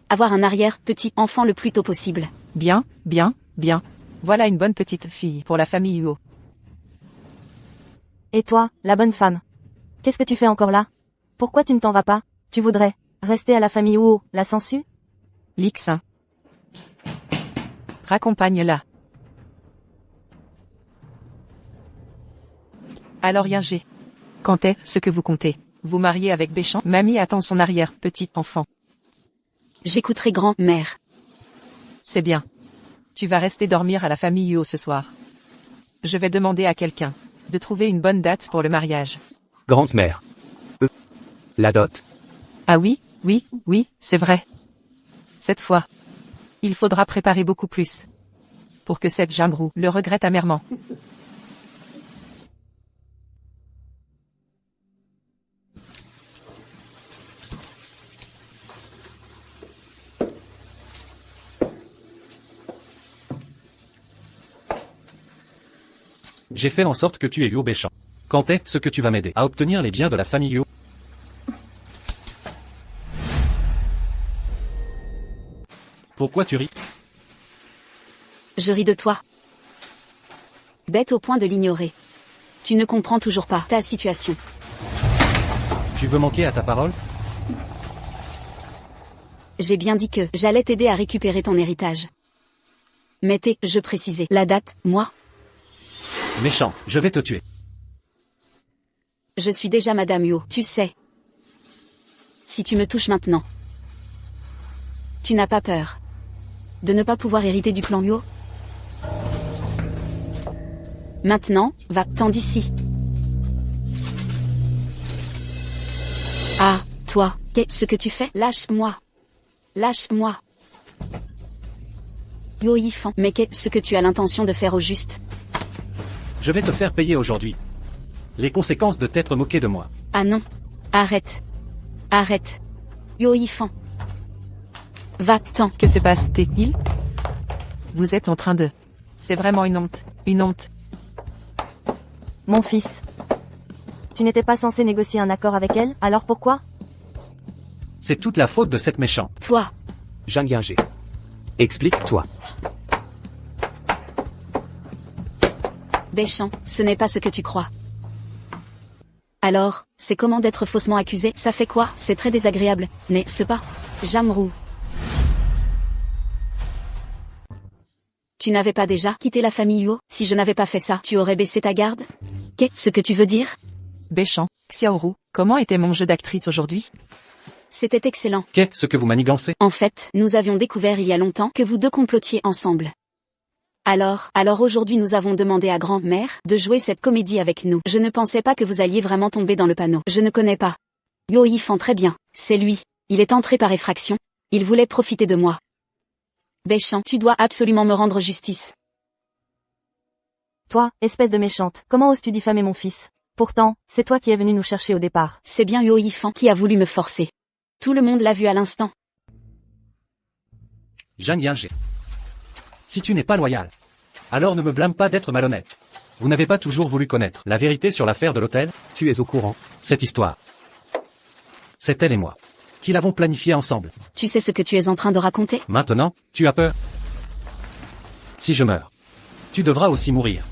avoir un arrière-petit enfant le plus tôt possible. Bien, bien, bien. Voilà une bonne petite fille pour la famille Huo. Et toi, la bonne femme? Qu'est-ce que tu fais encore là? Pourquoi tu ne t'en vas pas? Tu voudrais rester à la famille Huo, la sangsue? Lixin. Raccompagne-la. Alors Yingé. Quand est ce que vous comptez? Vous mariez avec Béchamp? Mamie attend son arrière-petit enfant. J'écouterai grand-mère. C'est bien. Tu vas rester dormir à la famille Huo ce soir. Je vais demander à quelqu'un de trouver une bonne date pour le mariage. Grande-mère. La dot. Ah oui, oui, oui, c'est vrai. Cette fois, il faudra préparer beaucoup plus. Pour que cette Jamrou le regrette amèrement. J'ai fait en sorte que tu aies Huo Béchamp. Quand est ce que tu vas m'aider à obtenir les biens de la famille Huo? Pourquoi tu ris? Je ris de toi. Bête au point de l'ignorer. Tu ne comprends toujours pas ta situation. Tu veux manquer à ta parole? J'ai bien dit que j'allais t'aider à récupérer ton héritage. Mais je précisais la date, moi. Méchant, je vais te tuer. Je suis déjà Madame Huo, tu sais. Si tu me touches maintenant, tu n'as pas peur de ne pas pouvoir hériter du clan Huo? Maintenant, va-t'en d'ici. Ah, toi, qu'est-ce que tu fais? Lâche-moi. Lâche-moi. Huo Yifan, mais qu'est-ce que tu as l'intention de faire au juste? Je vais te faire payer aujourd'hui les conséquences de t'être moqué de moi. Ah non. Arrête. Arrête. Huo Yifan. Va-t'en. Que se passe-t-il? Vous êtes en train de... C'est vraiment une honte. Une honte. Mon fils. Tu n'étais pas censé négocier un accord avec elle, alors pourquoi? C'est toute la faute de cette méchante. Toi. Zhang Yingé. Explique-toi. Béchamp, ce n'est pas ce que tu crois. Alors, c'est comment d'être faussement accusé? Ça fait quoi? C'est très désagréable, n'est-ce pas? Jamrou. Tu n'avais pas déjà quitté la famille Huo? Si je n'avais pas fait ça, tu aurais baissé ta garde? Qu'est-ce que tu veux dire? Béchamp, Xiaoru, comment était mon jeu d'actrice aujourd'hui? C'était excellent. Qu'est-ce que vous manigancez? En fait, nous avions découvert il y a longtemps que vous deux complotiez ensemble. Alors aujourd'hui nous avons demandé à grand-mère de jouer cette comédie avec nous. Je ne pensais pas que vous alliez vraiment tomber dans le panneau. Je ne connais pas Huo Yifan très bien. C'est lui. Il est entré par effraction. Il voulait profiter de moi. Béchamp, tu dois absolument me rendre justice. Toi, espèce de méchante, comment oses-tu diffamer mon fils? Pourtant, c'est toi qui es venu nous chercher au départ. C'est bien Huo Yifan qui a voulu me forcer. Tout le monde l'a vu à l'instant. Zhang Yingé. Si tu n'es pas loyal, alors ne me blâme pas d'être malhonnête. Vous n'avez pas toujours voulu connaître la vérité sur l'affaire de l'hôtel? Tu es au courant. Cette histoire, c'est elle et moi qui l'avons planifiée ensemble. Tu sais ce que tu es en train de raconter? Maintenant, tu as peur? Si je meurs, tu devras aussi mourir.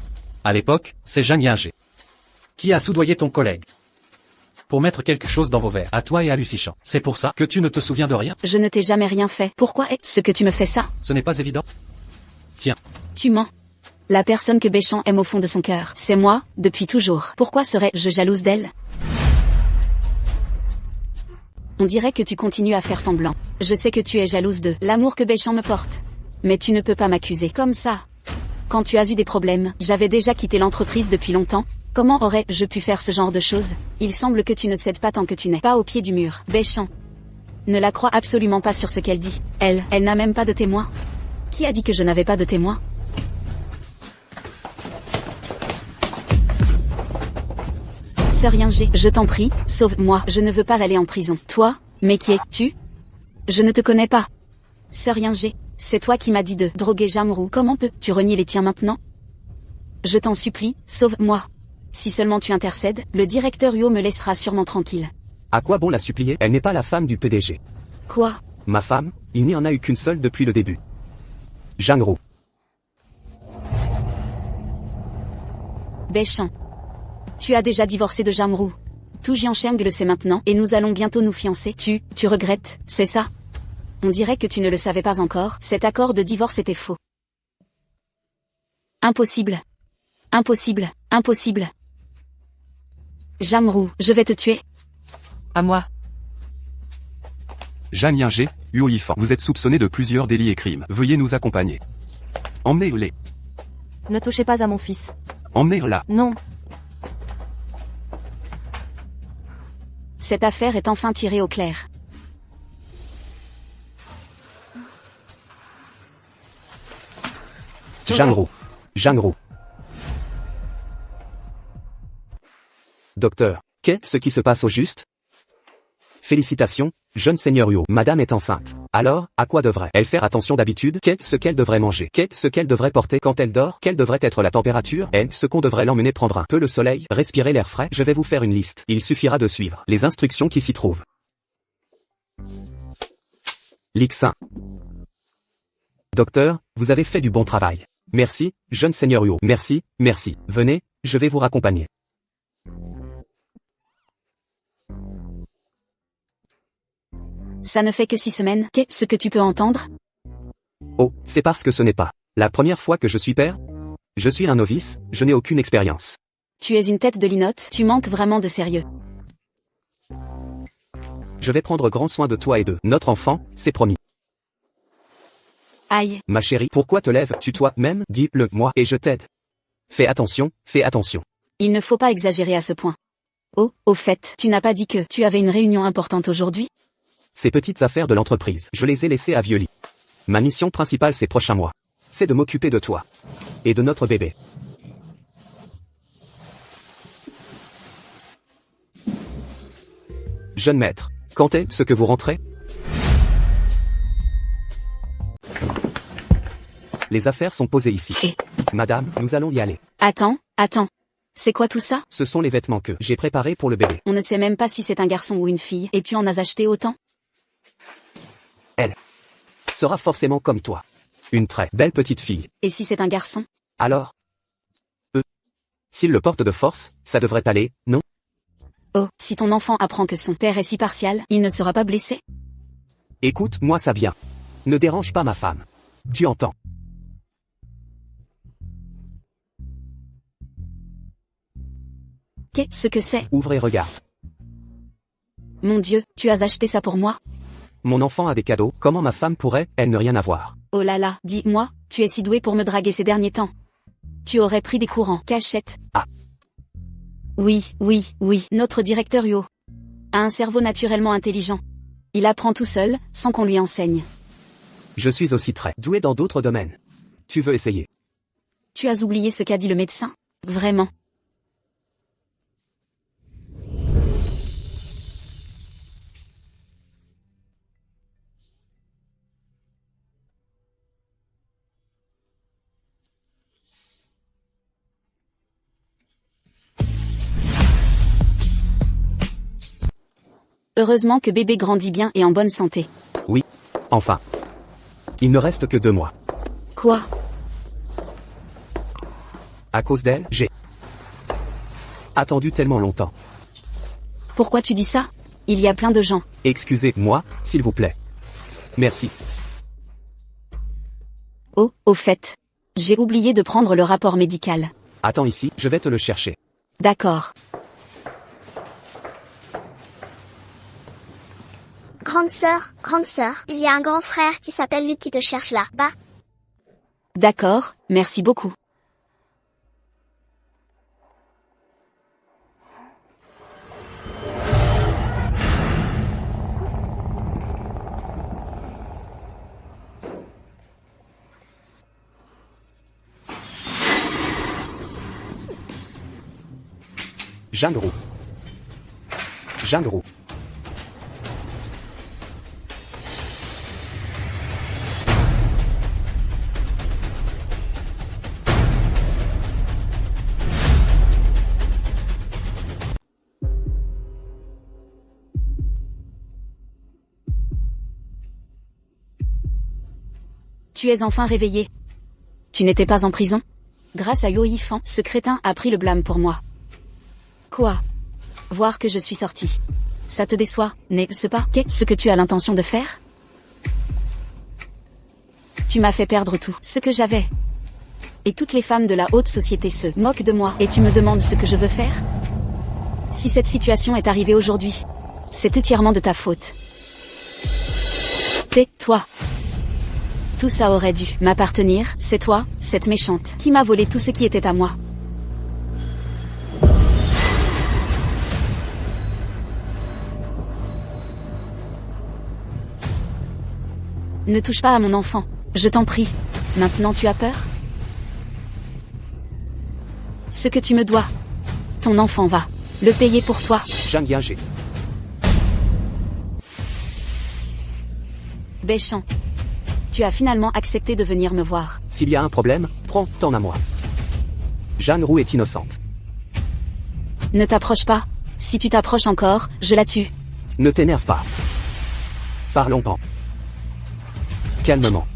À l'époque, c'est Zhang Yingé qui a soudoyé ton collègue pour mettre quelque chose dans vos verres, à toi et à Lucichan. C'est pour ça que tu ne te souviens de rien? Je ne t'ai jamais rien fait. Pourquoi est-ce que tu me fais ça? Ce n'est pas évident. Tiens. Tu mens. La personne que Béchamp aime au fond de son cœur, c'est moi, depuis toujours. Pourquoi serais-je jalouse d'elle? On dirait que tu continues à faire semblant. Je sais que tu es jalouse de l'amour que Béchamp me porte. Mais tu ne peux pas m'accuser comme ça. Quand tu as eu des problèmes, j'avais déjà quitté l'entreprise depuis longtemps. Comment aurais-je pu faire ce genre de choses? Il semble que tu ne cèdes pas tant que tu n'es pas au pied du mur. Béchamp. Ne la crois absolument pas sur ce qu'elle dit. Elle n'a même pas de témoin. Qui a dit que je n'avais pas de témoin? Sœur Yingé, je t'en prie, sauve-moi. Je ne veux pas aller en prison. Toi? Mais qui es-tu? Je ne te connais pas. Sœur Yingé, C'est toi qui m'as dit de droguer Jamrou. Comment peux-tu renier les tiens maintenant? Je t'en supplie, sauve-moi. Si seulement tu intercèdes, le directeur Yo me laissera sûrement tranquille. À quoi bon la supplier? Elle n'est pas la femme du PDG. Quoi? Ma femme, il n'y en a eu qu'une seule depuis le début. Jangrou. Béchant. Tu as déjà divorcé de Jamrou. Tout Jiancheng le sait maintenant, et nous allons bientôt nous fiancer. Tu regrettes, c'est ça? On dirait que tu ne le savais pas encore, cet accord de divorce était faux. Impossible. Impossible, impossible. Jamrou, je vais te tuer. À moi. Zhang Yingé, Huo Yifan. Vous êtes soupçonné de plusieurs délits et crimes. Veuillez nous accompagner. Emmenez-les. Ne touchez pas à mon fils. Emmenez-la. Non. Cette affaire est enfin tirée au clair. Jangrou. Jangrou. Docteur, qu'est-ce qui se passe au juste? Félicitations, jeune seigneur Huo. Madame est enceinte. Alors, à quoi devrait-elle faire attention d'habitude? Qu'est-ce qu'elle devrait manger? Qu'est-ce qu'elle devrait porter quand elle dort? Quelle devrait être la température? Est-ce qu'on devrait l'emmener prendre un peu le soleil? Respirer l'air frais? Je vais vous faire une liste. Il suffira de suivre les instructions qui s'y trouvent. Lixin. Docteur, vous avez fait du bon travail. Merci, jeune seigneur Huo. Merci, merci. Venez, je vais vous raccompagner. Ça ne fait que 6 semaines. Qu'est-ce que tu peux entendre? Oh, c'est parce que ce n'est pas la première fois que je suis père? Je suis un novice, je n'ai aucune expérience. Tu es une tête de linotte, tu manques vraiment de sérieux. Je vais prendre grand soin de toi et de notre enfant, c'est promis. Aïe. Ma chérie, pourquoi te lèves-tu toi-même? Dis-le moi et je t'aide. Fais attention, fais attention. Il ne faut pas exagérer à ce point. Oh, au fait, tu n'as pas dit que tu avais une réunion importante aujourd'hui? Ces petites affaires de l'entreprise, je les ai laissées à Violi. Ma mission principale ces prochains mois, c'est de m'occuper de toi. Et de notre bébé. Jeune maître, quand est-ce que vous rentrez? Les affaires sont posées ici. Madame, nous allons y aller. Attends. C'est quoi tout ça? Ce sont les vêtements que j'ai préparés pour le bébé. On ne sait même pas si c'est un garçon ou une fille, et tu en as acheté autant? Elle sera forcément comme toi. Une très belle petite fille. Et si c'est un garçon? Alors? S'il le porte de force, ça devrait aller, non? Oh, si ton enfant apprend que son père est si partial, il ne sera pas blessé? Écoute, moi ça vient. Ne dérange pas ma femme. Tu entends? Qu'est-ce que c'est? Ouvre et regarde. Mon Dieu, tu as acheté ça pour moi? Mon enfant a des cadeaux, comment ma femme pourrait-elle ne rien avoir? Oh là là, dis-moi, tu es si doué pour me draguer ces derniers temps. Tu aurais pris des courants, cachette. Ah. Oui, notre directeur Yo a un cerveau naturellement intelligent. Il apprend tout seul, sans qu'on lui enseigne. Je suis aussi très doué dans d'autres domaines. Tu veux essayer? Tu as oublié ce qu'a dit le médecin? Vraiment? Heureusement que bébé grandit bien et en bonne santé. Oui. Enfin. Il ne reste que 2 mois. Quoi? À cause d'elle, j'ai attendu tellement longtemps. Pourquoi tu dis ça? Il y a plein de gens. Excusez-moi, s'il vous plaît. Merci. Oh, au fait. J'ai oublié de prendre le rapport médical. Attends ici, je vais te le chercher. D'accord. Grande sœur, il y a un grand frère qui s'appelle Luc qui te cherche là-bas. D'accord, merci beaucoup. Jangrou. Jangrou. Tu es enfin réveillé. Tu n'étais pas en prison? Grâce à Yoifan, ce crétin a pris le blâme pour moi. Quoi? Voir que je suis sortie. Ça te déçoit, n'est-ce pas? Qu'est-ce que tu as l'intention de faire? Tu m'as fait perdre tout ce que j'avais. Et toutes les femmes de la haute société se moquent de moi. Et tu me demandes ce que je veux faire? Si cette situation est arrivée aujourd'hui, c'est entièrement de ta faute. Tais-toi. Tout ça aurait dû m'appartenir, c'est toi, cette méchante, qui m'a volé tout ce qui était à moi. Ne touche pas à mon enfant, je t'en prie. Maintenant tu as peur? Ce que tu me dois, ton enfant va le payer pour toi. Zhang Yingé. Béchant. Tu as finalement accepté de venir me voir. S'il y a un problème, prends-t'en à moi. Jeanne Roux est innocente. Ne t'approche pas. Si tu t'approches encore, je la tue. Ne t'énerve pas. Parlons pas. Calmement.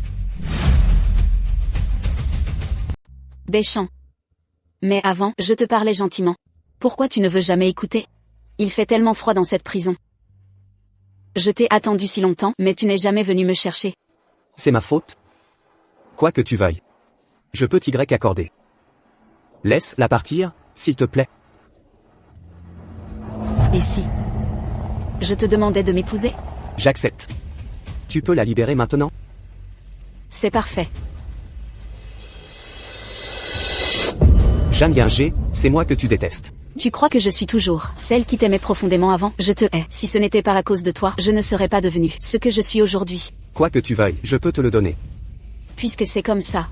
Béchant. Mais avant, je te parlais gentiment. Pourquoi tu ne veux jamais écouter? Il fait tellement froid dans cette prison. Je t'ai attendu si longtemps, mais tu n'es jamais venu me chercher. C'est ma faute? Quoi que tu veuilles. Je peux t'y accorder. Laisse-la partir, s'il te plaît. Et si je te demandais de m'épouser? J'accepte. Tu peux la libérer maintenant? C'est parfait. Zhang Yingé, c'est moi que tu détestes. Tu crois que je suis toujours celle qui t'aimait profondément avant? Je te hais. Si ce n'était pas à cause de toi, je ne serais pas devenue ce que je suis aujourd'hui. Quoi que tu veuilles, je peux te le donner. Puisque c'est comme ça.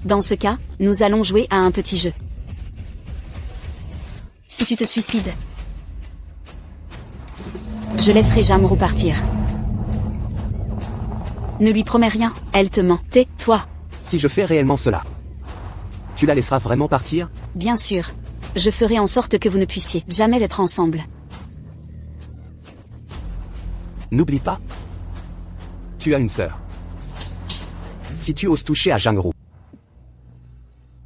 Dans ce cas, nous allons jouer à un petit jeu. Si tu te suicides, je laisserai Jamrou partir. Ne lui promets rien, elle te ment. Tais-toi. Si je fais réellement cela, tu la laisseras vraiment partir? Bien sûr. Je ferai en sorte que vous ne puissiez jamais être ensemble. N'oublie pas. Tu as une sœur. Si tu oses toucher à Zhang Roux,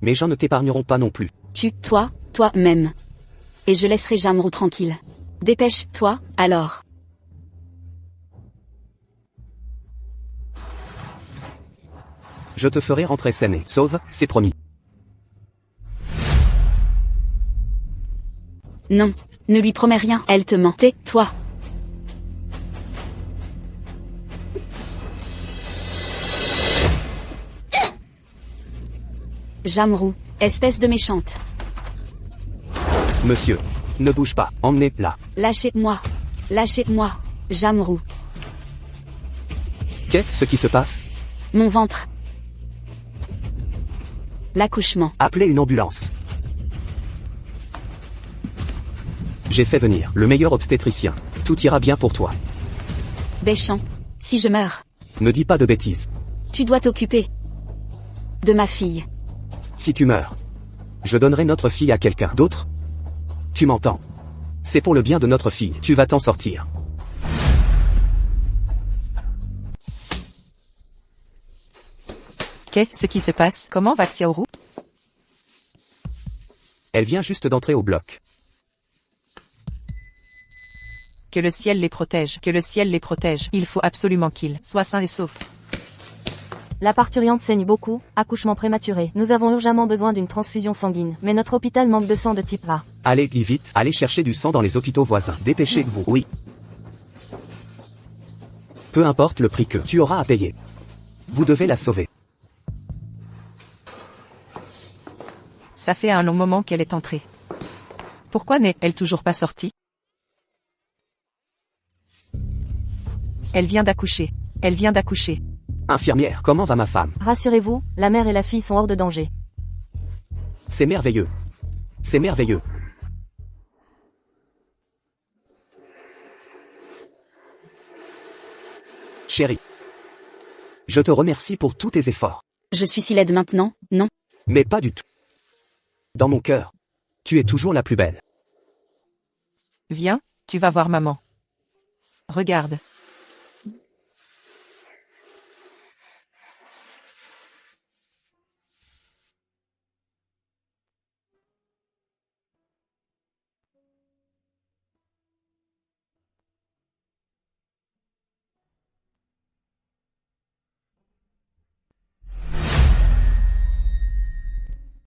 mes gens ne t'épargneront pas non plus. Toi-même. Et je laisserai Jamrou tranquille. Dépêche-toi, alors. Je te ferai rentrer saine et sauve, c'est promis. Non, ne lui promets rien, elle te ment. Tais-toi. Jamrou, espèce de méchante. Monsieur, ne bouge pas, emmenez-la. Lâchez-moi. Lâchez-moi, Jamrou. Qu'est-ce qui se passe? Mon ventre. L'accouchement. Appelez une ambulance. J'ai fait venir le meilleur obstétricien. Tout ira bien pour toi. Béchant. Si je meurs, Ne dis pas de bêtises. tu dois t'occuper de ma fille. Si tu meurs, je donnerai notre fille à quelqu'un d'autre. Tu m'entends? C'est pour le bien de notre fille. Tu vas t'en sortir. Qu'est-ce qui se passe? Comment va Xiaoru? Elle vient juste d'entrer au bloc. Que le ciel les protège. Que le ciel les protège. Il faut absolument qu'ils soient sains et saufs. La parturiente saigne beaucoup, accouchement prématuré. Nous avons urgemment besoin d'une transfusion sanguine, mais notre hôpital manque de sang de type A. Allez, vite, allez chercher du sang dans les hôpitaux voisins. Dépêchez-vous. Oui. Peu importe le prix que tu auras à payer. Vous devez la sauver. Ça fait un long moment qu'elle est entrée. Pourquoi n'est-elle toujours pas sortie? Elle vient d'accoucher. Elle vient d'accoucher. Infirmière, comment va ma femme? Rassurez-vous, la mère et la fille sont hors de danger. C'est merveilleux. C'est merveilleux. Chérie. Je te remercie pour tous tes efforts. Je suis si laide maintenant, non? Mais pas du tout. Dans mon cœur, tu es toujours la plus belle. Viens, tu vas voir maman. Regarde.